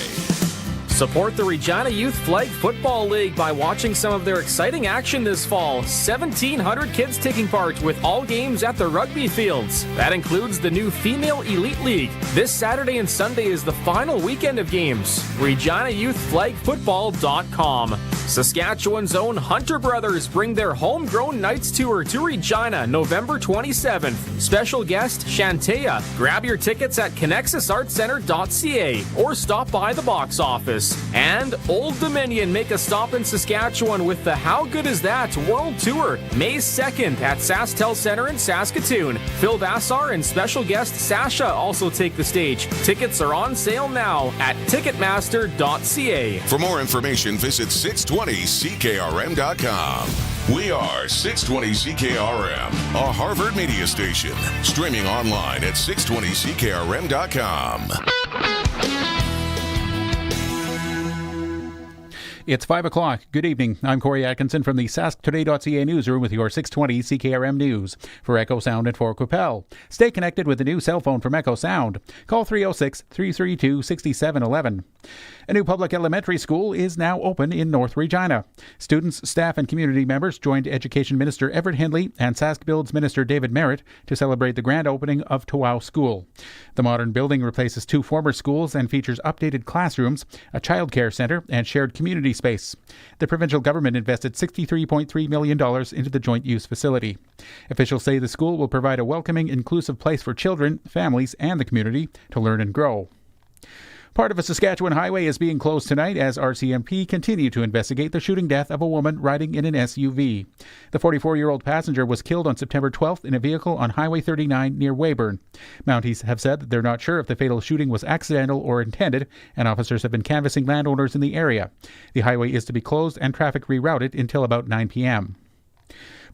Support the Regina Youth Flag Football League by watching some of their exciting action this fall. 1,700 kids taking part with all games at the rugby fields. That includes the new Female Elite League. This Saturday and Sunday is the final weekend of games. ReginaYouthFlagFootball.com. Saskatchewan's own Hunter Brothers bring their homegrown Nights Tour to Regina November 27th. Special guest Shantea. Grab your tickets at ConnexusArtCenter.ca or stop by the box office. And Old Dominion make a stop in Saskatchewan with the How Good Is That World Tour, May 2nd at SaskTel Center in Saskatoon. Phil Vassar and special guest Sasha also take the stage. Tickets are on sale now at Ticketmaster.ca. For more information, visit 620CKRM.com. We are 620CKRM, a Harvard media station. Streaming online at 620CKRM.com. It's 5 o'clock. Good evening. I'm Corey Atkinson from the SaskToday.ca newsroom with your 620 CKRM news. For Echo Sound and for Quipel, stay connected with the new cell phone from Echo Sound. Call 306-332-6711. A new public elementary school is now open in North Regina. Students, staff, and community members joined Education Minister Everett Hindley and SaskBuild's Minister David Merritt to celebrate the grand opening of Tawau School. The modern building replaces two former schools and features updated classrooms, a childcare centre, and shared community space. The provincial government invested $63.3 million into the joint use facility. Officials say the school will provide a welcoming, inclusive place for children, families, and the community to learn and grow. Part of a Saskatchewan highway is being closed tonight as RCMP continue to investigate the shooting death of a woman riding in an SUV. The 44-year-old passenger was killed on September 12th in a vehicle on Highway 39 near Weyburn. Mounties have said that they're not sure if the fatal shooting was accidental or intended, and officers have been canvassing landowners in the area. The highway is to be closed and traffic rerouted until about 9 p.m.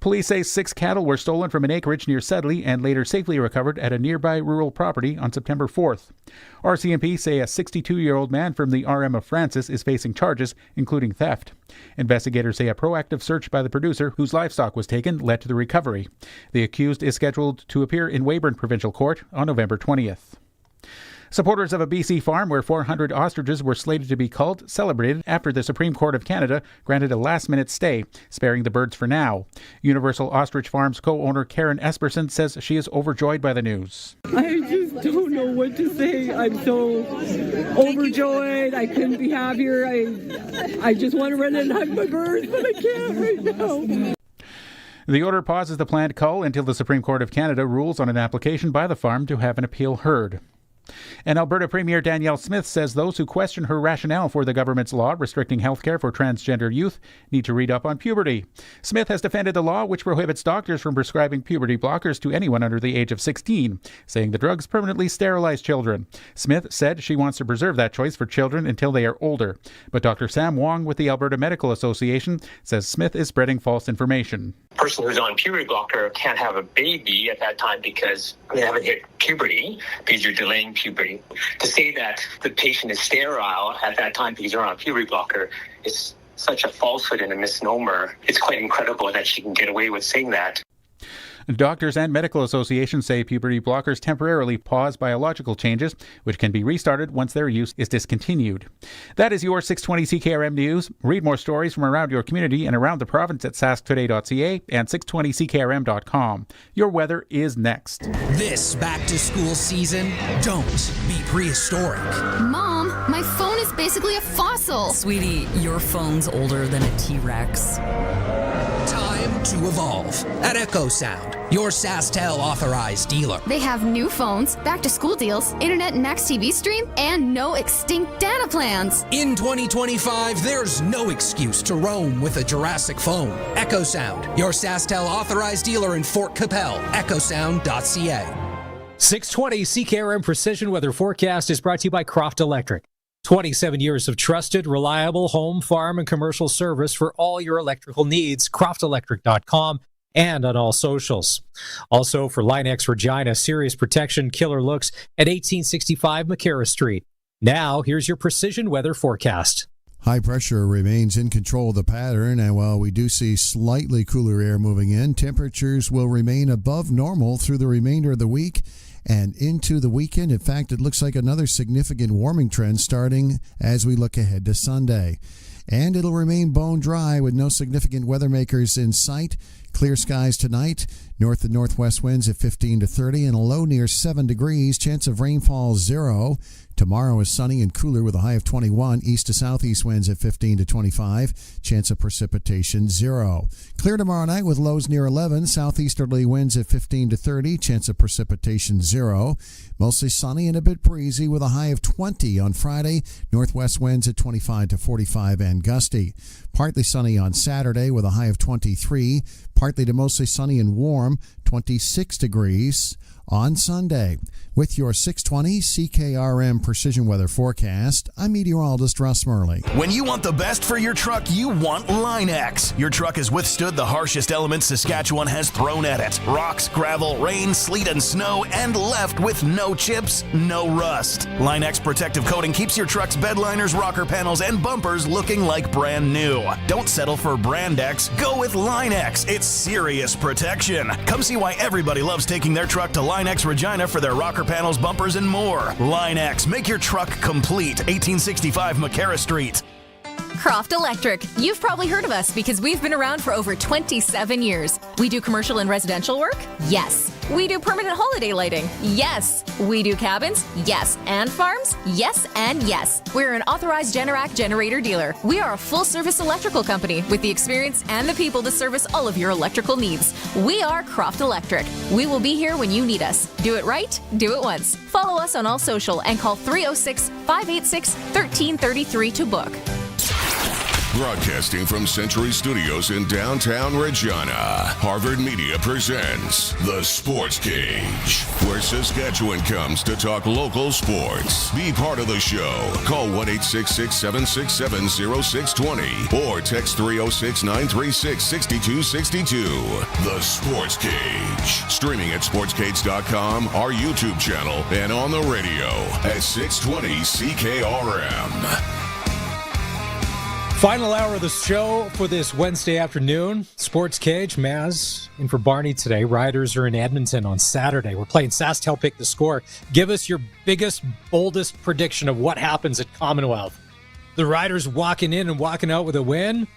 Police say 6 cattle were stolen from an acreage near Sudley and later safely recovered at a nearby rural property on September 4th. RCMP say a 62-year-old man from the RM of Francis is facing charges, including theft. Investigators say a proactive search by the producer, whose livestock was taken, led to the recovery. The accused is scheduled to appear in Weyburn Provincial Court on November 20th. Supporters of a BC farm where 400 ostriches were slated to be culled celebrated after the Supreme Court of Canada granted a last-minute stay, sparing the birds for now. Universal Ostrich Farms co-owner Karen Esperson says she is overjoyed by the news. I just don't know what to say. I'm so overjoyed. I couldn't be happier. I just want to run and hug my birds, but I can't right now. The order pauses the planned cull until the Supreme Court of Canada rules on an application by the farm to have an appeal heard. And Alberta Premier Danielle Smith says those who question her rationale for the government's law restricting healthcare for transgender youth need to read up on puberty. Smith has defended the law which prohibits doctors from prescribing puberty blockers to anyone under the age of 16, saying the drugs permanently sterilize children. Smith said she wants to preserve that choice for children until they are older. But Dr. Sam Wong with the Alberta Medical Association says Smith is spreading false information. A person who's on puberty blocker can't have a baby at that time because they haven't hit puberty, because you're delaying puberty. To say that the patient is sterile at that time because you're on a puberty blocker is such a falsehood and a misnomer. It's quite incredible that she can get away with saying that. Doctors and medical associations say puberty blockers temporarily pause biological changes, which can be restarted once their use is discontinued. That is your 620 CKRM News. Read more stories from around your community and around the province at sasktoday.ca and 620ckrm.com. Your weather is next. This back-to-school season, don't be prehistoric. Mom, my phone is basically a fossil. Sweetie, your phone's older than a T-Rex. Time to evolve at Echo Sound, your SaskTel authorized dealer. They have new phones, back-to-school deals, internet and Max TV stream, and no extinct data plans. In 2025, there's no excuse to roam with a Jurassic phone. Echo Sound, your SaskTel authorized dealer in Fort Capel, echosound.ca. 620 CKRM Precision Weather Forecast is brought to you by Croft Electric. 27 years of trusted, reliable home, farm, and commercial service for all your electrical needs. CroftElectric.com and on all socials. Also for Line-X Regina, serious protection, killer looks at 1865 McCarra Street. Now, here's your Precision Weather Forecast. High pressure remains in control of the pattern, and while we do see slightly cooler air moving in, temperatures will remain above normal through the remainder of the week and into the weekend. In fact, it looks like another significant warming trend starting as we look ahead to Sunday. And it'll remain bone dry with no significant weather makers in sight. Clear skies tonight, north and northwest winds at 15 to 30 and a low near 7 degrees. Chance of rainfall 0. Tomorrow is sunny and cooler with a high of 21. East to southeast winds at 15 to 25. Chance of precipitation 0. Clear tomorrow night with lows near 11. Southeasterly winds at 15 to 30. Chance of precipitation 0. Mostly sunny and a bit breezy with a high of 20 on Friday. Northwest winds at 25 to 45 and gusty. Partly sunny on Saturday with a high of 23. Partly to mostly sunny and warm, 26 degrees on Sunday. With your 620 CKRM Precision Weather Forecast, I'm meteorologist Russ Murley. When you want the best for your truck, you want Line-X. Your truck has withstood the harshest elements Saskatchewan has thrown at it. Rocks, gravel, rain, sleet, and snow, and left with no chips, no rust. Line-X protective coating keeps your truck's bed liners, rocker panels, and bumpers looking like brand new. Don't settle for Brand X. Go with Line-X. It's serious protection. Come see why everybody loves taking their truck to Line-X Regina for their rocker panels, bumpers, and more. Line-X, make your truck complete. 1865 McCarra Street. Croft Electric. You've probably heard of us because we've been around for over 27 years. We do commercial and residential work? Yes. We do permanent holiday lighting? Yes. We do cabins? Yes. And farms? Yes and yes. We're an authorized Generac generator dealer. We are a full-service electrical company with the experience and the people to service all of your electrical needs. We are Croft Electric. We will be here when you need us. Do it right, do it once. Follow us on all social and call 306-586-1333 to book. Broadcasting from Century Studios in downtown Regina, Harvard Media presents The Sports Cage, where Saskatchewan comes to talk local sports. Be part of the show. Call 1-866-767-0620 or text 306-936-6262. The Sports Cage. Streaming at sportscage.com, our YouTube channel, and on the radio at 620 CKRM. Final hour of the show for this Wednesday afternoon. Sports Cage, Maz in for Barney today. Riders are in Edmonton on Saturday. We're playing SaskTel Pick the Score. Give us your biggest, boldest prediction of what happens at Commonwealth. The Riders walking in and walking out with a win?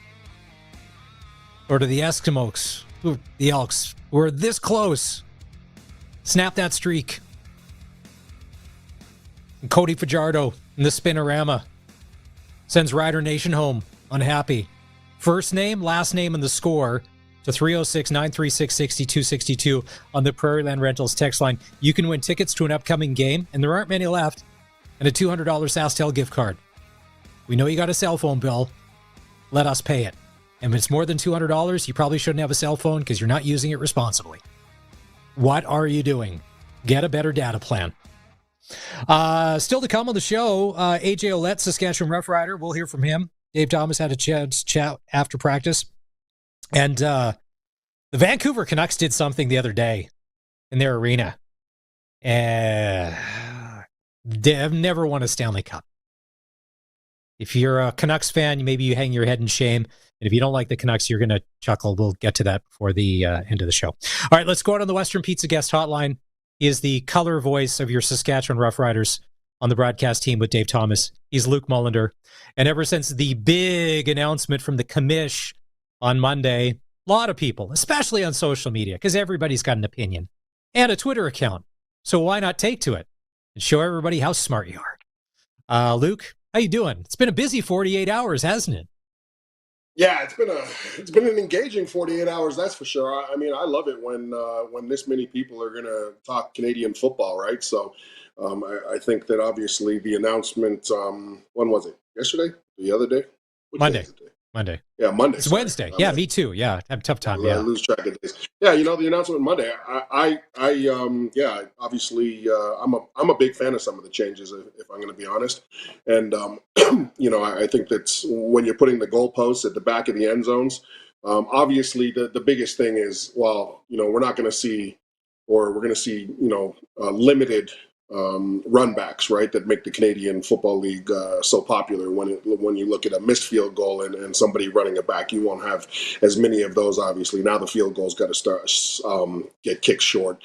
Or do the Eskimos, the Elks, who are this close, snap that streak? And Cody Fajardo in the Spinorama sends Rider Nation home unhappy. First name, last name, and the score to 306-936-6262 on the Prairie Land Rentals text line. You can win tickets to an upcoming game, and there aren't many left, and a $200 SaskTel gift card. We know you got a cell phone bill. Let us pay it. And if it's more than $200, you probably shouldn't have a cell phone because you're not using it responsibly. What are you doing? Get a better data plan. Still to come on the show, AJ Ouellette, Saskatchewan Roughrider. We'll hear from him. Dave Thomas had a chat after practice. And the Vancouver Canucks did something the other day in their arena. They have never won a Stanley Cup. If you're a Canucks fan, maybe you hang your head in shame. And if you don't like the Canucks, you're going to chuckle. We'll get to that before the end of the show. All right, let's go out on the Western Pizza guest hotline. He is the color voice of your Saskatchewan Roughriders on the broadcast team with Dave Thomas. He's Luc Mullinder. And ever since the big announcement from the commish on Monday, a lot of people, especially on social media, because everybody's got an opinion and a Twitter account. So why not take to it and show everybody how smart you are? Luc, how you doing? It's been a busy 48 hours, hasn't it? Yeah, it's been an engaging 48 hours, that's for sure. I mean, I love it when this many people are going to talk Canadian football, right? So I think that obviously the announcement, when was it? Yesterday? The other day? Monday. Yeah, Monday. It's Wednesday. Yeah, me too. Yeah, I have a tough time. I lose track of days. Yeah, the announcement Monday. Obviously, I'm a big fan of some of the changes, if I'm going to be honest. And I think that's when you're putting the goalposts at the back of the end zones. Obviously, the biggest thing is, we're not going to see, or we're going to see, limited run backs, right, that make the Canadian Football League so popular. When you look at a missed field goal and somebody running it back, you won't have as many of those. Obviously, now the field goal's got to start get kicked short.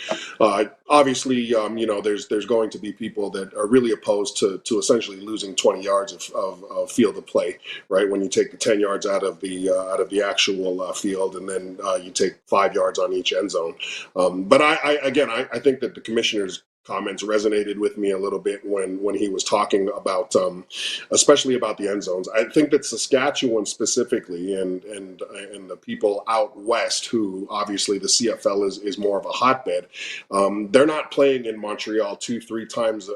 Obviously, there's going to be people that are really opposed to essentially losing 20 yards of field of play, right? When you take the 10 yards out of the actual field, and then you take 5 yards on each end zone. But I think that the commissioner's comments resonated with me a little bit when he was talking about, especially about the end zones. I think that Saskatchewan specifically, and the people out west, who obviously the CFL is more of a hotbed, they're not playing in Montreal 2-3 times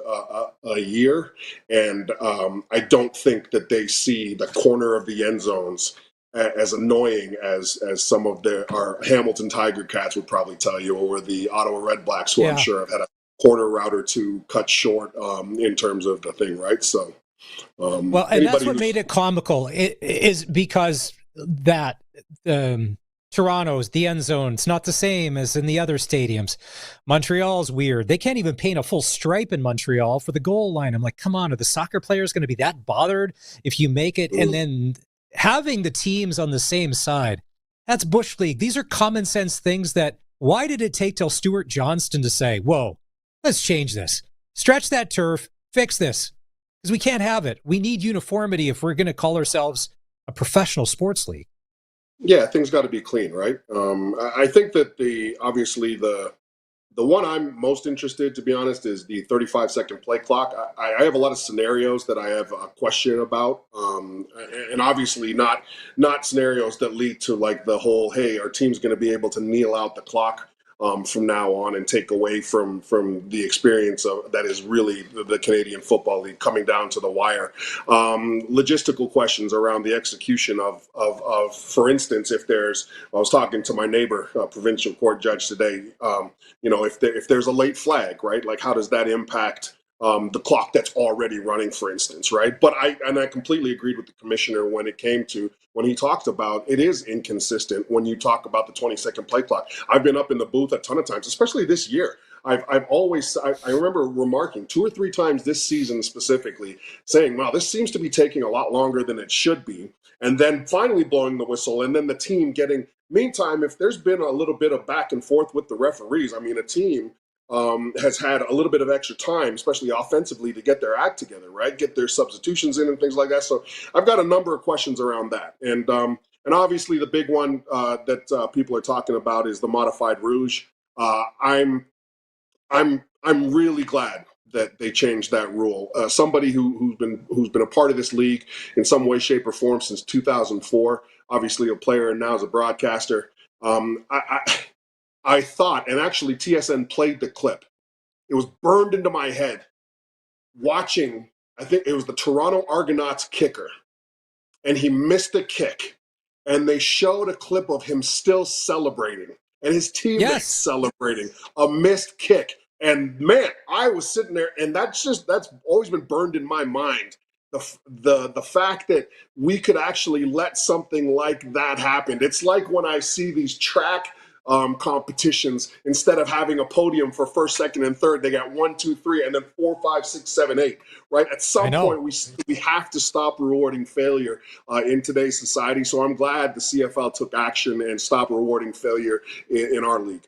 a year, and I don't think that they see the corner of the end zones as annoying as some of our Hamilton Tiger Cats would probably tell you, or the Ottawa Red Blacks, who I'm sure have had a corner route or two cut short in terms of the thing, right? So, and that's what made it comical. It is because that Toronto's, the end zone, it's not the same as in the other stadiums. Montreal's weird. They can't even paint a full stripe in Montreal for the goal line. I'm like, come on, are the soccer players going to be that bothered if you make it? And then having the teams on the same side, that's Bush League. These are common sense things that, why did it take till Stuart Johnston to say, whoa, let's change this. Stretch that turf. Fix this. Because we can't have it. We need uniformity if we're going to call ourselves a professional sports league. Yeah, things got to be clean, right? I think that obviously the one I'm most interested, to be honest, is the 35-second play clock. I have a lot of scenarios that I have a question about, and obviously not scenarios that lead to like the whole, hey, our team's going to be able to kneel out the clock from now on and take away from the experience that is really the Canadian Football League coming down to the wire. Logistical questions around the execution of for instance, I was talking to my neighbor, provincial court judge today, if there's a late flag, right? Like, how does that impact the clock that's already running, for instance, right? But I completely agreed with the commissioner when he talked about it is inconsistent when you talk about the 20-second play clock. I've been up in the booth a ton of times, especially this year. I remember remarking 2 or 3 times this season specifically, saying, wow, this seems to be taking a lot longer than it should be. And then finally blowing the whistle, and then the team meantime, if there's been a little bit of back and forth with the referees, I mean, a team has had a little bit of extra time, especially offensively, to get their act together, right? Get their substitutions in and things like that. So I've got a number of questions around that. And obviously the big one that people are talking about is the modified rouge. I'm really glad that they changed that rule. Somebody who's been a part of this league in some way, shape, or form since 2004, obviously a player and now as a broadcaster. I thought, and actually TSN played the clip, it was burned into my head watching, I think it was the Toronto Argonauts kicker, and he missed the kick, and they showed a clip of him still celebrating, and his teammates celebrating a missed kick. And man, I was sitting there, and that's always been burned in my mind. The fact that we could actually let something like that happen. It's like when I see these track competitions. Instead of having a podium for first, second, and third, they got 1, 2, 3, and then 4, 5, 6, 7, 8. Right? At some point, we have to stop rewarding failure in today's society. So I'm glad the CFL took action and stopped rewarding failure in our league.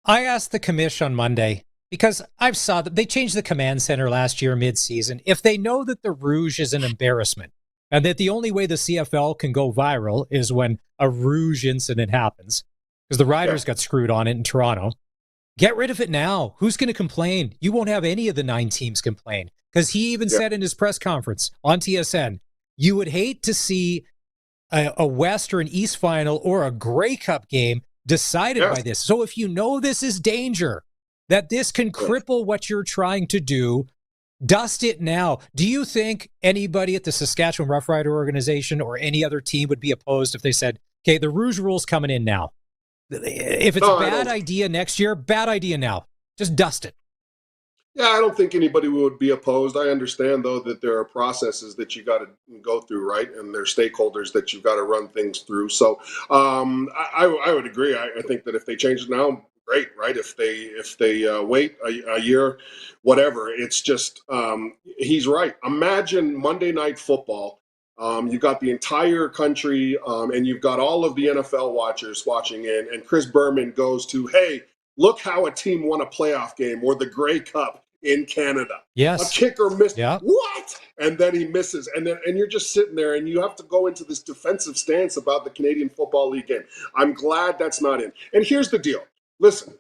I asked the commish on Monday, because I've saw that they changed the command center last year mid-season. If they know that the Rouge is an embarrassment and that the only way the CFL can go viral is when a Rouge incident happens, because the Riders got screwed on it in Toronto, get rid of it now. Who's going to complain? You won't have any of the 9 teams complain, because he even said in his press conference on TSN, you would hate to see a West or an East final or a Grey Cup game decided by this. So if you know this is danger, that this can cripple what you're trying to do, dust it now. Do you think anybody at the Saskatchewan Roughrider organization or any other team would be opposed if they said, okay, the Rouge rule's coming in now? If it's a bad idea next year, bad idea now. Just dust it. Yeah, I don't think anybody would be opposed. I understand, though, that there are processes that you got to go through, right? And there are stakeholders that you've got to run things through. So I would agree. I think that if they change it now, great, right? If they wait a year, whatever, it's just he's right. Imagine Monday Night Football. You've got the entire country and you've got all of the NFL watchers watching in, and Chris Berman goes to, hey, look how a team won a playoff game or the Grey Cup in Canada. Yes. A kicker missed. What? And then he misses. And you're just sitting there and you have to go into this defensive stance about the Canadian Football League game. I'm glad that's not in. And here's the deal. Listen,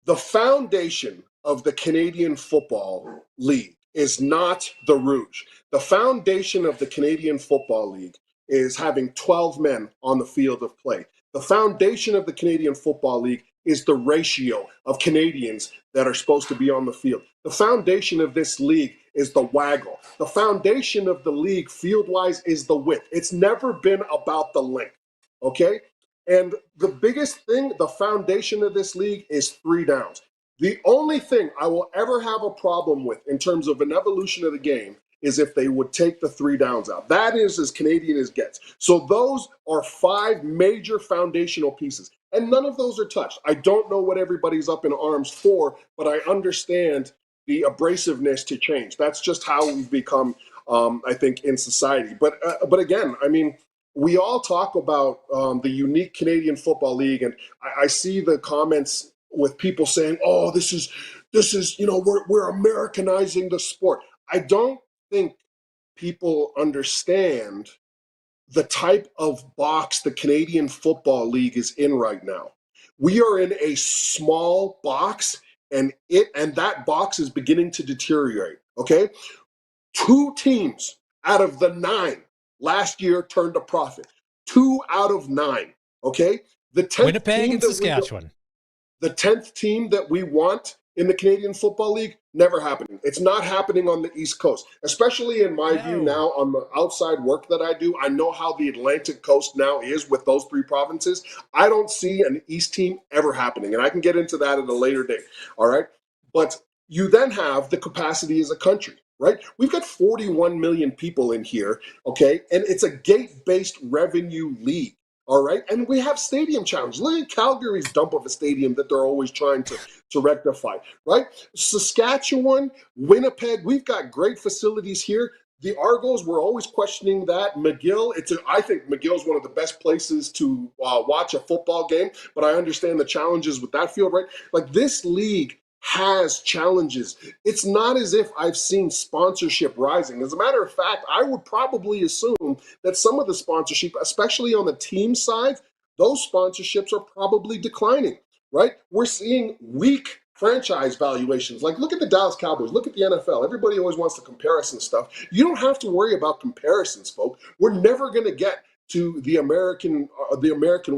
the foundation of the Canadian Football League is not the Rouge. The foundation of the Canadian Football League is having 12 men on the field of play. The foundation of the Canadian Football League is the ratio of Canadians that are supposed to be on the field. The foundation of this league is the waggle. The foundation of the league, field-wise, is the width. It's never been about the length, okay? And the biggest thing, the foundation of this league is 3 downs. The only thing I will ever have a problem with in terms of an evolution of the game is if they would take the 3 downs out. That is as Canadian as gets. So those are 5 major foundational pieces. And none of those are touched. I don't know what everybody's up in arms for, but I understand the abrasiveness to change. That's just how we've become, I think, in society. But again, I mean, we all talk about the unique Canadian Football League, and I see the comments with people saying, "Oh, this is, we're Americanizing the sport." I don't think people understand the type of box the Canadian Football League is in right now. We are in a small box, and that box is beginning to deteriorate, okay? 2 teams out of the 9 last year turned a profit. 2 out of 9, okay? The 10th Winnipeg and Saskatchewan. The 10th team that we want in the Canadian Football League, never happening. It's not happening on the East Coast, especially in my view now on the outside work that I do. I know how the Atlantic Coast now is with those 3 provinces. I don't see an East team ever happening, and I can get into that at a later date, all right? But you then have the capacity as a country, right? We've got 41 million people in here, okay? And it's a gate-based revenue league. All right. And we have stadium challenges. Look at Calgary's dump of a stadium that they're always trying to rectify, right? Saskatchewan, Winnipeg, we've got great facilities here. The Argos, we're always questioning that. McGill, I think McGill's one of the best places to watch a football game, but I understand the challenges with that field, right? Like, this league has challenges. It's not as if I've seen sponsorship rising. As a matter of fact, I would probably assume that some of the sponsorship, especially on the team side, those sponsorships are probably declining, right? We're seeing weak franchise valuations. Like, look at the Dallas Cowboys, look at the NFL. Everybody always wants to comparison stuff. You don't have to worry about comparisons, folks. We're never going to get to the American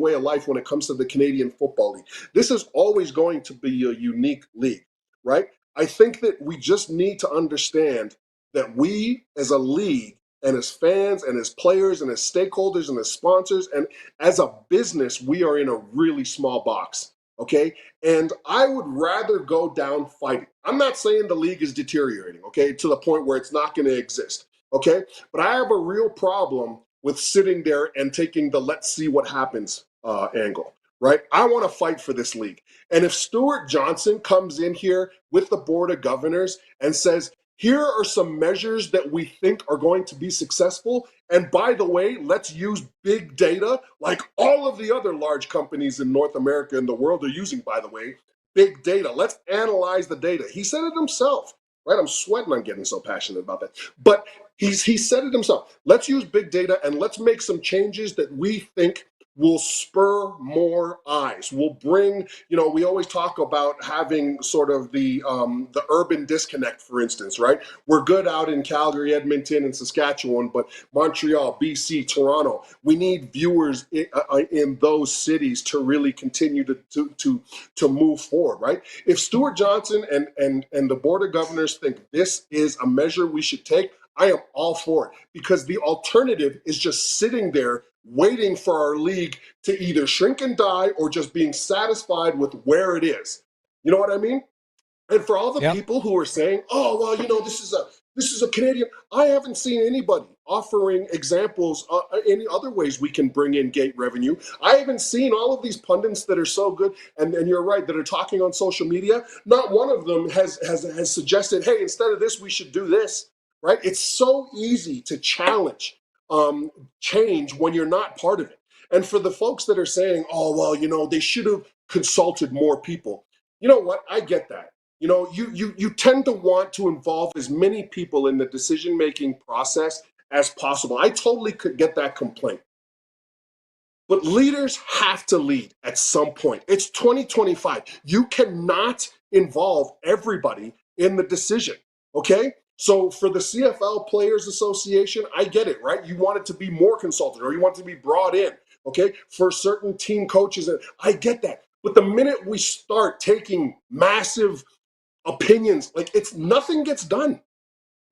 way of life when it comes to the Canadian Football League. This is always going to be a unique league, right? I think that we just need to understand that we as a league and as fans and as players and as stakeholders and as sponsors and as a business, we are in a really small box, okay? And I would rather go down fighting. I'm not saying the league is deteriorating, okay, to the point where it's not going to exist, okay? But I have a real problem with sitting there and taking the let's see what happens angle, right? I want to fight for this league. And if Stuart Johnson comes in here with the Board of Governors and says, here are some measures that we think are going to be successful. And by the way, let's use big data like all of the other large companies in North America and the world are using, by the way, big data. Let's analyze the data. He said it himself, right? I'm sweating. I'm getting so passionate about that. But he said it himself. Let's use big data and let's make some changes that we think will spur more eyes. Will bring, we always talk about having sort of the urban disconnect, for instance, right? We're good out in Calgary, Edmonton, and Saskatchewan, but Montreal, BC, Toronto, we need viewers in those cities to really continue to move forward, right? If Stuart Johnson and the Board of Governors think this is a measure we should take, I am all for it, because the alternative is just sitting there waiting for our league to either shrink and die or just being satisfied with where it is. You know what I mean? And for all the people who are saying, oh, well, this is a Canadian, I haven't seen anybody offering examples any other ways we can bring in gate revenue. I haven't seen all of these pundits that are so good, and you're right, that are talking on social media. Not one of them has suggested, hey, instead of this, we should do this, right? It's so easy to challenge change when you're not part of it. And for the folks that are saying, oh, well, they should have consulted more people. You know what? I get that. You tend to want to involve as many people in the decision-making process as possible. I totally could get that complaint. But leaders have to lead at some point. It's 2025. You cannot involve everybody in the decision, okay? So for the CFL Players Association, I get it, right? You want it to be more consulted, or you want it to be brought in, okay? For certain team coaches, I get that. But the minute we start taking massive opinions, nothing gets done.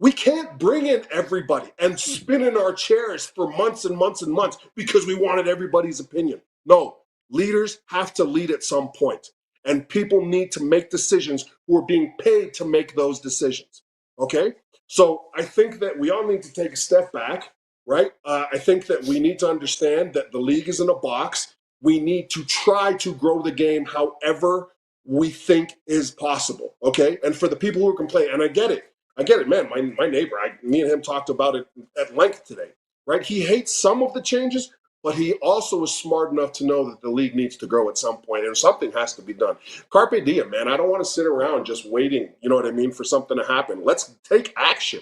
We can't bring in everybody and spin in our chairs for months and months and months because we wanted everybody's opinion. No, leaders have to lead at some point, and people need to make decisions who are being paid to make those decisions. Okay, so I think that we all need to take a step back, right? I think that we need to understand that the league is in a box. We need to try to grow the game however we think is possible, okay? And for the people who are complaining, and I get it, man. My neighbor, me and him talked about it at length today, right? He hates some of the changes, but he also is smart enough to know that the league needs to grow at some point, and something has to be done. Carpe diem, man. I don't want to sit around just waiting, you know what I mean, for something to happen. Let's take action.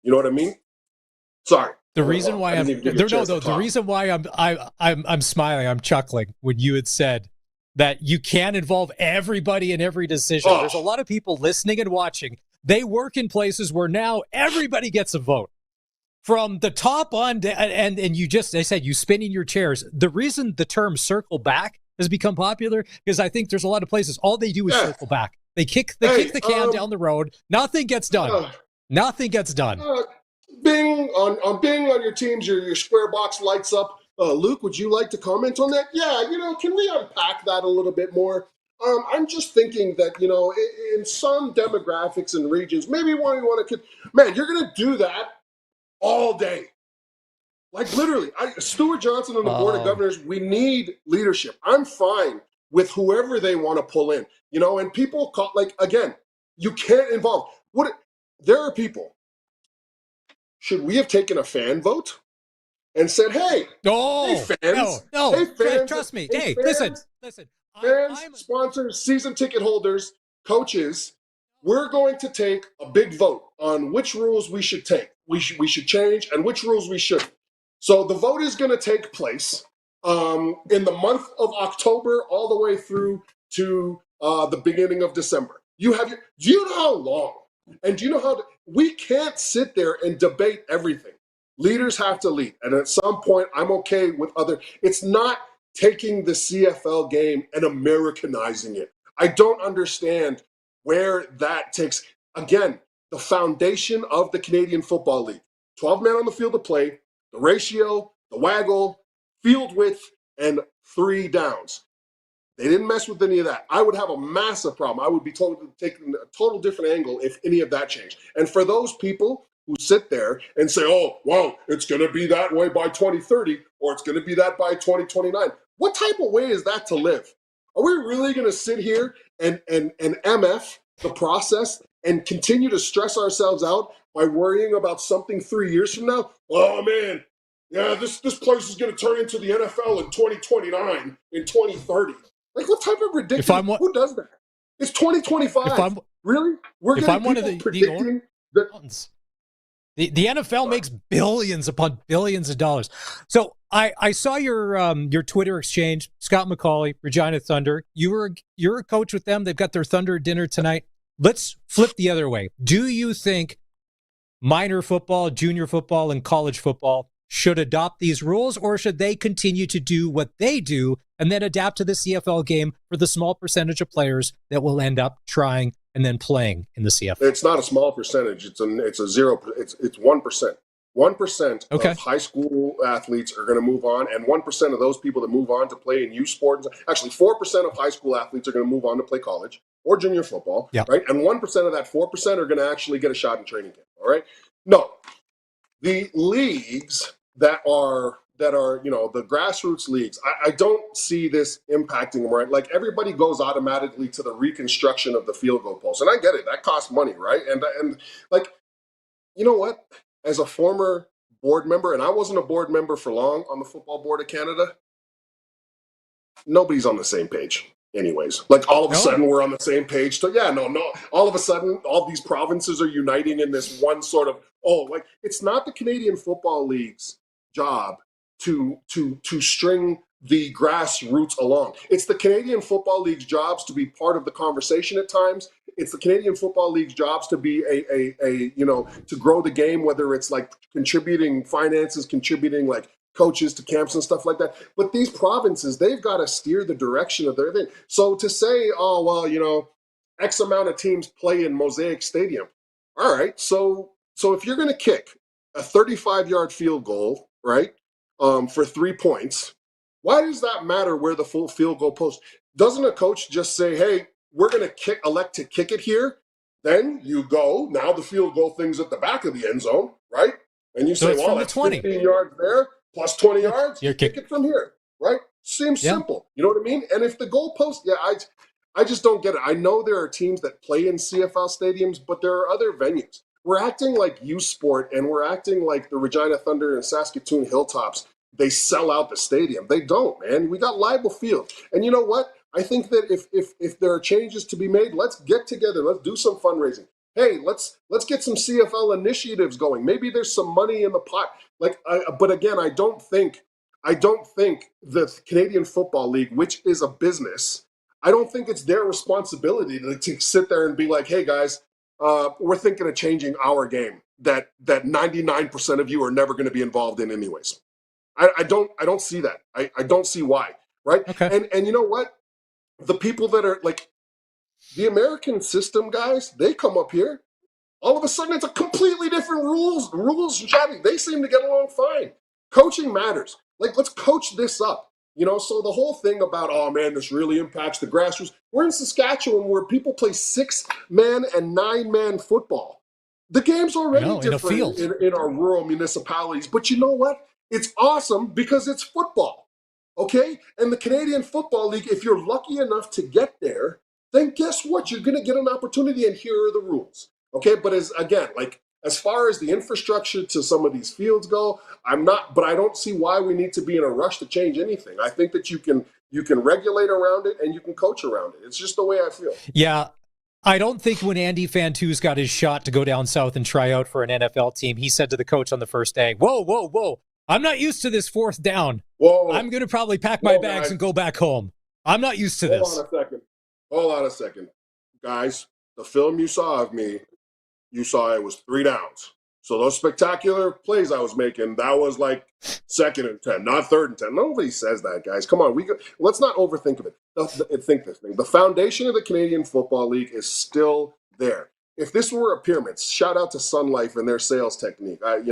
You know what I mean? Sorry. The reason why the reason why I'm smiling, I'm chuckling when you had said that you can't involve everybody in every decision. Oh. There's a lot of people listening and watching. They work in places where now everybody gets a vote. From the top on, and they said you spin in your chairs. The reason the term circle back has become popular is I think there's a lot of places, all they do is circle back. They kick the can down the road. Nothing gets done. Nothing gets done. Bing on your teams, your square box lights up. Luke, would you like to comment on that? Yeah, can we unpack that a little bit more? I'm just thinking that, in some demographics and regions, maybe you want to, man, you're going to do that all day. Like literally, Stuart Johnson and the Board of Governors, we need leadership. I'm fine with whoever they want to pull in, and people call, again, you can't involve. There are people. Should we have taken a fan vote and said, hey, fans, hey, fans, trust me. Hey, fans, listen. Fans, sponsors, season ticket holders, coaches, we're going to take a big vote on which rules we should take. We should change, and which rules we shouldn't. So the vote is going to take place in the month of October all the way through to the beginning of December. Do you know how long? And do you know we can't sit there and debate everything. Leaders have to lead. And at some point, I'm okay with it's not taking the CFL game and Americanizing it. I don't understand where that takes, again, the foundation of the Canadian Football League. 12 men on the field of play, the ratio, the waggle, field width, and 3 downs. They didn't mess with any of that. I would have a massive problem. I would be taking a total different angle if any of that changed. And for those people who sit there and say, oh, well, it's going to be that way by 2030, or it's going to be that by 2029. What type of way is that to live? Are we really going to sit here and MF the process and continue to stress ourselves out by worrying about something 3 years from now? Oh, man, yeah, this place is going to turn into the NFL in 2029, in 2030. Like, what type of ridiculous? Who does that? It's 2025. Really? We're if getting I'm one of predicting the NFL makes billions upon billions of dollars. So I saw your Twitter exchange, Scott McCauley, Regina Thunder. You're a coach with them. They've got their Thunder dinner tonight. Let's flip the other way. Do you think minor football, junior football, and college football should adopt these rules, or should they continue to do what they do and then adapt to the CFL game for the small percentage of players that will end up trying and then playing in the CFL? It's not a small percentage. It's 1%. 1% of high school athletes are going to move on, and 1% of those people that move on to play in youth sports, actually 4% of high school athletes are going to move on to play college or junior football, right? And 1% of that 4% are going to actually get a shot in training camp, all right? No. The leagues that are the grassroots leagues, I don't see this impacting them, right? Like, everybody goes automatically to the reconstruction of the field goal post, and I get it. That costs money, right? And like, you know what? As a former board member, and I wasn't a board member for long on the Football Board of Canada, nobody's on the same page anyways. Like, all of a sudden we're on the same page. So all of a sudden all these provinces are uniting in this one sort of, it's not the Canadian Football League's job to string the grassroots along. It's the Canadian Football League's jobs to be part of the conversation at times. It's the Canadian Football League's jobs to be to grow the game, whether it's like contributing finances, contributing like coaches to camps and stuff like that. But these provinces, they've got to steer the direction of their thing. So to say, X amount of teams play in Mosaic Stadium. All right. So if you're going to kick a 35-yard field goal, right, for 3 points, why does that matter where the full field goal post? Doesn't a coach just say, hey, we're going to elect to kick it here? Then you go, now the field goal thing's at the back of the end zone, right? And you say, well, that's 20 yards there, plus 20 yards, you kick it from here, right? Seems simple. You know what I mean? And if the goalpost, I just don't get it. I know there are teams that play in CFL stadiums, but there are other venues. We're acting like U Sport, and we're acting like the Regina Thunder and Saskatoon Hilltops. They sell out the stadium. They don't, man. We got Leibel Field. And you know what? I think that if there are changes to be made, let's get together. Let's do some fundraising. Hey, let's get some CFL initiatives going. Maybe there's some money in the pot. But again, I don't think the Canadian Football League, which is a business, I don't think it's their responsibility to sit there and be like, hey guys, we're thinking of changing our game that 99% of you are never going to be involved in anyways. I don't see that. I don't see why. Right. Okay. And you know what? The people that are like the American system guys, they come up here. All of a sudden, it's a completely different rules chatting. They seem to get along fine. Coaching matters. Like, let's coach this up. So the whole thing about, oh man, this really impacts the grassroots. We're in Saskatchewan where people play 6-man and 9-man football. The game's already different in our rural municipalities. But you know what? It's awesome because it's football. Okay? And the Canadian Football League, if you're lucky enough to get there, then guess what? You're going to get an opportunity, and here are the rules. Okay? But as far as the infrastructure to some of these fields go, I don't see why we need to be in a rush to change anything. I think that you can regulate around it and you can coach around it. It's just the way I feel. Yeah. I don't think when Andy Fantu's got his shot to go down south and try out for an NFL team, he said to the coach on the first day, whoa. I'm not used to this 4th down. Whoa. I'm going to probably pack my bags and go back home. I'm not used to this. Hold on a second. Guys, the film you saw of me, you saw it was 3 downs. So those spectacular plays I was making, that was like 2nd and 10, not 3rd and 10. Nobody says that, guys. Come on. Let's not overthink of it. Think this thing. The foundation of the Canadian Football League is still there. If this were a pyramid, shout out to Sun Life and their sales technique, but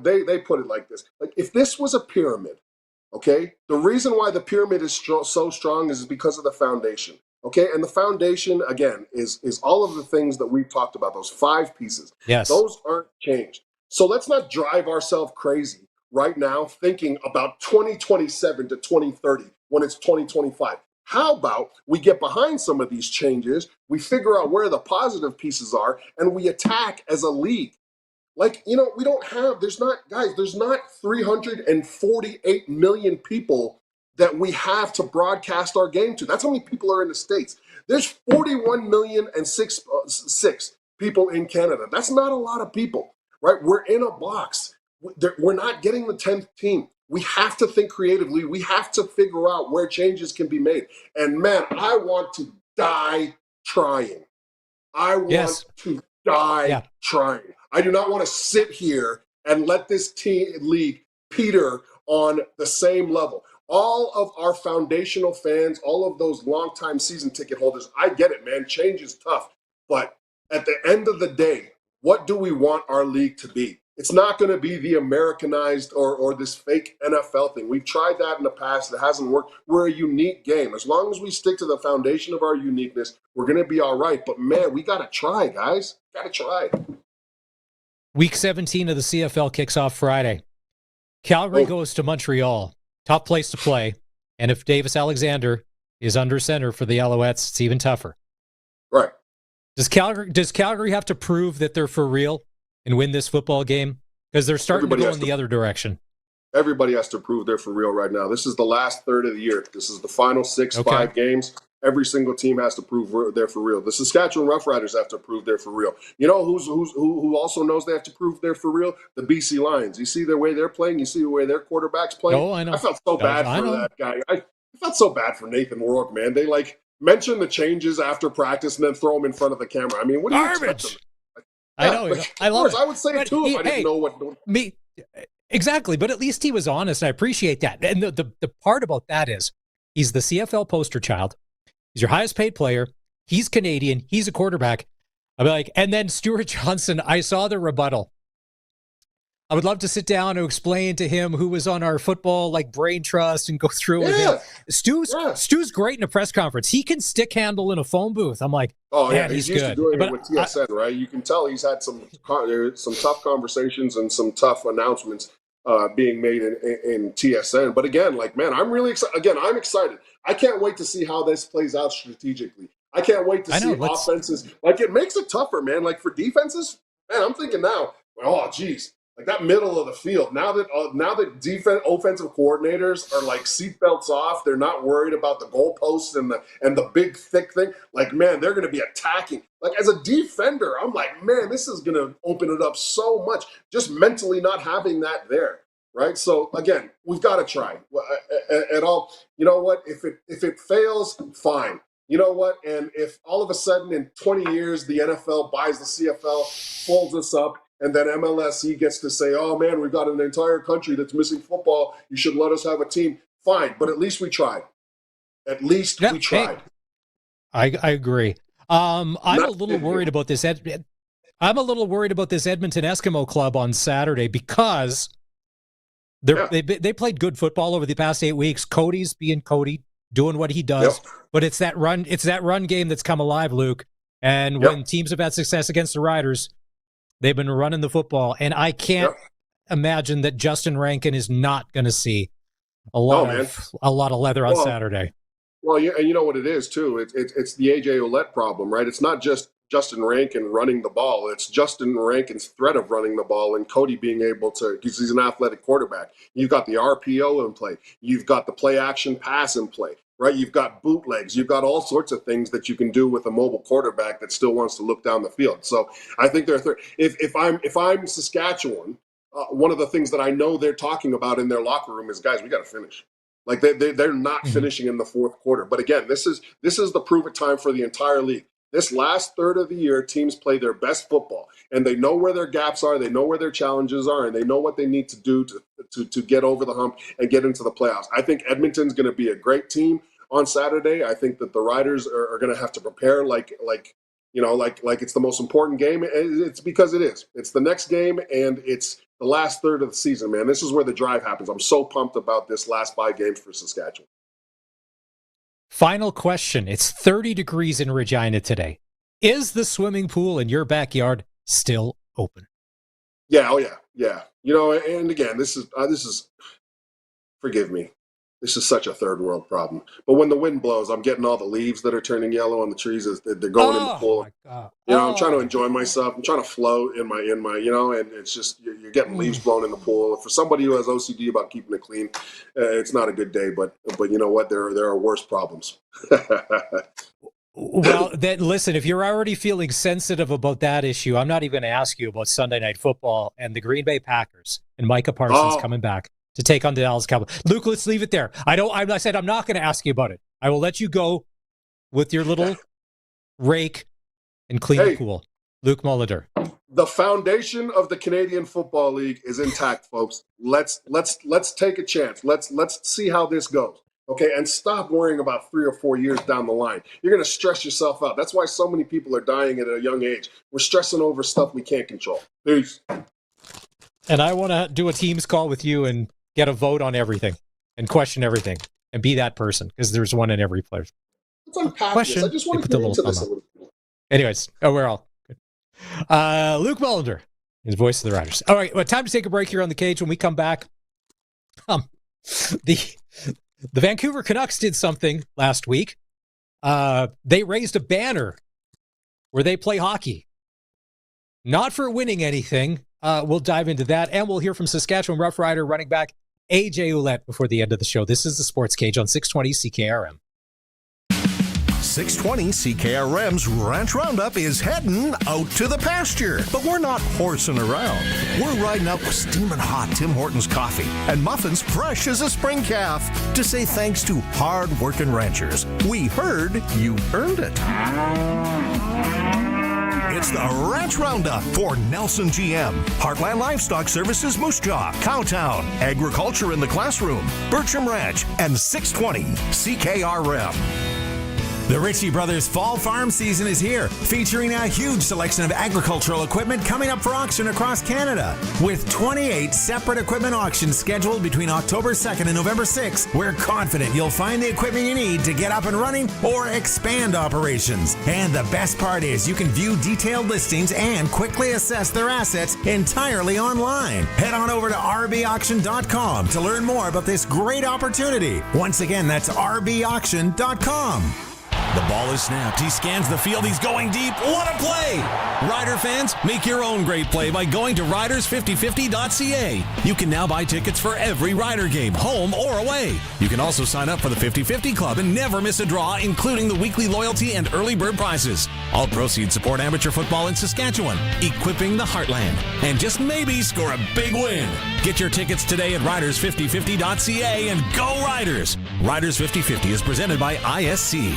they put it like this. Like, if this was a pyramid, okay, the reason why the pyramid is so strong is because of the foundation, okay? And the foundation, again, is all of the things that we've talked about, those 5 pieces. Yes. Those aren't changed. So let's not drive ourselves crazy right now thinking about 2027 to 2030 when it's 2025. How about we get behind some of these changes, we figure out where the positive pieces are, and we attack as a league? Like, we don't have, there's not 348 million people that we have to broadcast our game to. That's how many people are in the States. There's 41 million and six people in Canada. That's not a lot of people, right? We're in a box. We're not getting the 10th team. We have to think creatively. We have to figure out where changes can be made. And man, I want to die trying. I want to die trying. I do not want to sit here and let this league peter on the same level. All of our foundational fans, all of those longtime season ticket holders, I get it, man. Change is tough. But at the end of the day, what do we want our league to be? It's not going to be the Americanized or this fake NFL thing. We've tried that in the past. It hasn't worked. We're a unique game. As long as we stick to the foundation of our uniqueness, we're going to be all right. But, man, we got to try, guys. Got to try. Week 17 of the CFL kicks off Friday. Calgary goes to Montreal. Tough place to play. And if Davis Alexander is under center for the Alouettes, it's even tougher. Right. Does Calgary have to prove that they're for real and win this football game? Because they're starting to go in the other direction. Everybody has to prove they're for real right now. This is the last third of the year. This is the final 5 games. Every single team has to prove they're for real. The Saskatchewan Roughriders have to prove they're for real. You know who also knows they have to prove they're for real? The BC Lions. You see the way they're playing? You see the way their quarterback's playing? Oh, I know. I felt so bad for that guy. I felt so bad for Nathan Rourke, man. They mention the changes after practice and then throw them in front of the camera. I mean, what do you expect them? I know. I love it. I would say it too if I didn't know what. Me, exactly. But at least he was honest. I appreciate that. And the part about that is he's the CFL poster child. He's your highest paid player. He's Canadian. He's a quarterback. I'd be like, and then Stuart Johnson, I saw the rebuttal. I would love to sit down and explain to him who was on our football brain trust and go through with him. Stu's great in a press conference. He can stick handle in a phone booth. I'm like, he's used to doing it with TSN, right? You can tell he's had some tough conversations and some tough announcements being made in TSN. But again, I'm really excited. Again, I'm excited. I can't wait to see how this plays out strategically. I can't wait to see offenses. It makes it tougher, man. For defenses, man, I'm thinking now, geez. That middle of the field. Now that offensive coordinators are seatbelts off, they're not worried about the goalposts and the big thick thing. Man, they're going to be attacking. As a defender, I'm like, man, this is going to open it up so much. Just mentally not having that there, right? So again, we've got to try. At all, you know what? If it fails, fine. You know what? And if all of a sudden in 20 years the NFL buys the CFL, folds us up. And then MLSE gets to say, oh, man, we've got an entire country that's missing football. You should let us have a team. Fine, but at least we tried. At least we tried. Hey, I agree. I'm a little worried about this. I'm a little worried about this Edmonton Eskimo Club on Saturday because they played good football over the past 8 weeks. Cody's being Cody, doing what he does. But it's that run game that's come alive, Luke. And when teams have had success against the Riders, they've been running the football, and I can't imagine that Justin Rankin is not going to see a lot of leather on Saturday. Well, and you know what it is too. It's the AJ Ouellette problem, right? It's not just Justin Rankin running the ball. It's Justin Rankin's threat of running the ball and Cody being able to, because he's an athletic quarterback. You've got the RPO in play. You've got the play action pass in play. Right, you've got bootlegs, you've got all sorts of things that you can do with a mobile quarterback that still wants to look down the field. So I think if I'm Saskatchewan, one of the things that I know they're talking about in their locker room is, guys, we got to finish. They're not finishing in the fourth quarter. But again, this is the prove it time for the entire league. This last third of the year, teams play their best football, and they know where their gaps are, they know where their challenges are, and they know what they need to do to get over the hump and get into the playoffs. I think Edmonton's going to be a great team on Saturday. I think that the Riders are going to have to prepare like it's the most important game. It's because it is. It's the next game, and it's the last third of the season, man. This is where the drive happens. I'm so pumped about this last 5 games for Saskatchewan. Final question. It's 30 degrees in Regina today. Is the swimming pool in your backyard still open? Yeah, Yeah. And again, this is, forgive me, this is such a third world problem. But when the wind blows, I'm getting all the leaves that are turning yellow on the trees as they're going in the pool. I'm trying to enjoy myself. I'm trying to float in my, and it's just, you're getting leaves blown in the pool. For somebody who has OCD about keeping it clean, it's not a good day, but you know what? There are worse problems. Well, then listen, if you're already feeling sensitive about that issue, I'm not even going to ask you about Sunday Night Football and the Green Bay Packers and Micah Parsons coming back to take on the Dallas Cowboys. Luke, let's leave it there. I said I'm not going to ask you about it. I will let you go with your little rake and clean the pool. Luc Mullinder. The foundation of the Canadian Football League is intact, folks. Let's take a chance. Let's see how this goes. Okay, and stop worrying about 3 or 4 years down the line. You're going to stress yourself out. That's why so many people are dying at a young age. We're stressing over stuff we can't control. Peace. And I want to do a Teams call with you and get a vote on everything and question everything and be that person, because there's one in every player. Let's unpack Question. this. I just want to Put the get into little this a thumb little bit. Anyways, we're all good. Luc Mullinder, his voice of the Riders. All right, well, time to take a break here on the cage. When we come back, the Vancouver Canucks did something last week. They raised a banner where they play hockey. Not for winning anything. We'll dive into that, and we'll hear from Saskatchewan Roughrider running back AJ Ouellette before the end of the show. This is the Sports Cage on 620 CKRM. 620 CKRM's Ranch Roundup is heading out to the pasture. But we're not horsing around. We're riding up with steaming hot Tim Hortons coffee and muffins fresh as a spring calf to say thanks to hard-working ranchers. We heard you earned it. It's the Ranch Roundup for Nelson GM, Heartland Livestock Services Moose Jaw, Cowtown, Agriculture in the Classroom, Bertram Ranch, and 620 CKRM. The Ritchie Brothers Fall Farm season is here, featuring a huge selection of agricultural equipment coming up for auction across Canada. With 28 separate equipment auctions scheduled between October 2nd and November 6th, we're confident you'll find the equipment you need to get up and running or expand operations. And the best part is you can view detailed listings and quickly assess their assets entirely online. Head on over to rbauction.com to learn more about this great opportunity. Once again, that's rbauction.com. The ball is snapped. He scans the field. He's going deep. What a play! Rider fans, make your own great play by going to riders5050.ca. You can now buy tickets for every Rider game, home or away. You can also sign up for the 50/50 Club and never miss a draw, including the weekly loyalty and early bird prizes. All proceeds support amateur football in Saskatchewan, equipping the heartland, and just maybe score a big win. Get your tickets today at riders5050.ca and go Riders! Riders 50/50 is presented by ISC.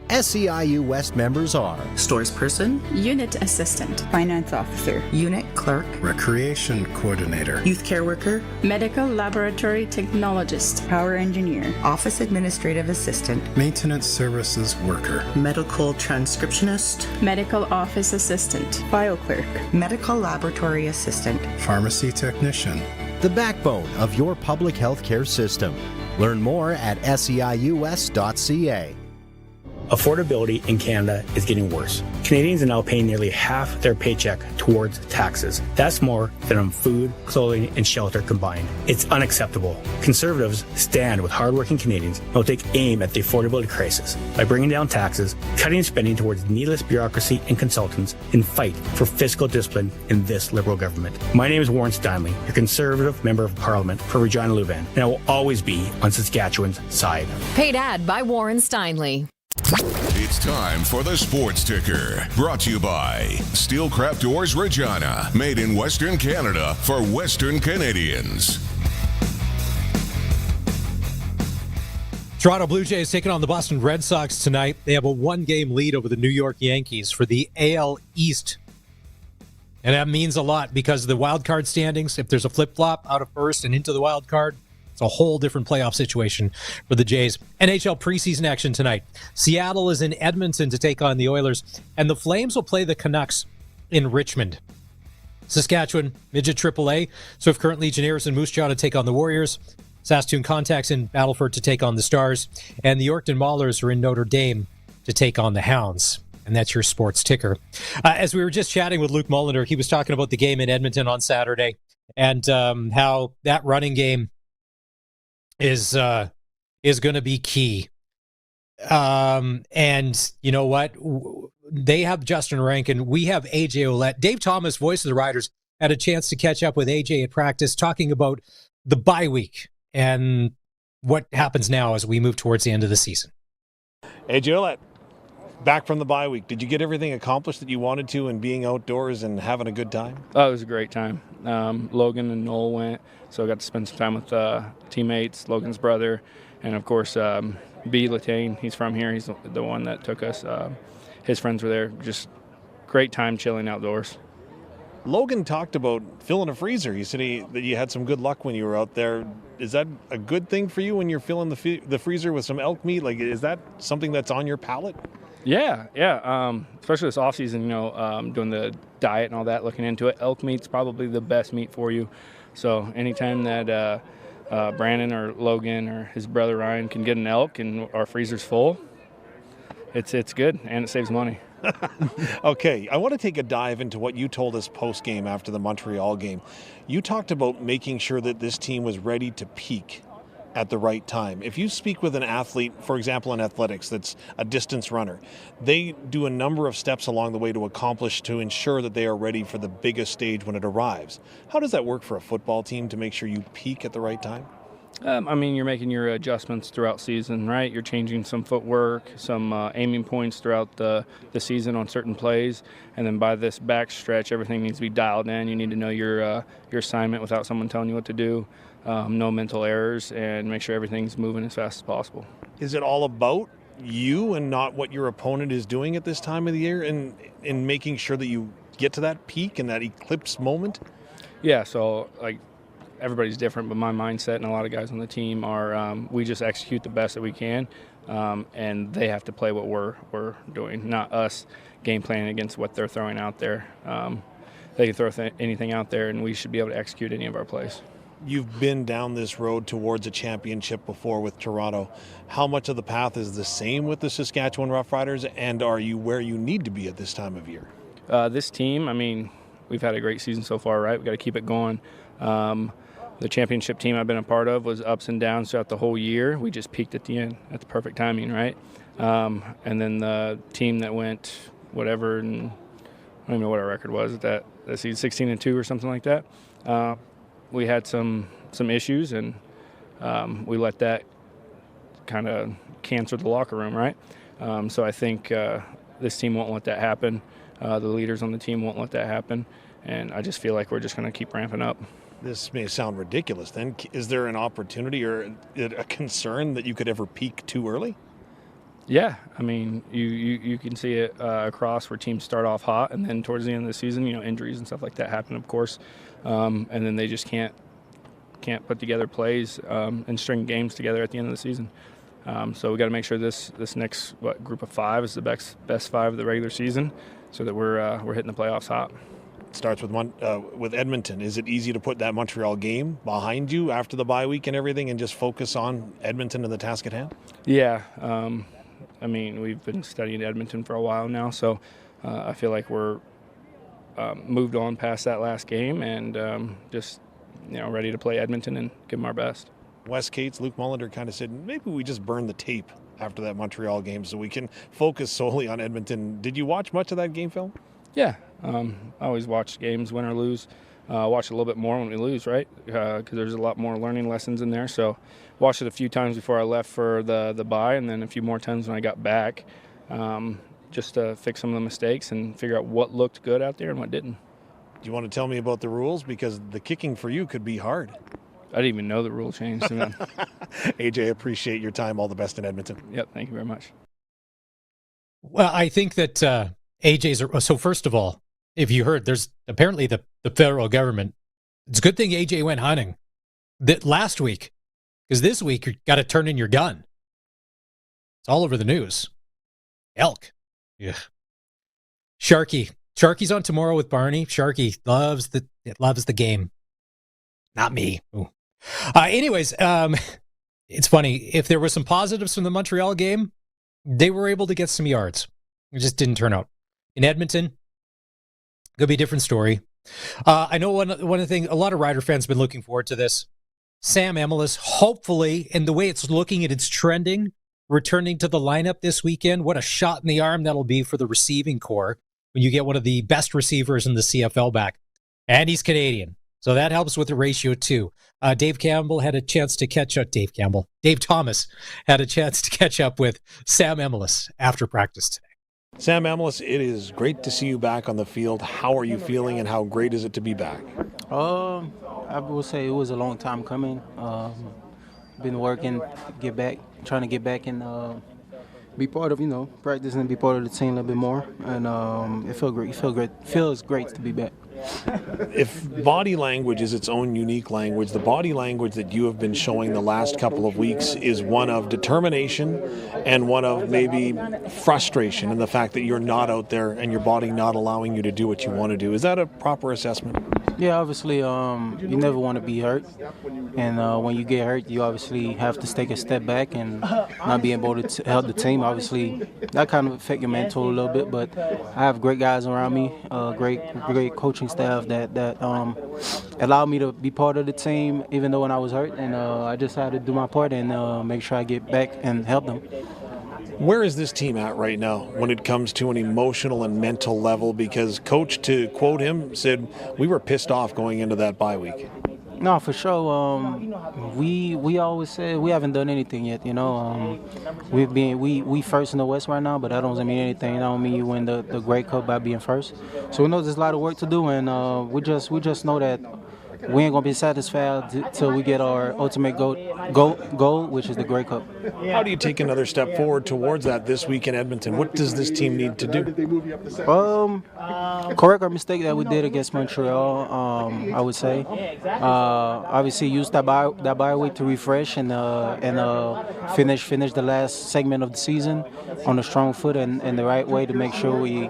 SEIU West members are Stores Person, Unit Assistant, Finance Officer, Unit Clerk, Recreation Coordinator, Youth Care Worker, Medical Laboratory Technologist, Power Engineer, Office Administrative Assistant, Maintenance Services Worker, Medical Transcriptionist, Medical Office Assistant, File Clerk, Medical Laboratory Assistant, Pharmacy Technician. The backbone of your public health care system. Learn more at SEIUWest.ca. Affordability in Canada is getting worse. Canadians are now paying nearly half their paycheck towards taxes. That's more than on food, clothing, and shelter combined. It's unacceptable. Conservatives stand with hardworking Canadians and will take aim at the affordability crisis by bringing down taxes, cutting spending towards needless bureaucracy and consultants, and fight for fiscal discipline in this Liberal government. My name is Warren Stanley, your Conservative Member of Parliament for Regina Louvain, and I will always be on Saskatchewan's side. Paid ad by Warren Steinley. It's time for the Sports Ticker, brought to you by Steelcraft Doors Regina, made in Western Canada for Western Canadians. Toronto Blue Jays taking on the Boston Red Sox tonight. They have a one-game lead over the New York Yankees for the AL East. And that means a lot because the wild card standings, if there's a flip-flop out of first and into the wild card, it's a whole different playoff situation for the Jays. NHL preseason action tonight. Seattle is in Edmonton to take on the Oilers, and the Flames will play the Canucks in Richmond. Saskatchewan, Midget AAA, Swift Current Legionnaires and Moose Jaw to take on the Warriors. Saskatoon Contacts in Battleford to take on the Stars, and the Yorkton Maulers are in Notre Dame to take on the Hounds. And that's your Sports Ticker. As we were just chatting with Luc Mullinder, he was talking about the game in Edmonton on Saturday and how that running game is going to be key. And you know what? They have Justin Rankin. We have AJ Ouellette. Dave Thomas, voice of the Riders, had a chance to catch up with AJ at practice, talking about the bye week and what happens now as we move towards the end of the season. AJ Ouellette, back from the bye week. Did you get everything accomplished that you wanted to in being outdoors and having a good time? Oh, it was a great time. Logan and Noel went, so I got to spend some time with teammates, Logan's brother, and of course, B. Latane. He's from here. He's the one that took us. His friends were there. Just great time chilling outdoors. Logan talked about filling a freezer. He said that you had some good luck when you were out there. Is that a good thing for you when you're filling the freezer with some elk meat? Like, is that something that's on your palate? Yeah. Especially this off season, doing the diet and all that, looking into it. Elk meat's probably the best meat for you. So anytime that Brandon or Logan or his brother Ryan can get an elk and our freezer's full, it's good and it saves money. Okay, I want to take a dive into what you told us post-game after the Montreal game. You talked about making sure that this team was ready to peak at the right time. If you speak with an athlete, for example, in athletics, that's a distance runner, they do a number of steps along the way to ensure that they are ready for the biggest stage when it arrives. How does that work for a football team to make sure you peak at the right time? You're making your adjustments throughout season, right? You're changing some footwork, some aiming points throughout the season on certain plays, and then by this back stretch, everything needs to be dialed in. You need to know your assignment without someone telling you what to do, no mental errors, and make sure everything's moving as fast as possible. Is it all about you and not what your opponent is doing at this time of the year, and in making sure that you get to that peak and that eclipse moment? Yeah, so everybody's different, but my mindset and a lot of guys on the team are we just execute the best that we can, and they have to play what we're doing, not us game planning against what they're throwing out there. They can throw anything out there, and we should be able to execute any of our plays. You've been down this road towards a championship before with Toronto. How much of the path is the same with the Saskatchewan Roughriders, and are you where you need to be at this time of year? This team, we've had a great season so far, right? We've got to keep it going. The championship team I've been a part of was ups and downs throughout the whole year. We just peaked at the end. That's perfect timing, right? And then the team that went whatever, and I don't even know what our record was at that season, 16-2 or something like that. We had some issues, and we let that kind of cancer the locker room, right? So I think this team won't let that happen. The leaders on the team won't let that happen, and I just feel like we're just going to keep ramping up. This may sound ridiculous then. Is there an opportunity or a concern that you could ever peak too early? Yeah, you can see it across where teams start off hot, and then towards the end of the season, injuries and stuff like that happen, of course, and then they just can't put together plays and string games together at the end of the season. So we got to make sure this next group of five is the best five of the regular season, so that we're hitting the playoffs hot. It starts with Edmonton. Is it easy to put that Montreal game behind you after the bye week and everything, and just focus on Edmonton and the task at hand? Yeah. We've been studying Edmonton for a while now, so I feel like we're moved on past that last game and just ready to play Edmonton and give them our best. Wes Cates, Luc Mullinder kind of said, maybe we just burn the tape after that Montreal game so we can focus solely on Edmonton. Did you watch much of that game film? Yeah. I always watch games, win or lose. Watch a little bit more when we lose, right? Because there's a lot more learning lessons in there. So watched it a few times before I left for the bye, and then a few more times when I got back, just to fix some of the mistakes and figure out what looked good out there and what didn't. Do you want to tell me about the rules? Because the kicking for you could be hard. I didn't even know the rule changed. AJ, appreciate your time. All the best in Edmonton. Yep, thank you very much. Well, I think that AJ's... So first of all, if you heard, there's apparently the federal government. It's a good thing AJ went hunting last week, because this week you got to turn in your gun. It's all over the news. Elk. Yeah. Sharky's on tomorrow with Barney. Sharky loves the game. Not me. Anyways, it's funny. If there were some positives from the Montreal game, they were able to get some yards. It just didn't turn out. In Edmonton, Could be a different story. I know one of the things, a lot of Rider fans have been looking forward to this. Sam Emilus, hopefully, and the way it's looking and it's trending, returning to the lineup this weekend. What a shot in the arm that'll be for the receiving core when you get one of the best receivers in the CFL back. And he's Canadian, so that helps with the ratio too. Dave Thomas had a chance to catch up with Sam Emilus after practice today. Sam Emilus, it is great to see you back on the field. How are you feeling, and how great is it to be back? I would say it was a long time coming. Been working, trying to get back and be part of, practice and be part of the team a little bit more. And it feels great. Feels great to be back. If body language is its own unique language, the body language that you have been showing the last couple of weeks is one of determination and one of maybe frustration in the fact that you're not out there and your body not allowing you to do what you want to do. Is that a proper assessment? Yeah, obviously, you never want to be hurt. And when you get hurt, you obviously have to take a step back and not be able to help the team. Obviously, that kind of affect your mental a little bit, but I have great guys around me, great coaching staff that allowed me to be part of the team even though when I was hurt, and I just had to do my part and make sure I get back and help them. Where is this team at right now when it comes to an emotional and mental level? Because Coach, to quote him, said, we were pissed off going into that bye week. No, for sure. We always say we haven't done anything yet. We first in the West right now, but that doesn't mean anything. That don't mean you win the Grey Cup by being first. So we know there's a lot of work to do, and we just know that we ain't gonna be satisfied till we get our ultimate goal, which is the Grey Cup. How do you take another step forward towards that this week in Edmonton? What does this team need to do? Correct our mistake that we did against Montreal. I would say, obviously, use that bye week to refresh and finish the last segment of the season on a strong foot and the right way to make sure we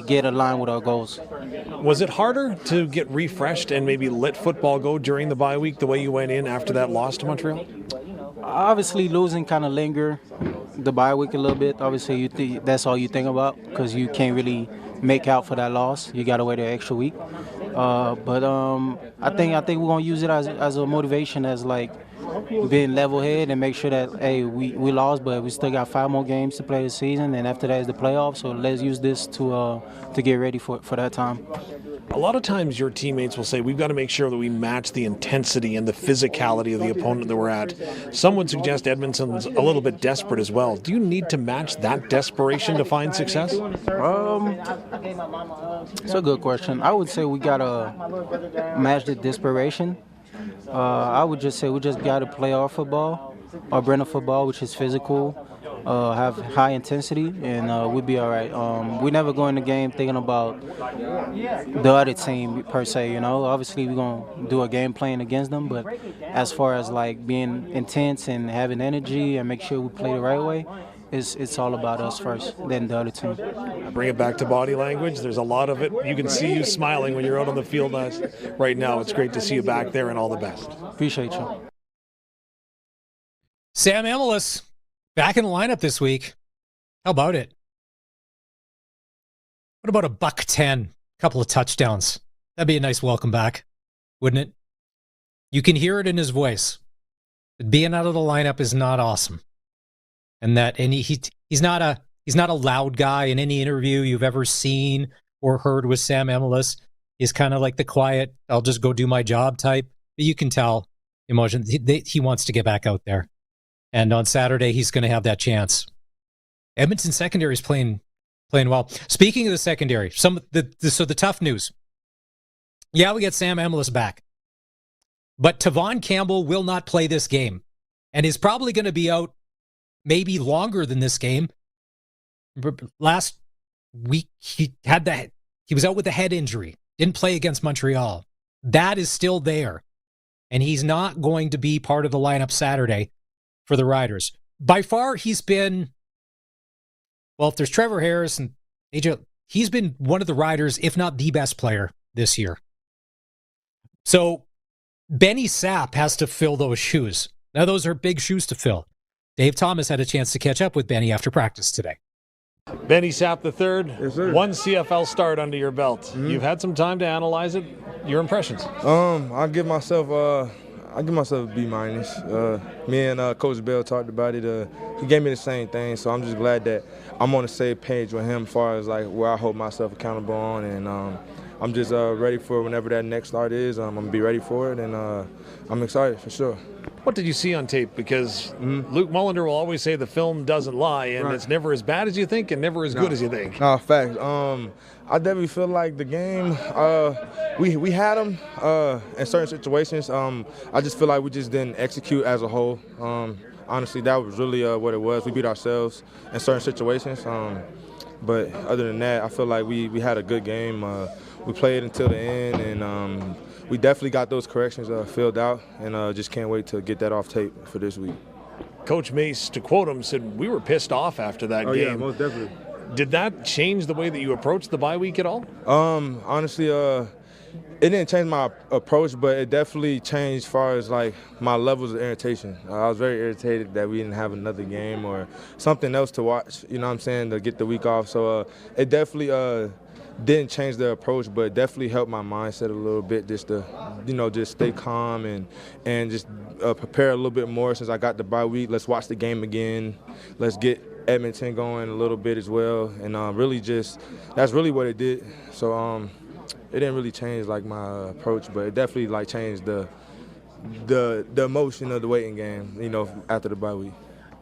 get aligned with our goals. Was it harder to get refreshed and maybe let football go during the bye week the way you went in after that loss to Montreal? Obviously, losing kind of linger the bye week a little bit. Obviously, that's all you think about because you can't really make out for that loss. You got to wait an extra week. But I think we're gonna use it as a motivation, as like being level-headed and make sure that hey, we lost, but we still got 5 more games to play this season, and after that is the playoffs. So let's use this to get ready for that time. A lot of times your teammates will say, we've got to make sure that we match the intensity and the physicality of the opponent that we're at. Some would suggest Edmonton's a little bit desperate as well. Do you need to match that desperation to find success? It's a good question. I would say we got to match the desperation. I would just say we just got to play our football, our brand of football, which is physical, have high intensity, and we'll be all right. We never go in the game thinking about the other team per se, Obviously, we're going to do a game plan against them, but as far as like being intense and having energy and make sure we play the right way, it's all about us first, then the other team. Bring it back to body language. There's a lot of it. You can see you smiling when you're out on the field right now. It's great to see you back there, and all the best. Appreciate you. Sam Emilus back in the lineup this week. How about it? What about a $110, couple of touchdowns? That'd be a nice welcome back, wouldn't it? You can hear it in his voice. Being out of the lineup is not awesome. And he's not a loud guy. In any interview you've ever seen or heard with Sam Emilus, he's kind of like the quiet, I'll just go do my job type. But you can tell emotion. He wants to get back out there. And on Saturday, he's going to have that chance. Edmonton secondary is playing well. Speaking of the secondary, so the tough news. Yeah, we get Sam Emilus back. But Tavon Campbell will not play this game and is probably going to be out maybe longer than this game. Last week, he was out with a head injury. Didn't play against Montreal. That is still there. And he's not going to be part of the lineup Saturday for the Riders. By far, he's been, well, if there's Trevor Harris and AJ, he's been one of the Riders, if not the best player this year. So Benny Sapp has to fill those shoes. Now, those are big shoes to fill. Dave Thomas had a chance to catch up with Benny after practice today. Benny Sapp III, Yes, sir. one CFL start under your belt. You've had some time to analyze it. Your impressions? I give myself a B-. Me and Coach Bell talked about it. He gave me the same thing, so I'm just glad that I'm on the same page with him as far as like where I hold myself accountable on, and I'm just ready for whenever that next start is. I'm gonna be ready for it, and I'm excited for sure. What did you see on tape? Because Luc Mullinder will always say the film doesn't lie, and it's never as bad as you think and never as good as you think. No, facts. I definitely feel like the game, we had them in certain situations. I just feel like we just didn't execute as a whole. Honestly, that was really what it was. We beat ourselves in certain situations. But other than that, I feel like we had a good game. We played until the end, and we definitely got those corrections filled out, and just can't wait to get that off tape for this week. Coach Mace, to quote him, said, "We were pissed off after that game." Yeah, most definitely. Did that change the way that you approached the bye week at all? Honestly, it didn't change my approach, but it definitely changed as far as like my levels of irritation. I was very irritated that we didn't have another game or something else to watch, you know what I'm saying, to get the week off. So it definitely didn't change the approach, but it definitely helped my mindset a little bit just to, just stay calm and just prepare a little bit more since I got the bye week. Let's watch the game again. Let's get Edmonton going a little bit as well. And that's really what it did. So it didn't really change like my approach, but it definitely like changed the emotion of the waiting game, after the bye week.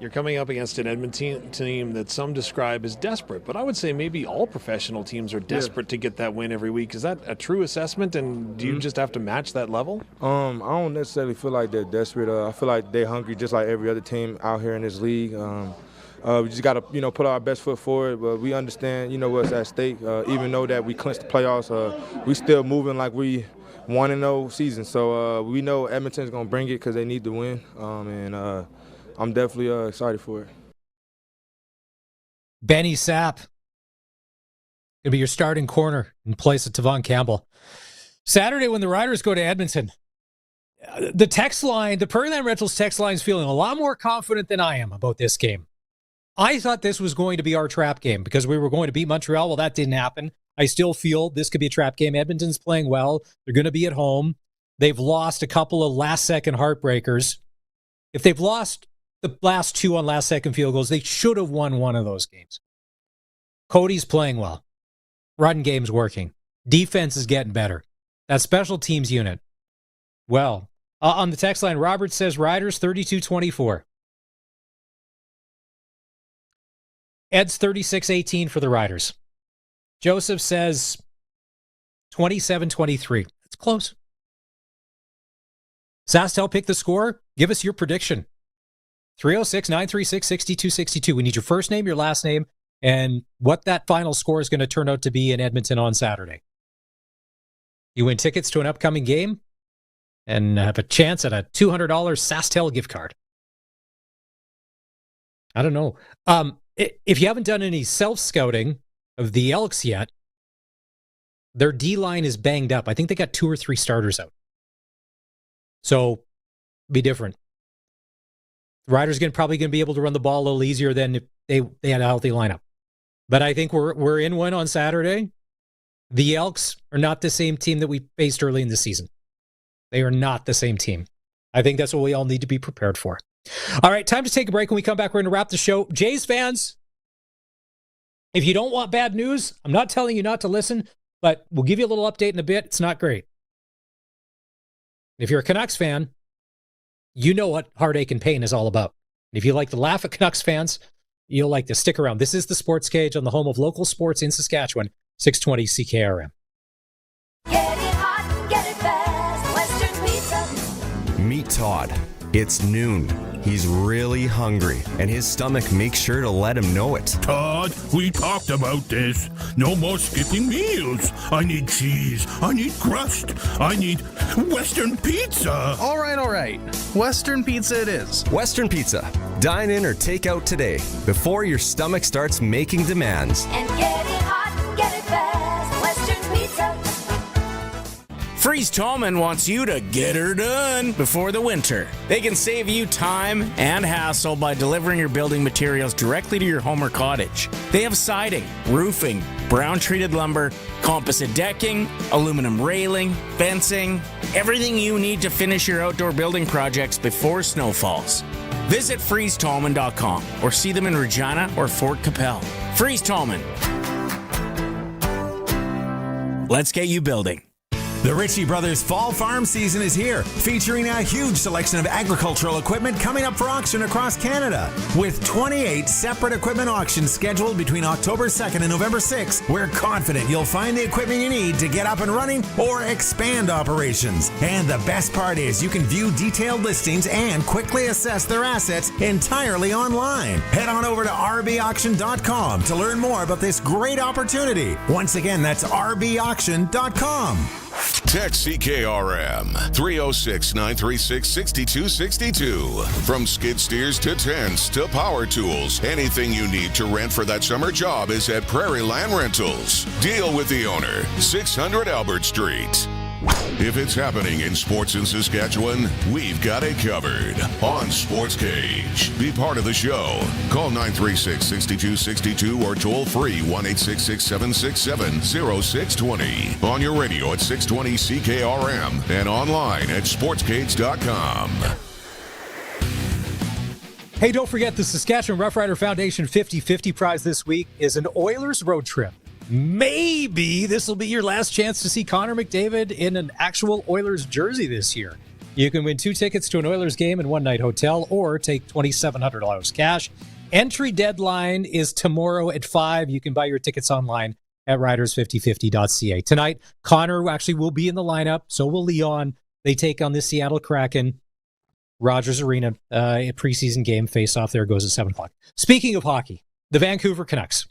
You're coming up against an Edmonton team that some describe as desperate, but I would say maybe all professional teams are desperate to get that win every week. Is that a true assessment, and do you just have to match that level? I don't necessarily feel like they're desperate. I feel like they're hungry just like every other team out here in this league. We just got to, put our best foot forward, but we understand, what's at stake. Even though that we clinched the playoffs, we still moving like we 1-0 season. So we know Edmonton's going to bring it because they need to win, and I'm definitely excited for it. Benny Sapp gonna be your starting corner in place of Tavon Campbell. Saturday when the Riders go to Edmonton, the text line, the Prairie Land Rentals text line is feeling a lot more confident than I am about this game. I thought this was going to be our trap game because we were going to beat Montreal. Well, that didn't happen. I still feel this could be a trap game. Edmonton's playing well. They're going to be at home. They've lost a couple of last-second heartbreakers. If they've lost the last two on last-second field goals, they should have won one of those games. Cody's playing well. Run game's working. Defense is getting better. That special teams unit. Well, on the text line, Robert says Riders 32-24. Ed's 36-18 for the Riders. Joseph says 27-23. That's close. Sastel, pick the score. Give us your prediction. 306-936-6262. We need your first name, your last name, and what that final score is going to turn out to be in Edmonton on Saturday. You win tickets to an upcoming game and have a chance at a $200 Sastel gift card. I don't know. If you haven't done any self-scouting of the Elks yet, their D-line is banged up. I think they got 2 or 3 starters out. So, be different. The Riders probably going to be able to run the ball a little easier than if they had a healthy lineup. But I think we're in one on Saturday. The Elks are not the same team that we faced early in the season. They are not the same team. I think that's what we all need to be prepared for. All right, time to take a break. When we come back, we're going to wrap the show. Jays fans, if you don't want bad news, I'm not telling you not to listen, but we'll give you a little update in a bit. It's not great. If you're a Canucks fan, you know what heartache and pain is all about. And if you like to laugh at Canucks fans, you'll like to stick around. This is the Sportscage on the home of local sports in Saskatchewan, 620 CKRM. Get it hot, get it fast, Western Pizza. Meet Todd. It's noon. He's really hungry, and his stomach makes sure to let him know it. Todd, we talked about this. No more skipping meals. I need cheese. I need crust. I need Western Pizza. All right. Western Pizza it is. Western Pizza. Dine in or take out today before your stomach starts making demands. And get it hot, get it fast, Western Pizza. Freeze Tallman wants you to get her done before the winter. They can save you time and hassle by delivering your building materials directly to your home or cottage. They have siding, roofing, brown-treated lumber, composite decking, aluminum railing, fencing, everything you need to finish your outdoor building projects before snow falls. Visit freezetallman.com or see them in Regina or Fort Capel. Freeze Tallman. Let's get you building. The Ritchie Brothers Fall Farm season is here, featuring a huge selection of agricultural equipment coming up for auction across Canada. With 28 separate equipment auctions scheduled between October 2nd and November 6th, we're confident you'll find the equipment you need to get up and running or expand operations. And the best part is you can view detailed listings and quickly assess their assets entirely online. Head on over to rbauction.com to learn more about this great opportunity. Once again, that's rbauction.com. Text CKRM 306-936-6262. From skid steers to tents to power tools, anything you need to rent for that summer job is at Prairie Land Rentals. Deal with the owner, 600 Albert Street. If it's happening in sports in Saskatchewan, we've got it covered on Sportscage. Be part of the show. Call 936-6262 or toll free 1-866-767-0620. On your radio at 620 CKRM and online at sportscage.com. Hey, don't forget the Saskatchewan Roughrider Foundation 50-50 prize this week is an Oilers road trip. Maybe this will be your last chance to see Connor McDavid in an actual Oilers jersey this year. You can win 2 tickets to an Oilers game and 1-night hotel or take $2,700 cash. Entry deadline is tomorrow at 5. You can buy your tickets online at riders5050.ca. Tonight, Connor actually will be in the lineup. So will Leon. They take on the Seattle Kraken. Rogers Arena, a preseason game face-off there goes at 7 o'clock. Speaking of hockey, the Vancouver Canucks.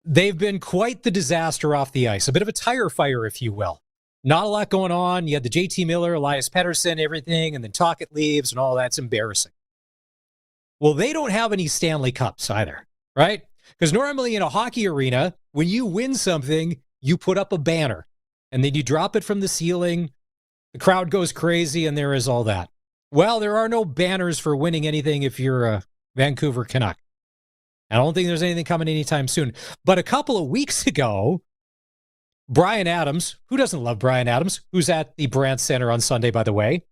They've been quite the disaster off the ice. A bit of a tire fire, if you will. Not a lot going on. You had the JT Miller, Elias Pettersson, everything, and then Tocchet leaves and all that's embarrassing. Well, they don't have any Stanley Cups either, right? Because normally in a hockey arena, when you win something, you put up a banner. And then you drop it from the ceiling. The crowd goes crazy, and there is all that. Well, there are no banners for winning anything if you're a Vancouver Canuck. I don't think there's anything coming anytime soon. But a couple of weeks ago, Bryan Adams, who doesn't love Bryan Adams, who's at the Brandt Center on Sunday, by the way,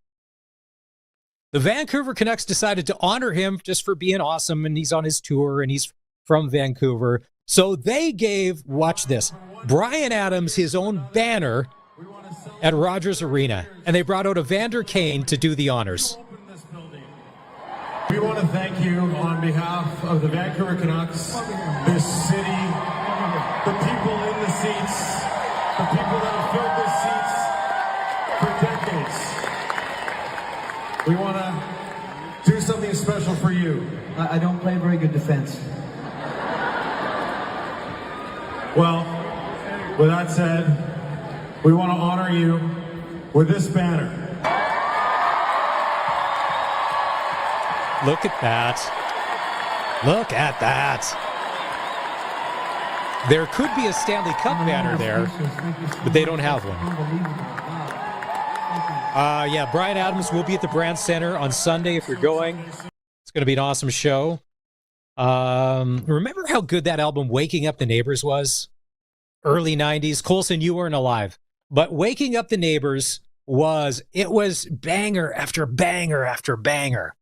the Vancouver Canucks decided to honor him just for being awesome, and he's on his tour, and he's from Vancouver. So they gave, watch this, Bryan Adams his own banner at Rogers Arena, and they brought out Evander Kane to do the honors. We want to thank you on behalf of the Vancouver Canucks, this city, the people in the seats, the people that have filled the seats for decades. We want to do something special for you. I don't play very good defense. Well, with that said, we want to honor you with this banner. Look at that. Look at that. There could be a Stanley Cup banner there, but they don't have one. Yeah, Bryan Adams will be at the Brandt Center on Sunday if you're going. It's going to be an awesome show. Remember how good that album Waking Up the Neighbors was? Early 90s. Colson, you weren't alive. But Waking Up the Neighbors was banger after banger after banger.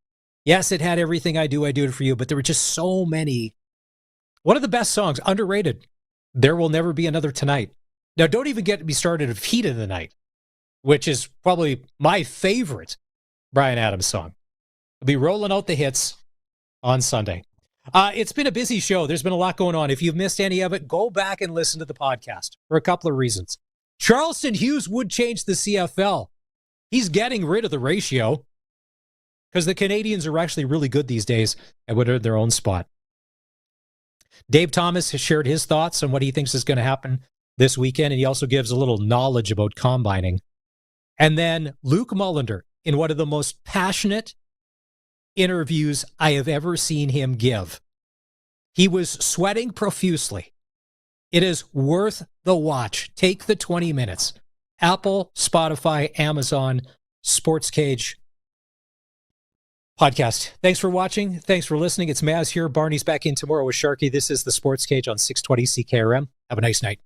Yes, it had Everything I Do It For You, but there were just so many. One of the best songs, underrated, There Will Never Be Another Tonight. Now, don't even get me started of Heat of the Night, which is probably my favorite Bryan Adams song. I'll be rolling out the hits on Sunday. It's been a busy show. There's been a lot going on. If you've missed any of it, go back and listen to the podcast for a couple of reasons. Charleston Hughes would change the CFL. He's getting rid of the ratio because the Canadians are actually really good these days and would earn their own spot. Dave Thomas has shared his thoughts on what he thinks is going to happen this weekend, and he also gives a little knowledge about combining. And then Luc Mullinder, in one of the most passionate interviews I have ever seen him give. He was sweating profusely. It is worth the watch. Take the 20 minutes Apple, Spotify, Amazon, Sportscage podcast. Thanks for watching. Thanks for listening. It's Maz here. Barney's back in tomorrow with Sharky. This is the Sportscage on 620 CKRM. Have a nice night.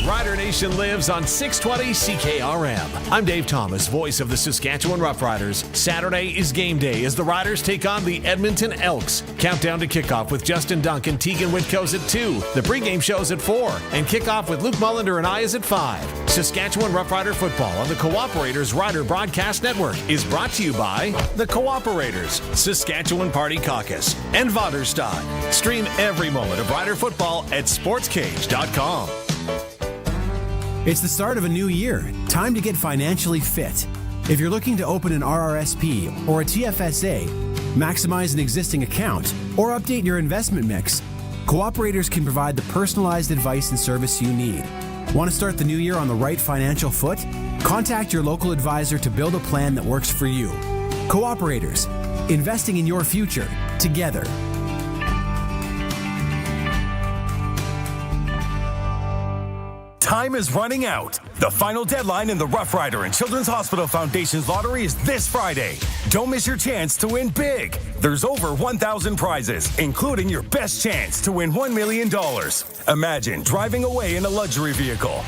Rider Nation lives on 620 CKRM. I'm Dave Thomas, voice of the Saskatchewan Roughriders. Saturday is game day as the Riders take on the Edmonton Elks. Countdown to kickoff with Justin Dunk and Tegan Whitco's at 2. The pregame show's at 4. And kickoff with Luc Mullinder and I is at 5. Saskatchewan Roughrider football on the Cooperators Rider Broadcast Network is brought to you by the Cooperators, Saskatchewan Party Caucus, and Vaderstad. Stream every moment of Rider football at sportscage.com. It's the start of a new year. Time to get financially fit. If you're looking to open an RRSP or a TFSA, maximize an existing account, or update your investment mix, Cooperators can provide the personalized advice and service you need. Want to start the new year on the right financial foot? Contact your local advisor to build a plan that works for you. Cooperators, investing in your future together. Time is running out. The final deadline in the Rough Rider and Children's Hospital Foundation's lottery is this Friday. Don't miss your chance to win big. There's over 1,000 prizes, including your best chance to win $1 million. Imagine driving away in a luxury vehicle.